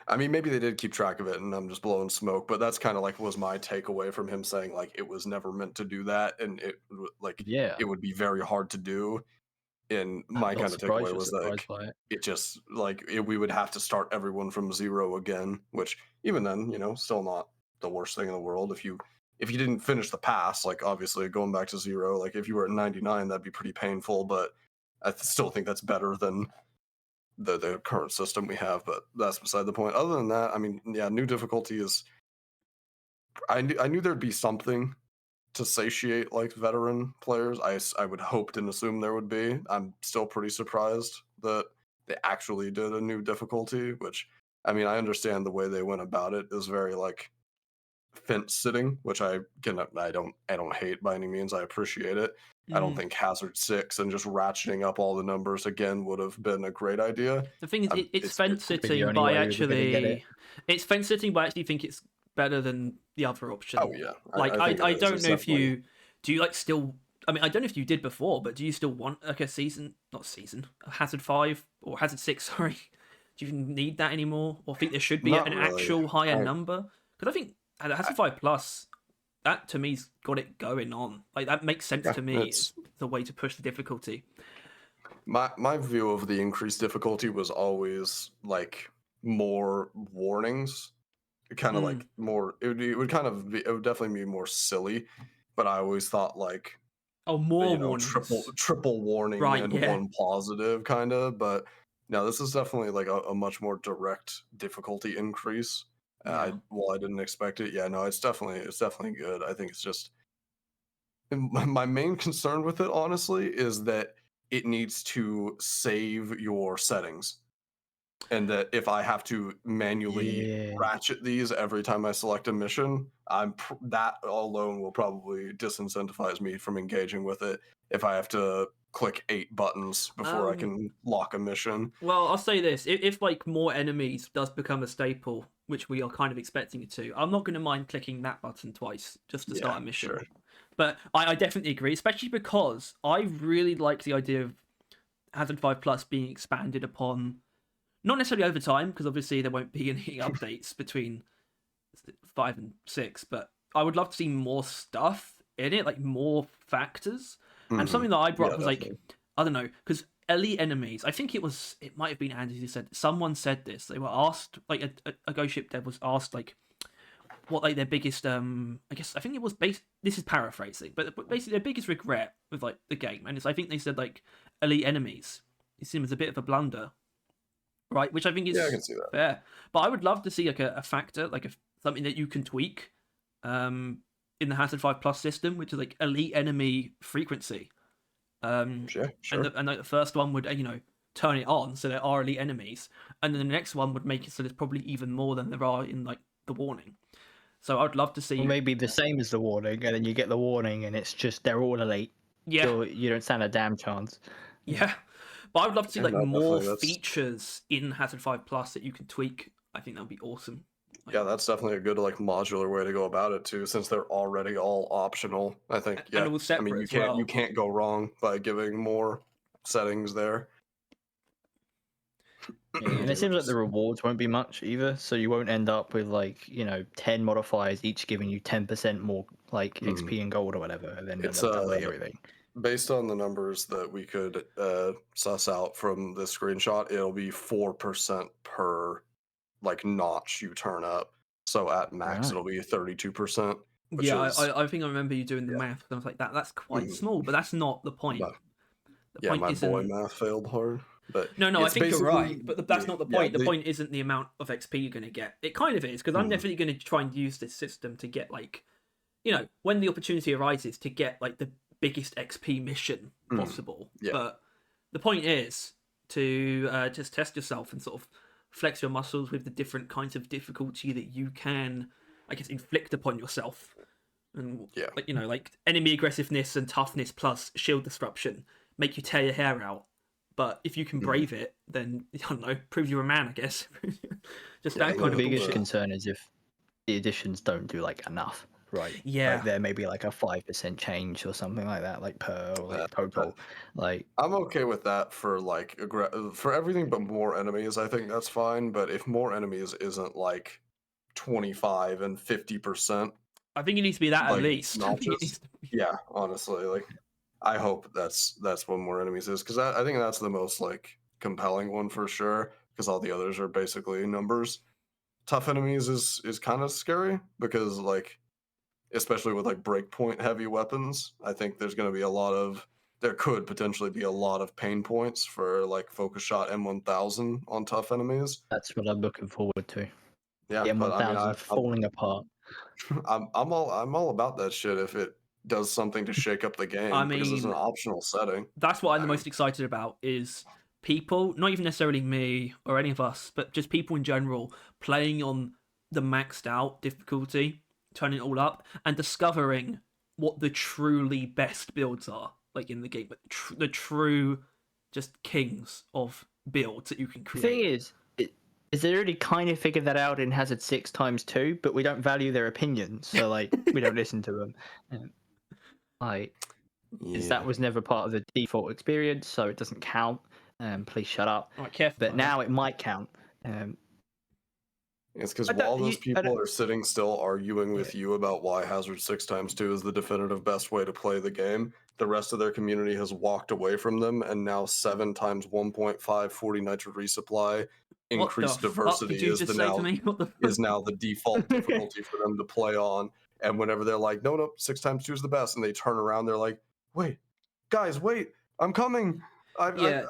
I mean, maybe they did keep track of it, and I'm just blowing smoke. But that's kind of like was my takeaway from him saying like it was never meant to do that, and yeah, it would be very hard to do. And my I'm not kind of surprised takeaway you're was surprised like by it. it just like we would have to start everyone from 0 again, which even then, still not the worst thing in the world. If you didn't finish the pass, like obviously going back to 0, like if you were at 99, that'd be pretty painful. But I still think that's better than the current system we have. But that's beside the point. Other than that, I mean, yeah, new difficulty is. I knew there'd be something to satiate like veteran players. I would hoped and assume there would be. I'm still pretty surprised that they actually did a new difficulty, which I mean, I understand the way they went about it is very like fence sitting, which I don't hate by any means. I appreciate it. I don't think Hazard 6 and just ratcheting up all the numbers again would have been a great idea. The thing is, it's fence probably the sitting only by way we were gonna get it. it's fence sitting, but I actually think it's better than the other option. Oh yeah, Like I think I it is. don't It's know if definitely- do you like still. I mean, I don't know if you did before, but do you still want like a Hazard 5 or Hazard 6? Sorry, do you even need that anymore, or think there should be Not an really. actual higher number? Because I think Hazard 5 Plus, that to me's got it going on. Like that makes sense to me. It's the way to push the difficulty. My view of the increased difficulty was always like more warnings, kind of like more. It would definitely be more silly, but I always thought like more warnings, triple warning right, and yeah. one positive kind of. But no, this is definitely like a much more direct difficulty increase. I didn't expect it. Yeah, no, it's definitely good. I think it's just my main concern with it, honestly, is that it needs to save your settings, and that if I have to manually ratchet these every time I select a mission, that alone will probably disincentivize me from engaging with it. If I have to click 8 buttons before I can lock a mission. Well, I'll say this: if like more enemies does become a staple, which we are kind of expecting it to, I'm not going to mind clicking that button twice just to start a mission. Sure. But I definitely agree, especially because I really like the idea of Hazard 5 Plus being expanded upon, not necessarily over time, because obviously there won't be any updates between 5 and 6, but I would love to see more stuff in it, like more factors. And something that I brought up was definitely. Like, I don't know, because elite enemies, I think it might have been Andy who said, someone said this, they were asked, like a Ghost Ship dev was asked, like, what like their biggest I think it was this is paraphrasing, but basically their biggest regret with like the game, and I think they said like elite enemies. It seems a bit of a blunder, right? Which I think is I can see that. fair. But I would love to see like a factor, like something that you can tweak in the Hazard 5 Plus system, which is like elite enemy frequency. Sure. And like the first one would turn it on so there are elite enemies, and then the next one would make it so there's probably even more than there are in like the warning. So I'd love to see. Or maybe the same as the warning, and then you get the warning, and it's just they're all elite. Yeah, So you don't stand a damn chance. yeah. But I would love to see Yeah, like no, more definitely, that's- features in Hazard 5 Plus that you can tweak. I think that would be awesome. Yeah, that's definitely a good like modular way to go about it too, since they're already all optional. I think yeah. And all I separate mean, you as can't well. you can't go wrong by giving more settings there. Yeah, and it seems like the rewards won't be much either, so you won't end up with like 10 modifiers each giving you 10% more like XP and gold or whatever, and then It's doubling everything. based on the numbers that we could suss out from the screenshot, it'll be 4% per like notch you turn up. So at max, Right. it'll be 32%. Yeah, is, I think I remember you doing the yeah. math. And I was like, that's quite Mhm. small, but that's not the point. My- The yeah, point my boy isn't. math failed hard. But No, I it's think you're basically- right, but that's not the yeah, point. The point isn't the amount of XP you're going to get. It kind of is, because I'm definitely going to try and use this system to get, like, when the opportunity arises, to get, like, the biggest XP mission possible. yeah. But the point is to just test yourself and sort of flex your muscles with the different kinds of difficulty that you can, I guess, inflict upon yourself. And, Yeah. like enemy aggressiveness and toughness plus shield disruption make you tear your hair out. But if you can brave it, then I don't know, prove you're a man, I guess. Just Yeah, that The kind of biggest bullshit. concern is if the additions don't do like enough, right? Yeah. Like there may be like a 5% change or something like that, like per or like Yeah, total. Like I'm okay with that for like for everything but more enemies. I think that's fine. But if more enemies isn't like 25 and 50%, I think it needs to be that at like, least. I think it notches. needs to be- yeah, honestly, like I hope that's what more enemies is, because I think that's the most like compelling one for sure. Because all the others are basically numbers. Tough enemies is kind of scary because like, especially with like breakpoint heavy weapons, I think there could potentially be a lot of pain points for like focus shot M1000 on tough enemies. that's what I'm looking forward to. Yeah, The but I mean, M1000 falling apart. I'm all about that shit if it does something to shake up the game, I because it's an mean, optional setting. that's what I'm the I mean- most excited about is people, not even necessarily me or any of us, but just people in general playing on the maxed out difficulty, turning it all up, and discovering what the truly best builds are, like in the game, but the true just kings of builds that you can The thing create. is they already kind of figured that out in Hazard 6x2, but we don't value their opinions, so like we don't listen to them. Like, is that was never part of the default experience, so it doesn't count. Please shut up. All right, careful. But now it might count. It's because I don't- while those I people don't- are sitting still arguing with you about why Hazard 6x2 is the definitive best way to play the game, the rest of their community has walked away from them, and now 7 times 1.5 40 nitro resupply increased diversity did you is just the say now to me? What the is now the default difficulty for them to play on. And whenever they're like, no, 6x2 is the best, and they turn around, they're like, wait, guys, wait, I'm coming. Yeah.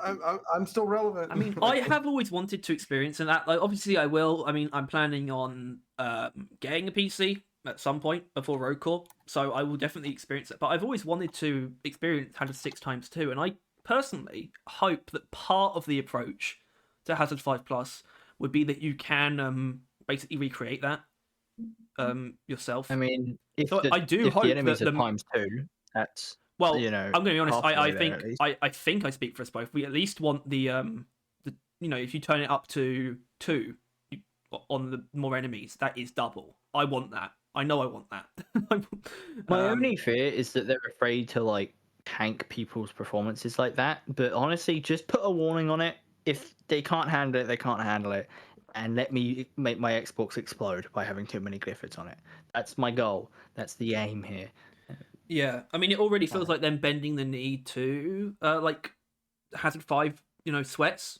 I'm still relevant. I mean, I have always wanted to experience, and that, like, obviously I will. I mean, I'm planning on getting a PC at some point before Road Core, so I will definitely experience it. But I've always wanted to experience Hazard 6x2, and I personally hope that part of the approach to Hazard 5 Plus would be that you can basically recreate that yourself. I mean, if So I do if hope the enemies that are times 2, that's well, you know, I'm going to be honest. halfway I there, think at least. I think I speak for us both. We at least want the if you turn it up to 2 on the more enemies, that is double. I want that. I know I want that. My only fear is that they're afraid to like tank people's performances like that. But honestly, just put a warning on it. If they can't handle it, they can't handle it. And let me make my Xbox explode by having too many Cliffords on it. That's my goal. That's the aim here. Yeah, I mean, it already feels like them bending the knee to like Hazard 5, sweats,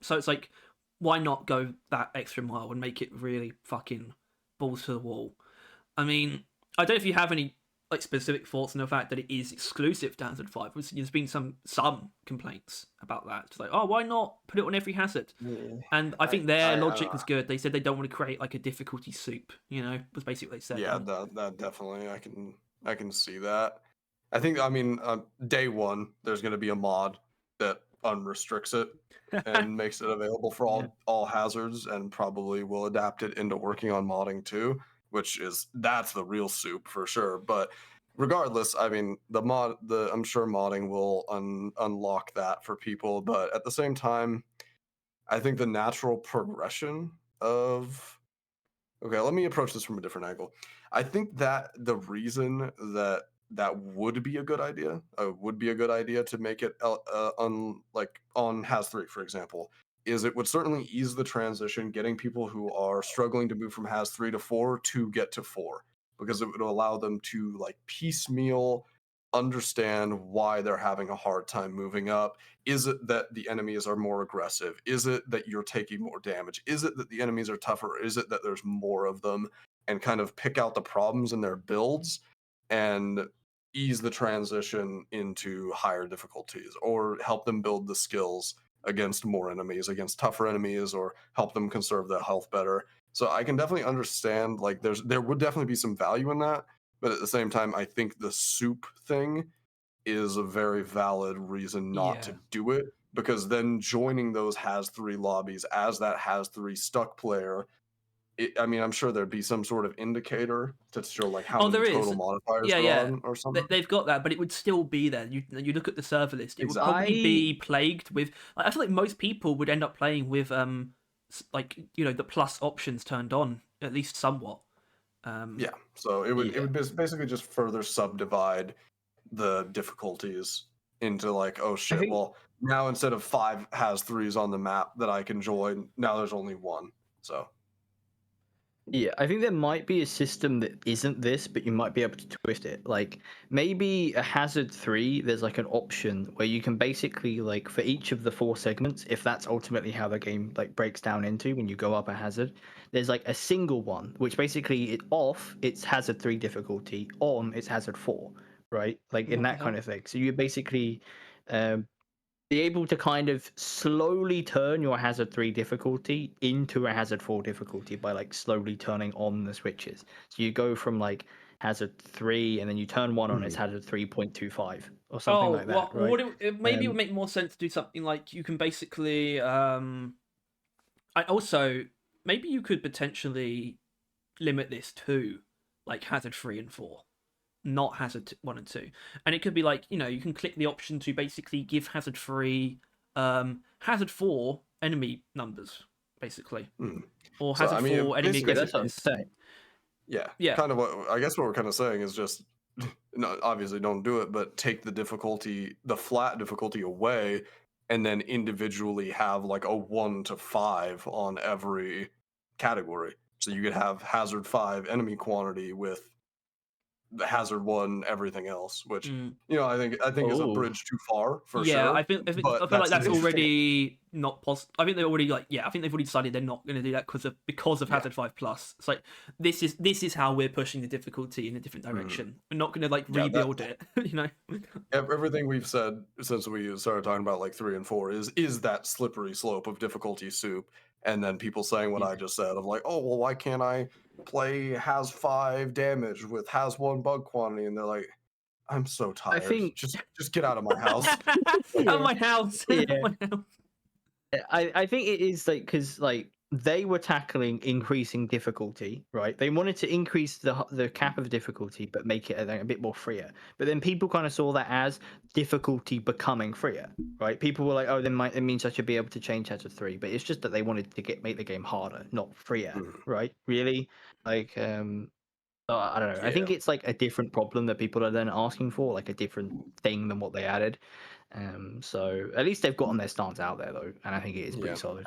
So it's like, why not go that extra mile and make it really fucking balls to the wall? I mean, I don't know if you have any like specific thoughts on the fact that it is exclusive to Hazard 5. There's been some complaints about that. It's like, oh, why not put it on every Hazard? And I think their logic was good. They said they don't want to create like a difficulty soup, was basically what they said. Yeah, that definitely, I can see that. I think, I mean, day one, there's going to be a mod that unrestricts it and makes it available for all hazards, and probably will adapt it into working on modding too, that's the real soup for sure. But regardless, I mean, I'm sure modding will unlock that for people, but at the same time, I think the natural progression of okay, let me approach this from a different angle. I think that the reason that would be a good idea, to make it like on Has 3, for example, is it would certainly ease the transition, getting people who are struggling to move from Has 3 to 4 to get to 4, because it would allow them to like piecemeal understand why they're having a hard time moving up. Is it that the enemies are more aggressive? Is it that you're taking more damage? Is it that the enemies are tougher? Is it that there's more of them? And kind of pick out the problems in their builds and ease the transition into higher difficulties, or help them build the skills against more enemies, against tougher enemies, or help them conserve their health better. So I can definitely understand, like, there would definitely be some value in that, but at the same time, I think the soup thing is a very valid reason not to do it, because then joining those Has 3 lobbies as that Has 3 stuck player, I mean, I'm sure there'd be some sort of indicator to show like how many total modifiers are on or something. They've got that, but it would still be there. You look at the server list; it would Exactly. probably be plagued with. Like, I feel like most people would end up playing with like the plus options turned on at least somewhat. Yeah, so it would basically just further subdivide the difficulties into like, oh shit, well now instead of 5 Has 3s on the map that I can join, now there's only 1. So yeah, I think there might be a system that isn't this, but you might be able to twist it. Like maybe a Hazard 3, there's like an option where you can basically like for each of the 4 segments, if that's ultimately how the game like breaks down into when you go up a hazard, there's like a single one, which basically it's Hazard 3 difficulty, on it's Hazard 4, right? Like in that kind of thing. So you basically be able to kind of slowly turn your Hazard 3 difficulty into a Hazard 4 difficulty by like slowly turning on the switches. So you go from like Hazard 3 and then you turn one on, it's Hazard 3.25 or something like that, right? Maybe it would make more sense to do something like you can basically. I also maybe you could potentially limit this to like Hazard 3 and 4. Not Hazard 1 and 2. And it could be like, you can click the option to basically give Hazard 3, Hazard 4 enemy numbers, basically. Or Hazard 4 enemy aggressiveness. Yeah. Kind of what we're kind of saying is just, no, obviously don't do it, but take the flat difficulty away, and then individually have like a 1 to 5 on every category. So you could have Hazard 5 enemy quantity with the Hazard 1 everything else, which I think is a bridge too far for sure. Yeah, I feel like that's already not possible. I think they've already decided they're not going to do that because of Hazard 5 Plus. It's like this is how we're pushing the difficulty in a different direction. We're not going to like rebuild it. Everything we've said since we started talking about like 3 and 4 is that slippery slope of difficulty soup, and then people saying what I just said of like, oh well, why can't I play Has 5 damage with Has 1 bug quantity? And they're like, I'm so tired. I think just get out of my house. Out of my house. I think it is like because like they were tackling increasing difficulty, right? They wanted to increase the cap of difficulty, but make it a bit more freer. But then people kind of saw that as difficulty becoming freer, right? People were like, oh, it means I should be able to change Hazard 3, but it's just that they wanted to make the game harder, not freer, right? Really, like I don't know. I think it's like a different problem that people are then asking for, like a different thing than what they added. So at least they've gotten their stance out there though, and I think it is pretty solid.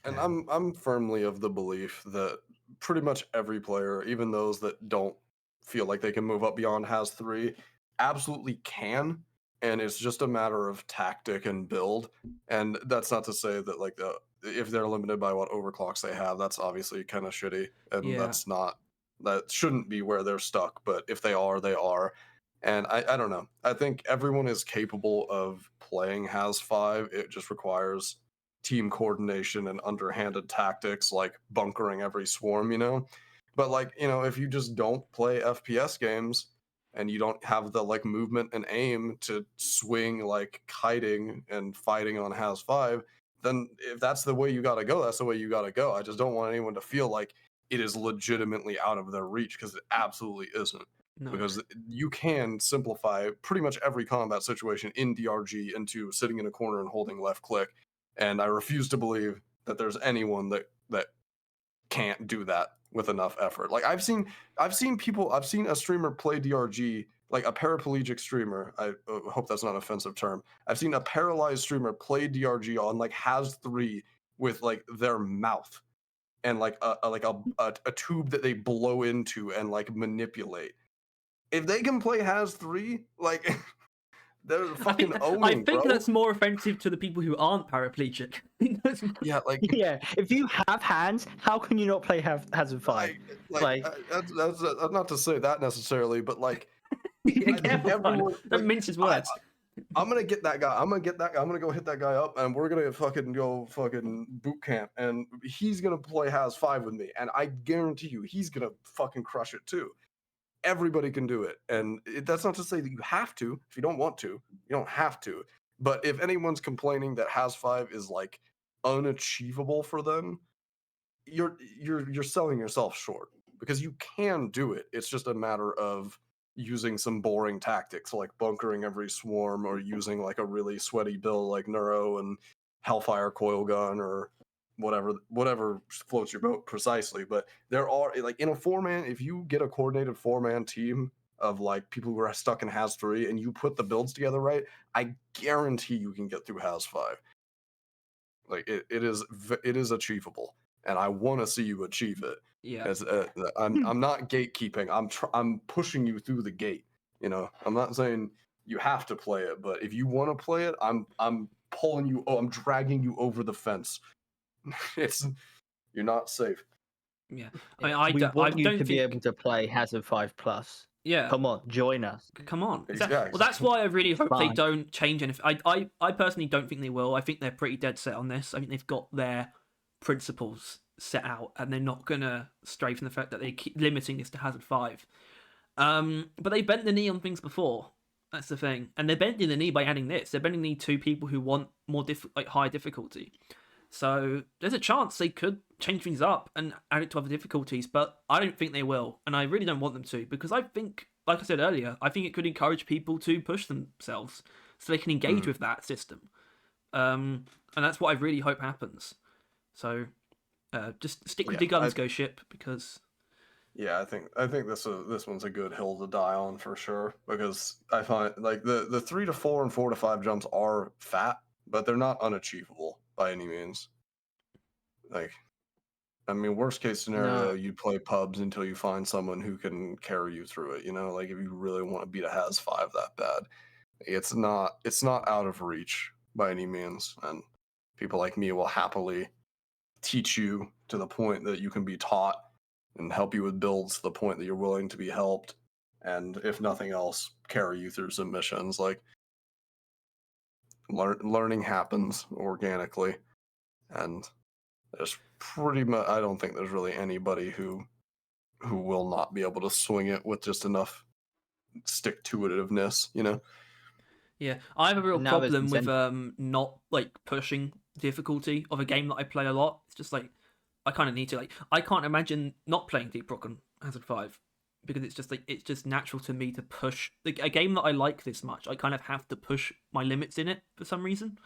And I'm firmly of the belief that pretty much every player, even those that don't feel like they can move up beyond Has 3, absolutely can, and it's just a matter of tactic and build. And that's not to say that like if they're limited by what overclocks they have, that's obviously kind of shitty, and that shouldn't be where they're stuck. But if they are, they are. And I don't know. I think everyone is capable of playing Has 5. It just requires team coordination and underhanded tactics like bunkering every swarm, But like, if you just don't play FPS games, and you don't have the like movement and aim to swing like kiting and fighting on Has 5, then if that's the way you got to go, that's the way you got to go. I just don't want anyone to feel like it is legitimately out of their reach, because it absolutely isn't. No. Because you can simplify pretty much every combat situation in DRG into sitting in a corner and holding left click, and I refuse to believe that there's anyone that can't do that with enough effort. Like I've seen a streamer play DRG, like a paraplegic streamer. I hope that's not an offensive term. I've seen a paralyzed streamer play DRG on like Has 3 with like their mouth and like a tube that they blow into and like manipulate. If they can play Has 3, like they're fucking owning. I think bro. that's more offensive to the people who aren't paraplegic. Yeah, like Yeah, if you have hands, how can you not play Hazard 5? that's not to say that necessarily, but like Yeah, careful, everyone, don't mince his words. I'm gonna get that guy. I'm gonna go hit that guy up, and we're gonna fucking go fucking boot camp, and he's gonna play Has 5 with me, and I guarantee you, he's gonna fucking crush it too. Everybody can do it, and that's not to say that you have to. If you don't want to, you don't have to. But if anyone's complaining that Has 5 is like unachievable for them, you're selling yourself short, because you can do it. It's just a matter of using some boring tactics like bunkering every swarm, or using like a really sweaty build like Neuro and Hellfire Coil Gun, or whatever floats your boat precisely. But there are, like, in a 4-man, if you get a coordinated 4-man team of like people who are stuck in Has 3 and you put the builds together right, I guarantee you can get through Has 5. Like it is achievable, and I want to see you achieve it. Yeah. I'm not gatekeeping. I'm pushing you through the gate. You know, I'm not saying you have to play it, but if you want to play it, I'm pulling you. Oh, I'm dragging you over the fence. You're not safe. Yeah, I mean, we want you don't to think... be able to play Hazard 5 Plus. Yeah, Come on, join us. Come on. Exactly. Well, that's why I really hope they Fine. don't change anything. I personally don't think they will. I think they're pretty dead set on this. I think they've got their principles set out, and they're not gonna stray from the fact that they keep limiting this to Hazard 5. But they bent the knee on things before. That's the thing, and they're bending the knee by adding this. They're bending the knee to people who want more high difficulty. So there's a chance they could change things up and add it to other difficulties, but I don't think they will, and I really don't want them to, because I think, like I said earlier, I think it could encourage people to push themselves so they can engage with that system. And that's what I really hope happens. So just stick with the guns, go ship, because... Yeah, I think this one's a good hill to die on for sure, because I find like the 3 to 4 and 4 to 5 jumps are fat, but they're not unachievable by any means. Like, I mean, worst case scenario, you play pubs until you find someone who can carry you through it. You know, like if you really want to beat a Has 5 that bad, it's not out of reach by any means, and people like me will happily teach you to the point that you can be taught, and help you with builds to the point that you're willing to be helped, and if nothing else, carry you through some missions. Like, learning happens organically, and there's pretty much, I don't think there's really anybody who will not be able to swing it with just enough stick-to-itiveness, you know? Yeah, I have a real Now there's problem with incentive. not like pushing difficulty of a game that I play a lot. It's just like I kind of need to, like, I can't imagine not playing Deep Rock on Hazard 5, because it's just like, it's just natural to me to push like a game that I like this much. I kind of have to push my limits in it for some reason.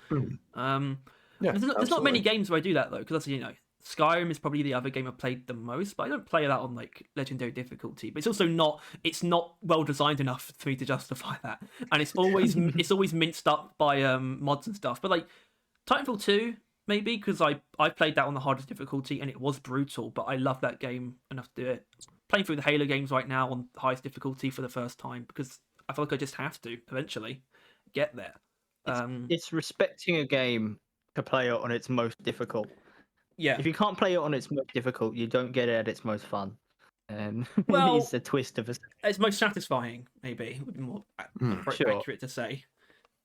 Yeah, there's not many games where I do that though, because, you know, Skyrim is probably the other game I've played the most, but I don't play that on like legendary difficulty. But it's also not well designed enough for me to justify that, and it's always minced up by mods and stuff. But like Titanfall 2, maybe, because I played that on the hardest difficulty and it was brutal, but I love that game enough to do it. Playing through the Halo games right now on highest difficulty for the first time, because I feel like I just have to eventually get there. It's respecting a game to play it on its most difficult. Yeah. If you can't play it on its most difficult, you don't get it at its most fun. Well, it's a twist of a... It's most satisfying, maybe, would be more accurate to say.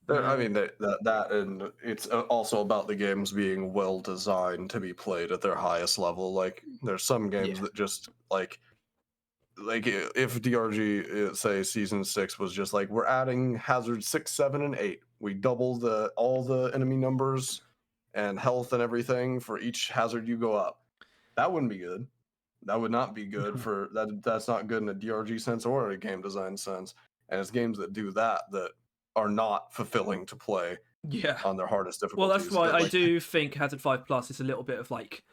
I mean, that and it's also about the games being well designed to be played at their highest level. Like, there's some games that just, like, like if DRG say season 6 was just like we're adding hazard 6, 7, and 8, we double all the enemy numbers and health and everything for each hazard you go up. That wouldn't be good. That would not be good for that. That's not good in a DRG sense or a game design sense. And it's games that do that are not fulfilling to play Yeah. on their hardest Well, difficulties. that's why I like, do think Hazard 5 Plus is a little bit of like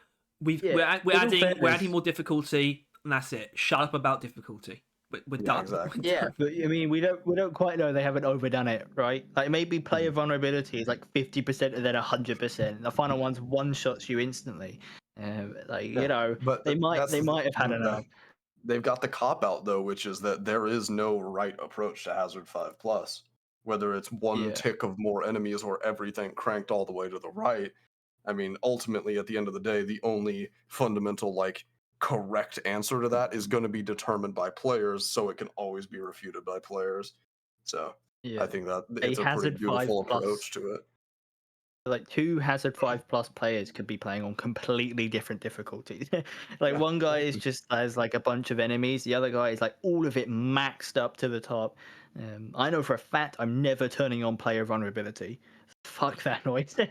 we're in all adding fairness- more difficulty, and that's it. Shut up about difficulty. We're Yeah, done. exactly. We're Yeah, done. but I mean, we don't quite know they haven't overdone it, right? Like maybe player vulnerability is like 50% and then 100%. The final one's one shots you instantly. You know, but they might that's the have had thing, enough. They've got the cop out though, which is that there is no right approach to Hazard 5 Plus. Whether it's one Yeah. tick of more enemies or everything cranked all the way to the right. I mean, ultimately, at the end of the day, the only fundamental like correct answer to that is going to be determined by players, so it can always be refuted by players. So Yeah, I think that A it's a pretty Hazard 5 beautiful Plus- approach to it. like 2 Hazard 5 Plus players could be playing on completely different difficulties. Like Yeah. one guy is just has like a bunch of enemies, the other guy is like all of it maxed up to the top. I know for a fact I'm never turning on player vulnerability. Fuck that noise. I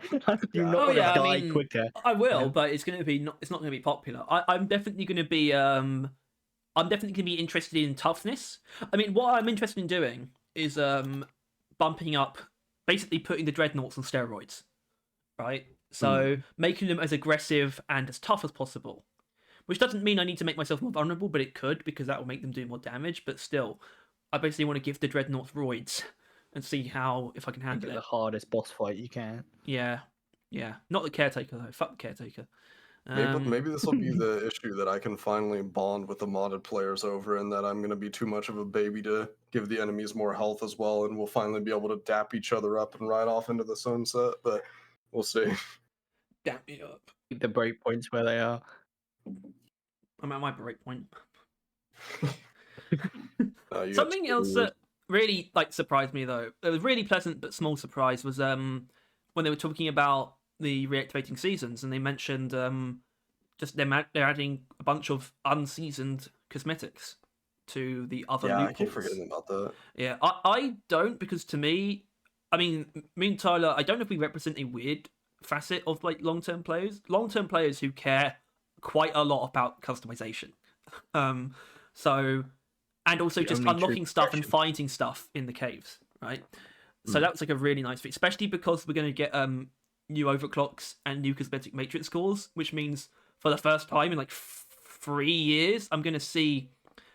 do not Oh, want to yeah, I die mean, quicker. I will, Yeah. but it's not going to be popular. I'm definitely going to be interested in toughness. I mean, what I'm interested in doing is bumping up, basically putting the dreadnoughts on steroids, right? So making them as aggressive and as tough as possible. Which doesn't mean I need to make myself more vulnerable, but it could, because that will make them do more damage. But still, I basically want to give the dreadnoughts roids and see if I can Make handle it it. the hardest boss fight you can. Yeah. Not the caretaker though. Fuck the caretaker. Maybe this will be the issue that I can finally bond with the modded players over, and that I'm going to be too much of a baby to give the enemies more health as well, and we'll finally be able to dap each other up and ride off into the sunset. But we'll see. Damn me up. Keep the breakpoints where they are. I'm at my break point. You got Something two else years. that really surprised me though, it was really pleasant but small surprise, was when they were talking about the reactivating seasons, and they mentioned just they're adding a bunch of unseasoned cosmetics to the other Yeah, I loot keep pools. forgetting about that. Yeah, I don't, because to me, I mean, me and Tyler, I don't know if we represent a weird facet of like long-term players who care quite a lot about customization. So, and also The just only true unlocking stuff and progression. finding stuff in the caves, right? So that was like a really nice thing, especially because we're going to get new overclocks and new cosmetic matrix scores, which means for the first time in like 3 years, I'm going to see,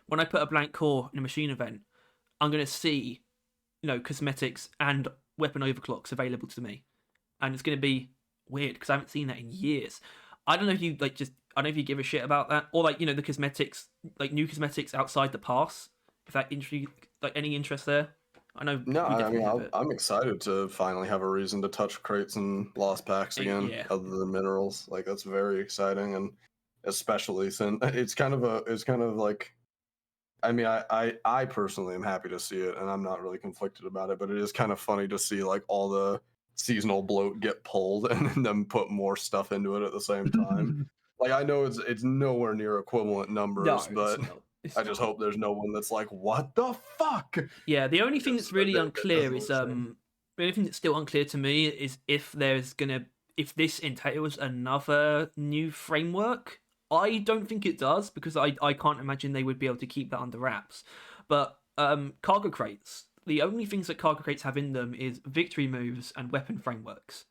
when I put a blank core in a machine event, I'm going to see, cosmetics and weapon overclocks available to me. And it's going to be weird because I haven't seen that in years. I don't know if you I don't know if you give a shit about that, or the cosmetics, like new cosmetics outside the pass. If that any interest there. I know. No, we I definitely mean, have it. I'm excited to finally have a reason to touch crates and lost packs again, Yeah. other than minerals. Like that's very exciting, and especially since it's kind of like, I mean, I personally am happy to see it, and I'm not really conflicted about it. But it is kind of funny to see like all the seasonal bloat get pulled and then put more stuff into it at the same time. Like I know it's nowhere near equivalent numbers, but It's I just not. hope there's no one that's like, what the fuck? Yeah, the only thing that's really That unclear doesn't is look same. the only thing that's still unclear to me is if this entails another new framework. I don't think it does, because I can't imagine they would be able to keep that under wraps. But cargo crates, the only things that cargo crates have in them is victory moves and weapon frameworks.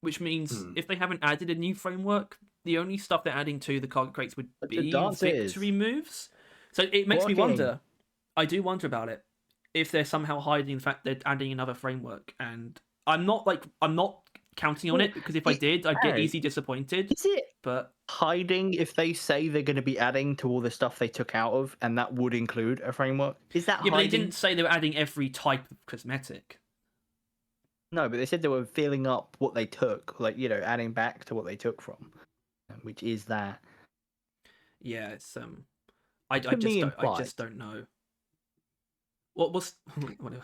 Which means if they haven't added a new framework, the only stuff they're adding to the cargo crates would But the be dance is- victory moves. So it makes me Blocking. wonder. I do wonder about it. If they're somehow hiding the fact they're adding another framework, and I'm not counting on it, because if I did, I'd get Harry, easily disappointed. Is it But hiding if they say they're going to be adding to all the stuff they took out of, and that would include a framework? Is that yeah, but they hiding? didn't say they were adding every type of cosmetic. No, but they said they were filling up what they took, like adding back to what they took from, which is that. Yeah, it's I To me just don't know. What was whatever.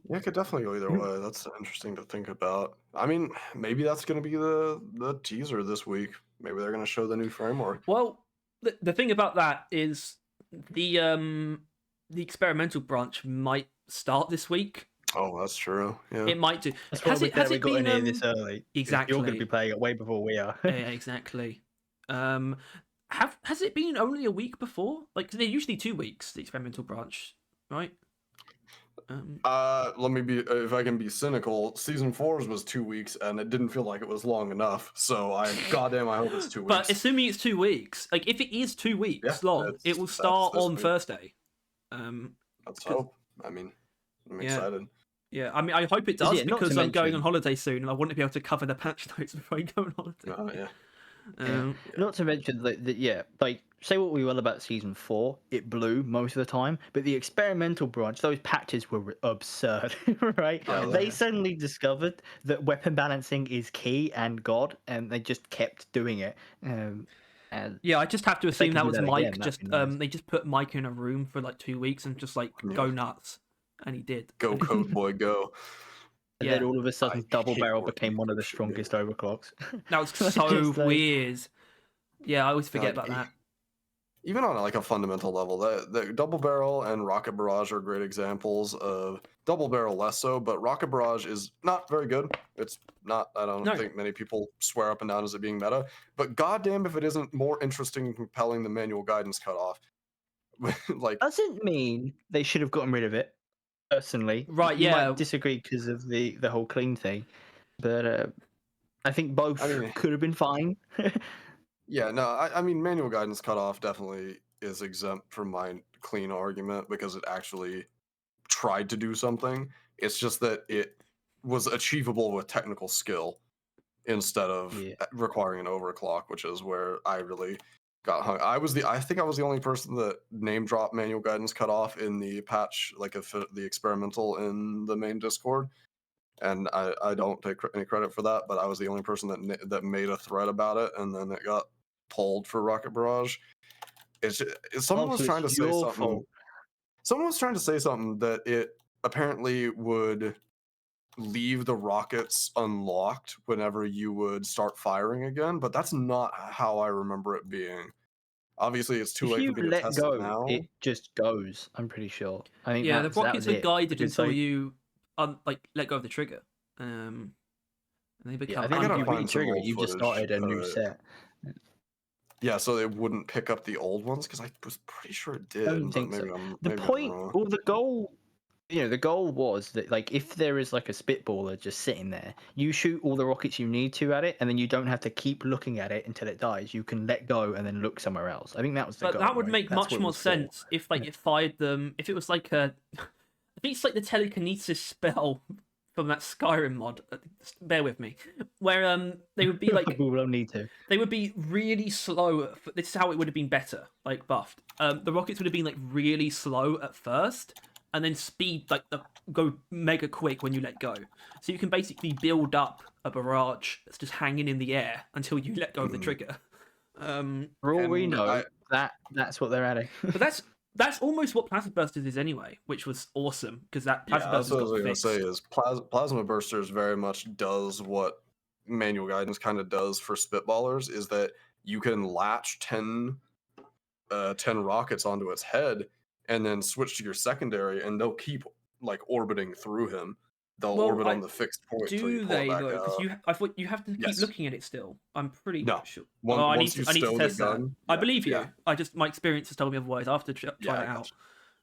Yeah, it could definitely go either way. That's interesting to think about. I mean, maybe that's going to be the teaser this week. Maybe they're going to show the new framework. Well, the thing about that is the experimental branch might start this week. Oh, that's true. Yeah. It might do. That's why we got in here this early. 'Cause Exactly. You're going to be playing it way before we are. Yeah, exactly. Has it been only a week before? Like, they're usually 2 weeks, the experimental branch, right? Let me be, if I can be cynical, season 4's was 2 weeks, and it didn't feel like it was long enough. So I hope it's 2 weeks. But assuming it's 2 weeks, like if it is 2 weeks long, it will start on Thursday. Let's hope. I mean, I'm excited. Yeah, I mean, I hope it does because I'm going on holiday soon, and I want to be able to cover the patch notes before I go on holiday. Oh yeah. Not to mention like say what we will about season 4, it blew most of the time, but the experimental branch, those patches were absurd, right? They suddenly discovered that weapon balancing is key and God, and they just kept doing it. And yeah, I just have to assume that was Mike. Again, they just put Mike in a room for like 2 weeks and just like go nuts, and he did. Go Code Boy, go. And then all of a sudden, Double Barrel became one of the strongest overclocks. That was so weird. Yeah, I always forget about that. Even on like a fundamental level, the Double Barrel and Rocket Barrage are great examples of Double Barrel less so, but Rocket Barrage is not very good. It's not. I don't think many people swear up and down as it being meta. But goddamn, if it isn't more interesting and compelling than manual guidance cutoff. Like doesn't mean they should have gotten rid of it. Personally, right? You might disagree because of the whole clean thing, but I think both could have been fine. Yeah, no, I mean manual guidance cutoff definitely is exempt from my clean argument because it actually tried to do something. It's just that it was achievable with technical skill instead of requiring an overclock, which is where I really got hung. I think I was the only person that name dropped manual guidance cutoff in the patch, like the experimental in the main Discord, and I don't take any credit for that. But I was the only person that made a thread about it, and then it got pulled for Rocket Barrage. Someone was trying to say something. Someone was trying to say something that it apparently would leave the rockets unlocked whenever you would start firing again, but that's not how I remember it being. Obviously, it's too late for me to test it now. It just goes. I'm pretty sure. I think the rockets are guided until you let go of the trigger. And they become. I think if you re-trigger it, you've just started a new set. Yeah, so it wouldn't pick up the old ones because I was pretty sure it did. I don't think so. The goal. The goal was that, like, if there is like a spitballer just sitting there, you shoot all the rockets you need to at it, and then you don't have to keep looking at it until it dies. You can let go and then look somewhere else. I think that was the goal. But that would make much more sense if, like, it fired them. If it was like I think it's like the telekinesis spell from that Skyrim mod. Bear with me, where they would be like we don't need to. They would be really slow. This is how it would have been better, like buffed. The rockets would have been like really slow at first. And then speed, go mega quick when you let go. So you can basically build up a barrage that's just hanging in the air until you let go of the trigger. For all we know, that's what they're adding. But that's almost what Plasma Bursters is anyway, which was awesome because that Plasma Bursters got fixed. That's what I was going to say is Plasma Bursters very much does what manual guidance kind of does for Spitballers, is that you can latch 10 rockets onto its head and then switch to your secondary, and they'll keep like orbiting through him. They'll orbit on the fixed point. Do they though? Because I thought you have to keep looking at it still. I'm pretty sure. I need to test that. I believe you. My experience has told me otherwise. I have to try it out.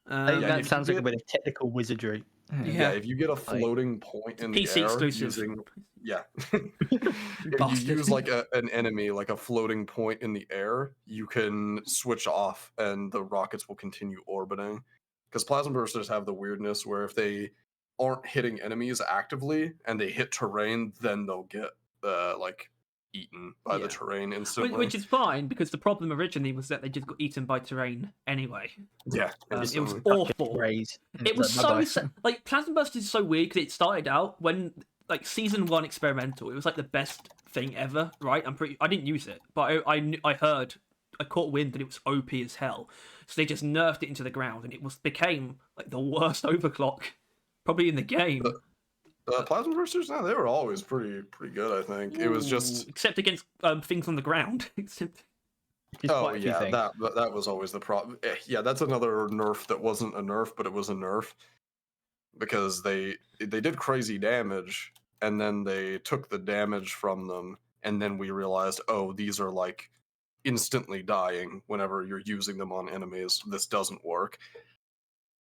That sounds like a bit of technical wizardry. Yeah, if you get a floating point in the PC air exclusive. If you use like an enemy, like a floating point in the air, you can switch off and the rockets will continue orbiting. Because Plasma Bursters have the weirdness where if they aren't hitting enemies actively and they hit terrain, then they'll get eaten by the terrain instantly. Which is fine, because the problem originally was that they just got eaten by terrain anyway. Yeah. It was awful. It was so... Like, Plasma Burst is so weird because it started out when... Like, Season 1 experimental, it was like the best thing ever, right? I didn't use it, but I caught wind that it was OP as hell. So they just nerfed it into the ground, and it became like the worst overclock probably in the game. Plasma Bursters, no, they were always pretty good, I think. It was just... Except against things on the ground. Just Oh quite a few yeah, things. that was always the problem. Yeah, that's another nerf that wasn't a nerf, but it was a nerf because they did crazy damage, and then they took the damage from them, and then we realized, oh, these are like instantly dying whenever you're using them on enemies. This doesn't work.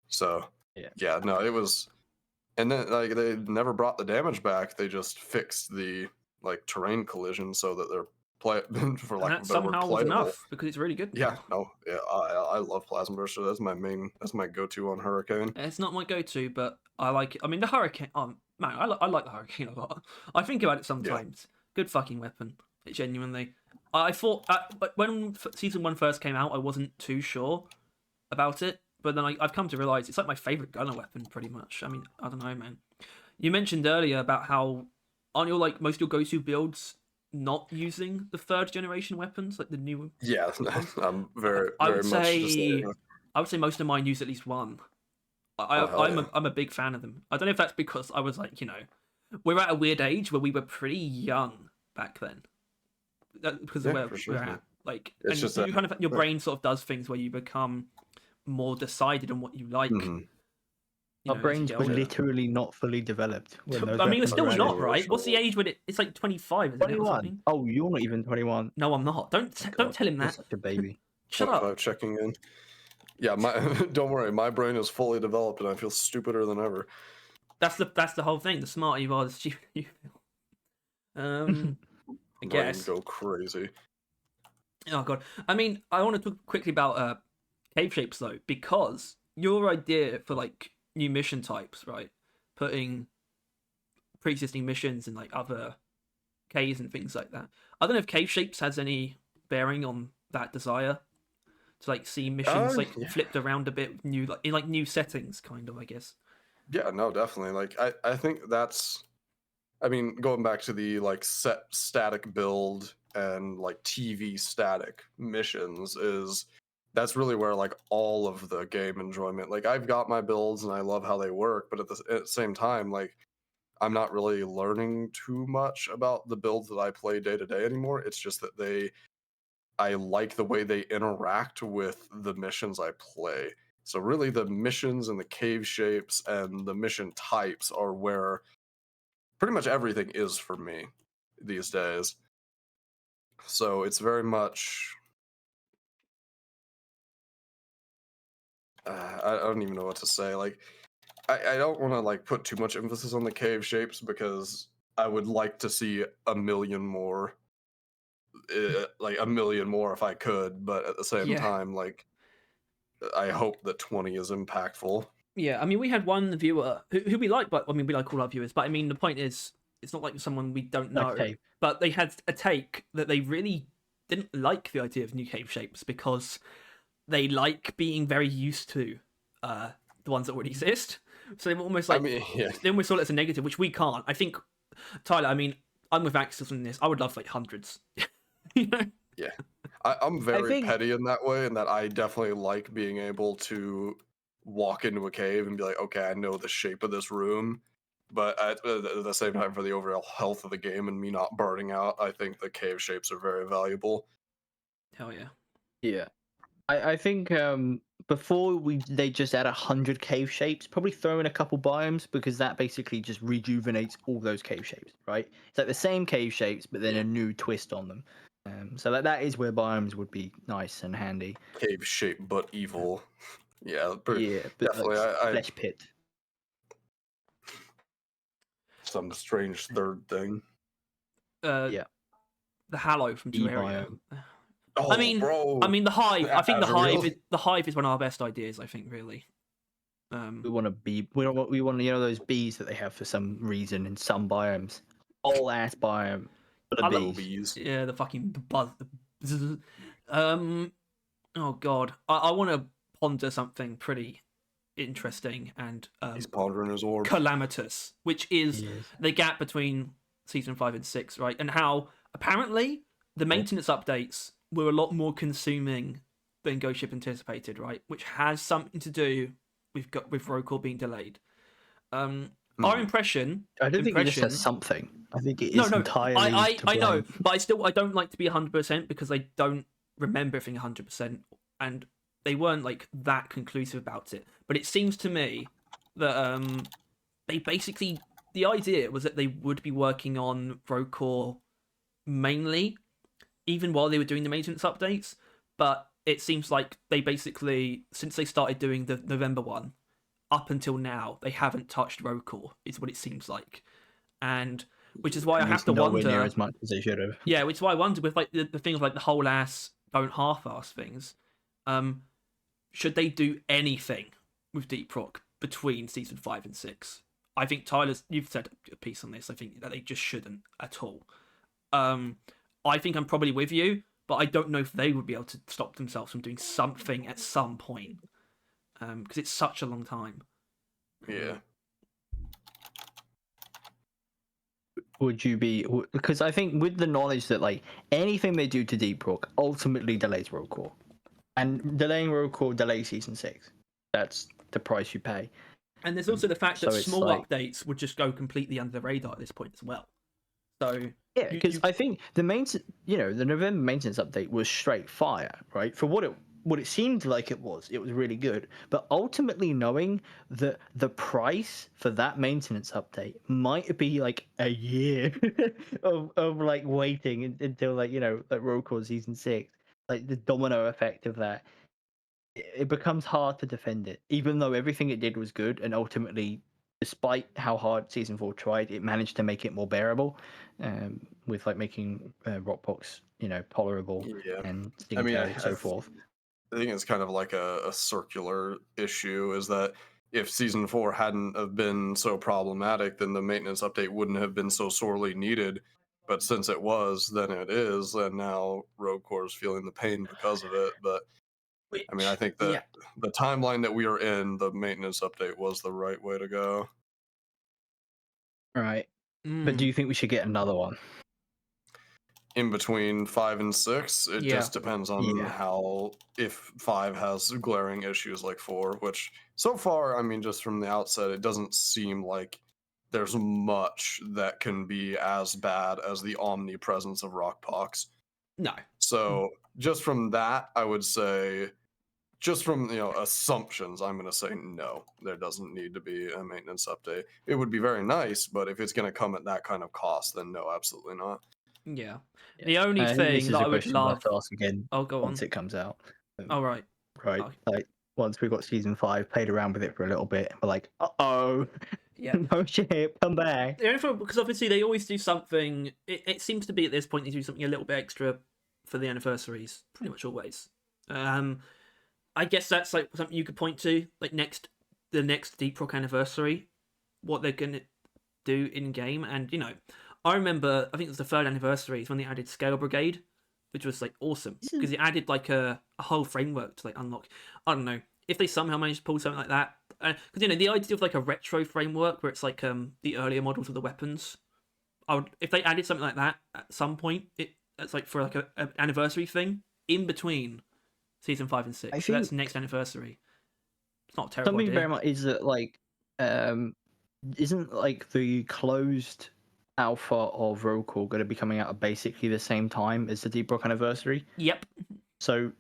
So yeah, no, it was, and then like they never brought the damage back. They just fixed the like terrain collision so that they're for And lack that of a better word, somehow was playable. enough because it's really good. Yeah, no, yeah, I love Plasma Burster. That's my go-to on Hurricane. It's not my go-to, but I like it. I mean, the Hurricane. Oh man, I like the Hurricane a lot. I think about it sometimes. Good fucking weapon. It genuinely. I thought, but when season 1 first came out, I wasn't too sure about it. But then I've come to realize it's like my favorite gunner weapon, pretty much. I mean, I don't know, man. You mentioned earlier about how aren't your like most of your go-to builds not using the 3rd generation weapons, like the new. Yeah, I'm very I very would much say just I would say most of mine use at least one. hell yeah. I'm a big fan of them. I don't know if that's because I was like, we're at a weird age where we were pretty young back then. Because of where for sure. we're at. Like, It's and just you that- kind of your brain sort of does things where you become more decided on what you like. Mhm. Our as you brains get were older. literally not fully developed. When those I mean, weapons it's still were not added. right. What's the age when it's like 25? Isn't it, or 21. something? Oh, you're not even 21. No, I'm not. Don't God, tell him you're that. such a baby. Shut 25 up. checking in. Yeah, my don't worry, my brain is fully developed and I feel stupider than ever. That's the whole thing. The smarter you are, the stupider you feel. I Brain guess. go crazy. Oh god. I mean, I want to talk quickly about cave shapes though, because your idea for like new mission types, right? Putting pre-existing missions in like other caves and things like that. I don't know if cave shapes has any bearing on that desire to like see missions like Yeah. flipped around a bit, new like in like new settings, kind of. I guess. Yeah, no, definitely. Like I think that's, I mean, going back to the like set static build and like TV static missions is that's really where like all of the game enjoyment. Like I've got my builds and I love how they work, but at the same time, like I'm not really learning too much about the builds that I play day to day anymore. It's just that I like the way they interact with the missions I play. So really the missions and the cave shapes and the mission types are where pretty much everything is for me these days. So it's very much I don't even know what to say. Like I don't want to like put too much emphasis on the cave shapes because I would like to see a million more like a million more if I could, but at the same time like I hope that 20 is impactful. Yeah, I mean, we had one viewer who we like, but I mean, we like all our viewers. But I mean, the point is, it's not like someone we don't know. Okay. But they had a take that they really didn't like the idea of new cave shapes because they like being very used to the ones that already exist. So they were almost like, I mean, yeah. they almost saw it as a negative, which we can't. I think, Tyler, I mean, I'm with Axis on this. I would love like hundreds. you know? Yeah. I'm very think- petty in that way, and that I definitely like being able to walk into a cave and be like, okay, I know the shape of this room. But at the same time, for the overall health of the game and me not burning out, I think the cave shapes are very valuable. Hell yeah. Yeah. I think before they just add 100 cave shapes, probably throw in a couple biomes because that basically just rejuvenates all those cave shapes, right? It's like the same cave shapes, but then a new twist on them. So that is where biomes would be nice and handy. Cave shape, but evil. Yeah, But definitely. like I flesh pit. some strange third thing. The Hallow from Terraria. biome. Oh, I mean, bro. the Hive. I think Azrael. the Hive is one of our best ideas. I think really. We want to be. We want those bees that they have for some reason in some biomes. All ass biome. For I the love bees. Yeah, the fucking buzz. Oh god, I want to ponder something pretty interesting and He's pondering his orb. calamitous, which is Yes. the gap between season 5 and 6, right? And how apparently the maintenance updates were a lot more consuming than Ghost Ship anticipated, right? Which has something to do with Rokor being delayed. Our impression. I don't think it just has something. I think it is entirely. I know, but I don't like to be 100% because I don't remember everything 100%, and they weren't like that conclusive about it. But it seems to me that they basically, the idea was that they would be working on Rogue Core mainly, even while they were doing the maintenance updates. But it seems like they basically, since they started doing the November one, up until now, they haven't touched Rogue Core, is what it seems like. And which is why I have to nowhere wonder. Near as much as they should have. Yeah, which is why I wonder with like the things like the whole ass, don't half-ass things. Should they do anything with Deep Rock between season 5 and 6? I think Tyler's, you've said a piece on this. I think that they just shouldn't at all. I think I'm probably with you, but I don't know if they would be able to stop themselves from doing something at some point, because it's such a long time. Yeah. Would you be? Because I think with the knowledge that like anything they do to Deep Rock ultimately delays Rogue Core, and delaying Rogue Core delays season 6. That's the price you pay. And there's also the fact that So it's small like- updates would just go completely under the radar at this point as well. So Yeah, because I think the the November maintenance update was straight fire, right? For what it seemed like it was really good. But ultimately, knowing that the price for that maintenance update might be like a year of like waiting until like like Rogue Core season 6, like the domino effect of that, it becomes hard to defend it, even though everything it did was good, and ultimately, despite how hard season 4 tried, it managed to make it more bearable, with like making Rockpox tolerable and so forth. I think it's kind of like a circular issue, is that if season 4 hadn't have been so problematic, then the maintenance update wouldn't have been so sorely needed. But since it was, then it is, and now Rogue Core is feeling the pain because of it. But I mean, I think that the timeline that we are in, the maintenance update was the right way to go. Right. But do you think we should get another one? In between 5 and 6, it Yeah. just depends on how, if 5 has glaring issues like 4, which so far, I mean, just from the outset, it doesn't seem like there's much that can be as bad as the omnipresence of Rockpox. No. So just from that, I would say, just from assumptions, I'm going to say no. There doesn't need to be a maintenance update. It would be very nice, but if it's going to come at that kind of cost, then no, absolutely not. Yeah. The only thing that I would love to ask again go on. once it comes out. Oh, right. Right. Like once we got season 5, played around with it for a little bit, we're like, Yeah. no shit, come back. The only thing, because obviously they always do something. It seems to be at this point they do something a little bit extra for the anniversaries, pretty much always. I guess that's like something you could point to, like the next Deep Rock anniversary, what they're gonna do in game. And I remember, I think it was the 3rd anniversary, is when they added Scale Brigade, which was like awesome because it added like a whole framework to like unlock. I don't know if they somehow managed to pull something like that, because the idea of like a retro framework where it's like the earlier models of the weapons. If they added something like that at some point, it's like for like an anniversary thing in between season 5 and 6. So that's next anniversary. It's not a terrible something idea. very much is that like isn't like the closed alpha of Rogue Core going to be coming out at basically the same time as the Deep Rock anniversary? Yep. So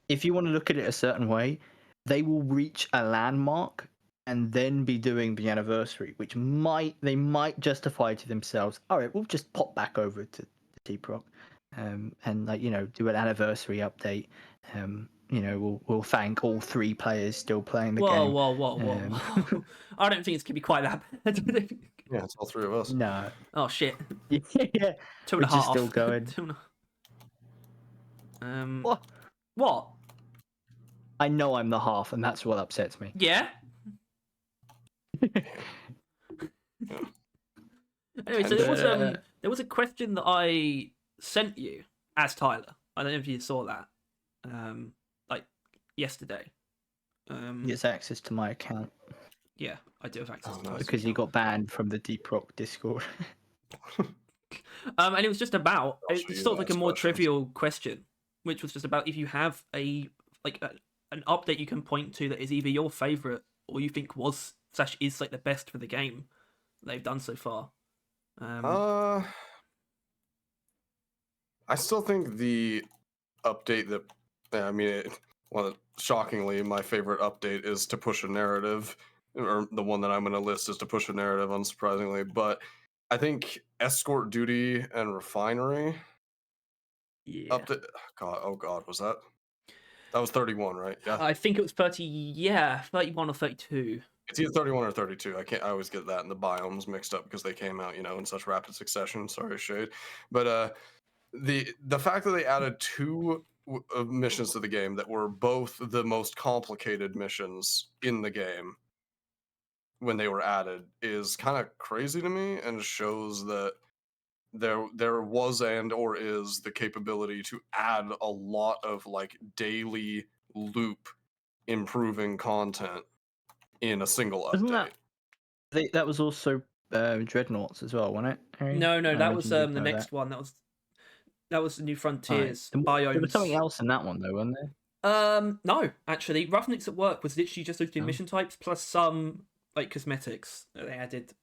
if you want to look at it a certain way, they will reach a landmark and then be doing the anniversary, which they might justify to themselves, all right, we'll just pop back over to Deep Rock, and like do an anniversary update. We'll thank all 3 players still playing the game. Whoa. I don't think it's gonna be quite that bad. Yeah, it's all 3 of us. No. Oh shit. Yeah. 2.5. Which is still going. 2.5. What? I know I'm the half, and that's what upsets me. Yeah. Anyway, so there was a question that I sent you as Tyler. I don't know if you saw that. Like yesterday. Gets access to my account. Yeah, I do have access to Tyler's because he got banned from the Deep Rock Discord. And it was just about it's sort of like a more questions. trivial question, which was just about if you have an update you can point to that is either your favorite or you think is like the best for the game they've done so far. I still think the update that, I mean, shockingly, my favorite update is to push a narrative, or the one that I'm going to list is to push a narrative, unsurprisingly. But I think Escort Duty and Refinery Yeah. update. Oh God, was that? That was 31, right? Yeah. I think it was 30. Yeah, 31 or 32. It's either 31 or 32. I always get that and the biomes mixed up because they came out, in such rapid succession. Sorry, Shade. But the fact that they added two missions to the game that were both the most complicated missions in the game when they were added is kind of crazy to me, and shows that there was and or is the capability to add a lot of like daily loop improving content in a single Isn't update. that was also Dreadnoughts as well, wasn't it, Harry? No, I that was imagine the you'd know next that. one. That was the New Frontiers Right. There was biomes. something else in that one though, wasn't there? No, actually, Roughnecks at Work was literally just those two Oh. mission types plus some like cosmetics that they added.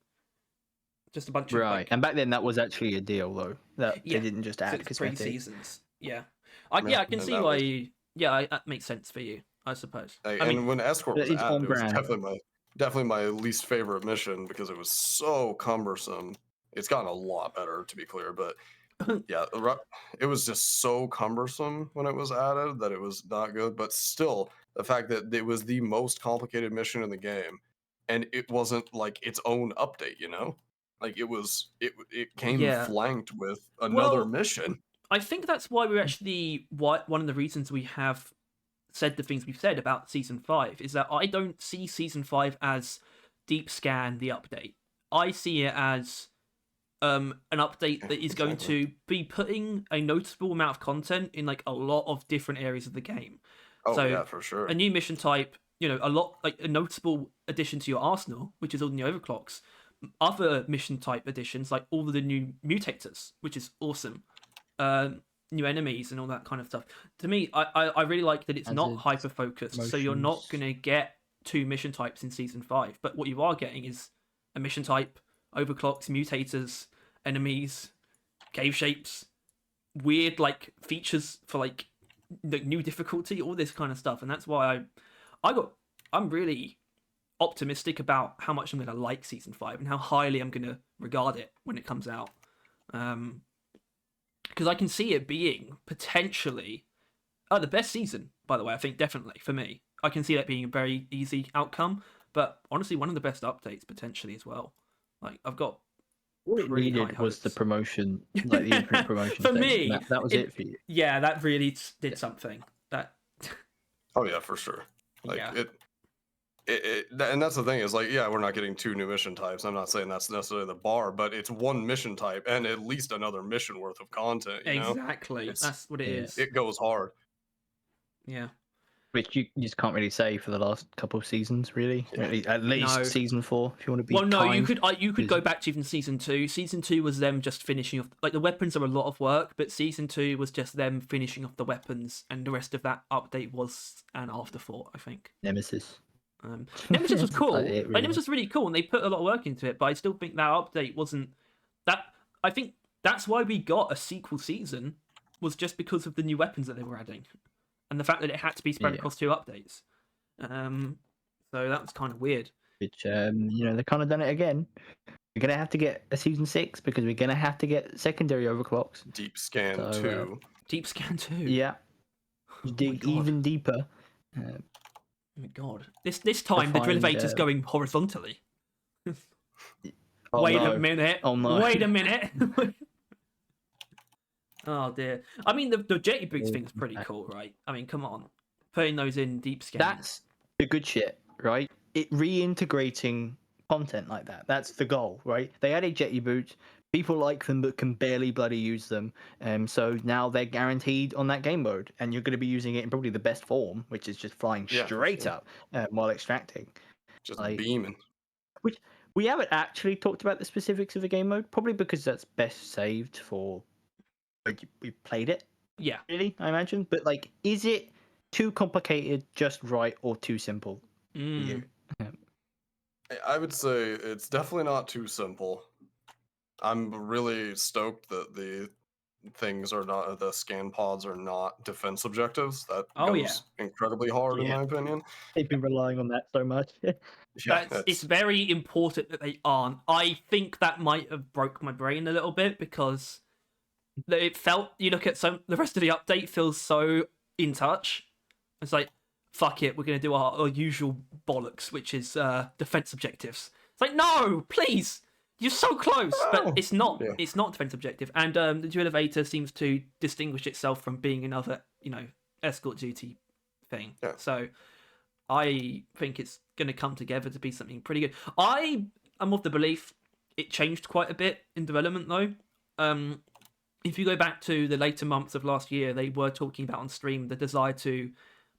Just a bunch of Right, like, and back then that was actually a deal though. That yeah, they didn't just so add it's cosmetics. pre-seasons. Yeah, I can And see that why. was- That makes sense for you, I suppose. Like, I mean, and when Escort was It's added, on it was brand. definitely my least favorite mission because it was so cumbersome. It's gotten a lot better, to be clear, but yeah, it was just so cumbersome when it was added that it was not good. But still, the fact that it was the most complicated mission in the game, and it wasn't like its own update, like it came yeah. flanked with another Well, mission. I think that's why we're actually one of the reasons we have said the things we've said about season 5 is that I don't see season 5 as Deep Scan the update. I see it as an update that is going Exactly. to be putting a noticeable amount of content in like a lot of different areas of the game. Oh So yeah, for sure. a new mission type, a lot like a noticeable addition to your arsenal, which is all the new overclocks. Other mission type additions, like all of the new mutators, which is awesome. New enemies and all that kind of stuff. To me, I really like that it's not Hazards, hyper focused, so you're not motions. gonna get 2 mission types in season 5. But what you are getting is a mission type, overclocks, mutators, enemies, cave shapes, weird like features for like the new difficulty, all this kind of stuff, and that's why I'm really optimistic about how much I'm gonna like season 5 and how highly I'm gonna regard it when it comes out. Because I can see it being potentially the best season, by the way. I think definitely for me, I can see that being a very easy outcome. But honestly, one of the best updates potentially as well. Like I've got All it pretty high needed was the hopes. promotion, like the infinite promotion For thing. me, That was it for you. Yeah, that really did something. That Oh yeah, for sure. Like yeah. and that's the thing is like, yeah, we're not getting 2 new mission types. I'm not saying that's necessarily the bar, but it's 1 mission type and at least another mission worth of content. Exactly. It's, That's what it is. it goes hard. Yeah. Which you just can't really say for the last couple of seasons, really. Yeah. At least No. season 4, if you want to be Well, no, kind. you could go back to even season 2. Season 2 was them just finishing off. Like the weapons are a lot of work, but season 2 was just them finishing off the weapons, and the rest of that update was an afterthought, I think. Nemesis. Nemesis was cool. Like it, really. Nemesis was really cool, and they put a lot of work into it. But I still think that update wasn't that. I think that's why we got a sequel season, was just because of the new weapons that they were adding, and the fact that it had to be spread across 2 updates. So that was kind of weird. Which they've kind of done it again. We're gonna have to get a season 6 because we're gonna have to get secondary overclocks. Deep Scan So, 2. Deep Scan 2. Yeah. Oh Dig my God. even deeper. Oh my God. This time the drill elevator's going horizontally. Oh, Wait no. a minute. Oh, no. Wait a minute. Oh dear. I mean, the jetty boots thing is pretty cool, right? I mean, come on. Putting those in deep scan. That's the good shit, right? It reintegrating content like that. That's the goal, right? They added jetty boots. People like them but can barely bloody use them. So now they're guaranteed on that game mode, and you're going to be using it in probably the best form, which is just flying straight up while extracting. Just beaming. Which we haven't actually talked about the specifics of the game mode, probably because that's best saved for when we played it. Yeah. Really, I imagine. But like, is it too complicated, just right, or too simple for you? I would say it's definitely not too simple. I'm really stoked that things are not the scan pods are not defense objectives. That Oh, goes incredibly hard in Yeah. my opinion. They've been relying on that so much. Yeah, It's very important that they aren't. I think that might have broke my brain a little bit because it felt, you look at the rest of the update feels so in touch. It's like, fuck it, we're gonna do our usual bollocks, which is defense objectives. It's like, no, please, you're so close, but it's not. Yeah. It's not defense objective, and the dual elevator seems to distinguish itself from being another, escort duty thing. Yeah. So I think it's going to come together to be something pretty good. I am of the belief it changed quite a bit in development, though. If you go back to the later months of last year, they were talking about on stream the desire to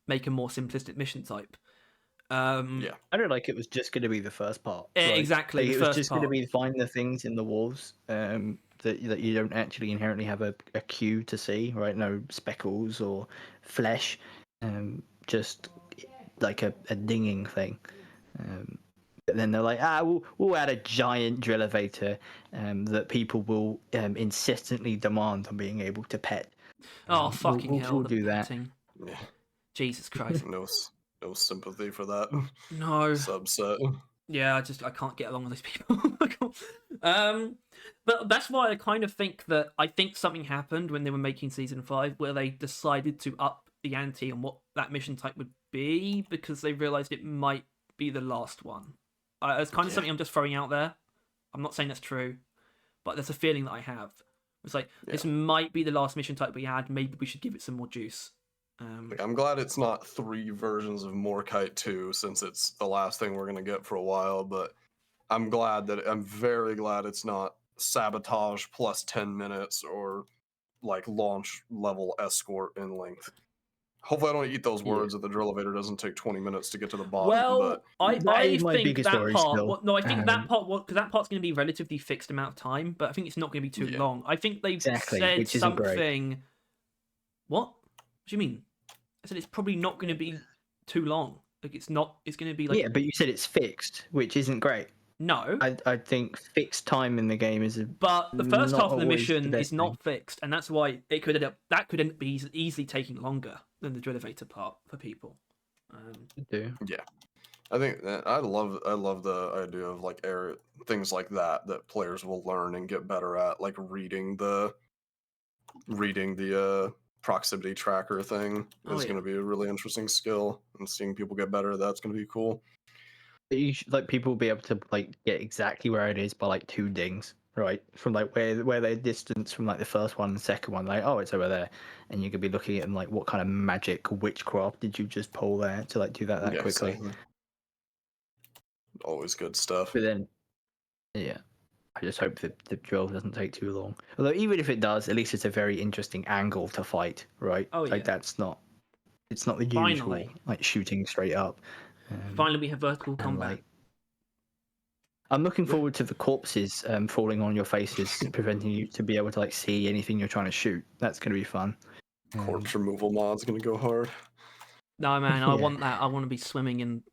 make a more simplistic mission type. I don't like it was just going to be the first part. Exactly, It was just going to be find the things in the walls that you don't actually inherently have a queue to see, right? No speckles or flesh, just like a dinging thing. But then they're like, we'll add a giant drill elevator that people will insistently demand on being able to pet. Oh, fucking hell. We'll do that. Yeah. Jesus Christ. No sympathy for that No. subset. Yeah, I can't get along with these people. But that's why I kind of think something happened when they were making season 5, where they decided to up the ante on what that mission type would be, because they realized it might be the last one. It's kind of something I'm just throwing out there. I'm not saying that's true, but there's a feeling that I have. It's like, this might be the last mission type we had. Maybe we should give it some more juice. I'm glad it's not 3 versions of Morkite 2, since it's the last thing we're going to get for a while, but I'm very glad it's not sabotage plus 10 minutes or like launch level escort in length. Hopefully I don't eat those words that the drill elevator doesn't take 20 minutes to get to the bottom. Well, but I think that part, I think that part, because that part's going to be relatively fixed amount of time, but I think it's not going to be too long. I think they've said something. What? What do you mean? I said it's probably not going to be too long. Like it's going to be like. Yeah, but you said it's fixed, which isn't great. No. I think fixed time in the game is But the first half of the mission is not fixed, and that's why that could end up be easily taking longer than the drill elevator part for people. Yeah, I think that I love the idea of like things like that players will learn and get better at, like reading the proximity tracker thing is going to be a really interesting skill, and seeing people get better at that's going to be cool. People will be able to like get exactly where it is by like 2 dings, right? From like where they're distance from like the first one and the second one, like, oh, it's over there, and you could be looking at them like, what kind of magic witchcraft did you just pull there to like do that quickly? Exactly. Always good stuff. But then, I just hope that the drill doesn't take too long. Although even if it does, at least it's a very interesting angle to fight, right? Oh yeah. Like it's not the usual like shooting straight up. Finally, we have vertical combat. I'm looking forward to the corpses falling on your faces, preventing you to be able to like see anything you're trying to shoot. That's going to be fun. Corpse removal mod's going to go hard. No, man, I want that. I want to be swimming in.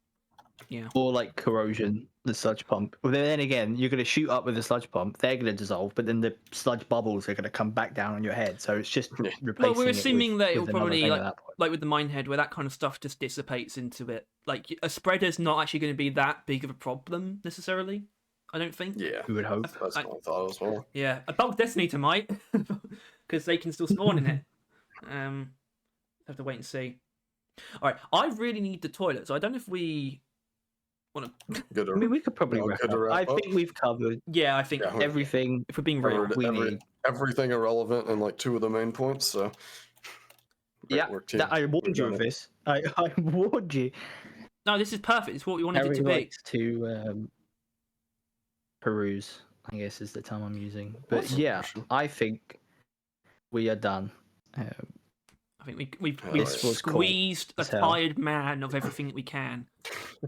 Yeah. Or like corrosion, the sludge pump. Well, then again, you're going to shoot up with the sludge pump. They're going to dissolve, but then the sludge bubbles are going to come back down on your head. So it's just replacing. Well, we're assuming that it'll probably like with the mine head, where that kind of stuff just dissipates into it. Like a spreader's not actually going to be that big of a problem necessarily. I don't think. Yeah, we would hope. That's what I thought as well. Yeah, a bulk detonator might, because they can still spawn in it. Have to wait and see. All right, I really need the toilet, so I don't know if we want to. I mean, we could probably wrap up. I think we've covered. Yeah, I think everything. If we're being real, we need everything irrelevant and like 2 of the main points. So yeah, I warned you of this. I warned you. No, this is perfect. It's what we wanted it to be. To peruse, I guess is the term I'm using. But yeah, I think we are done. I think we've squeezed a tired man of everything that we can.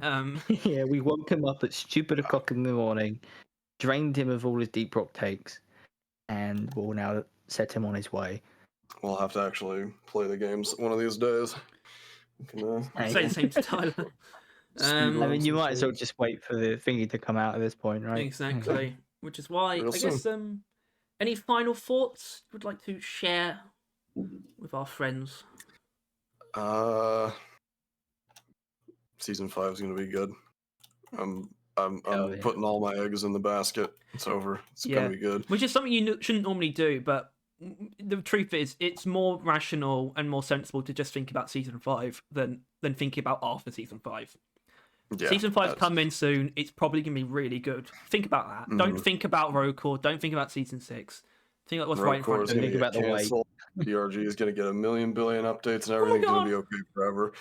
Yeah, we woke him up at stupid o'clock in the morning, drained him of all his deep rock takes, and we'll now set him on his way. We'll have to actually play the games one of these days. Say the same to Tyler. I mean, you might as well just wait for the thingy to come out at this point, right? Exactly. Which is why I guess Any final thoughts you would like to share with our friends? Season 5 is gonna be good. I'm Oh, yeah. putting all my eggs in the basket. It's over. It's gonna be good. Which is something you shouldn't normally do, but the truth is, it's more rational and more sensible to just think about season 5 than thinking about after season 5. Yeah, Season 5's coming soon. It's probably gonna be really good. Think about that. Don't think about Roadcore. Don't think about season 6. Think about what's right in front of you. Think about the wait. DRG is gonna get a million billion updates and everything's gonna be okay forever.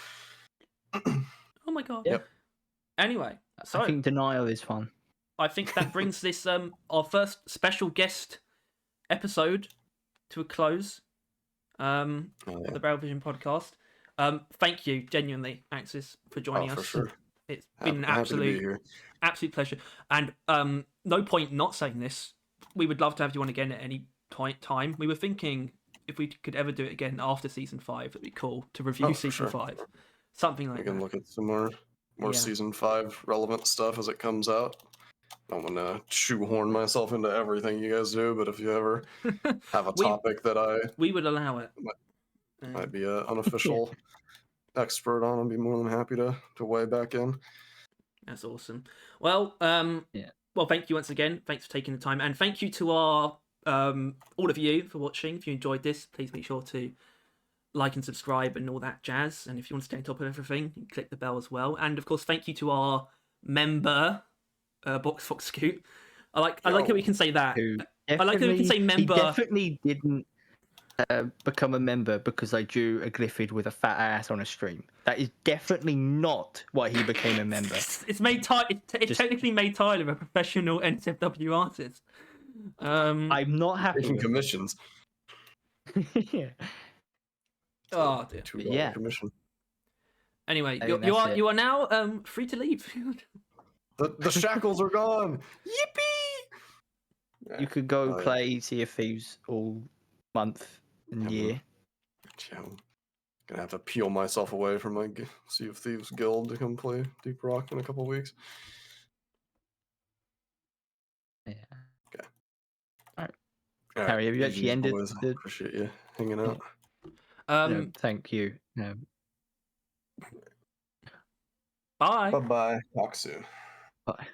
Oh my god. Yep. Anyway, so I think denial is fun. I think that brings this our first special guest episode to a close. The Barrel Vision podcast. Thank you, genuinely, Axis, for joining us. For sure. It's been an absolute pleasure. And no point not saying this. We would love to have you on again at any time. We were thinking if we could ever do it again after season 5, it'd be cool to review season 5. Something like that. We can look at some more season 5 relevant stuff as it comes out. I don't want to shoehorn myself into everything you guys do, but if you ever have a topic that we would allow it. Might be an unofficial expert on, I'd be more than happy to weigh back in. That's awesome. Well, well, thank you once again. Thanks for taking the time, and thank you to our all of you for watching. If you enjoyed this, please make sure to like and subscribe and all that jazz. And if you want to stay on top of everything, you click the bell as well. And of course, thank you to our member, Box Fox Scoot. I like how we can say that. I like that we can say member. He definitely didn't become a member because I drew a glyphid with a fat ass on a stream. That is definitely not why he became a member. It's made technically made Tyler a professional NSFW artist. I'm not happy. Taking commissions. Yeah. Oh dear. $2 commission. Anyway, you are now free to leave. The shackles are gone. Yippee! Yeah. You could go play Sea of Thieves all month and year. Yeah, I'm gonna have to peel myself away from my Sea of Thieves guild to come play Deep Rock in a couple weeks. Yeah. Okay. All right. Harry, have you actually ended? Appreciate you hanging out. No, thank you. No. Bye. Bye. Talk soon. Bye.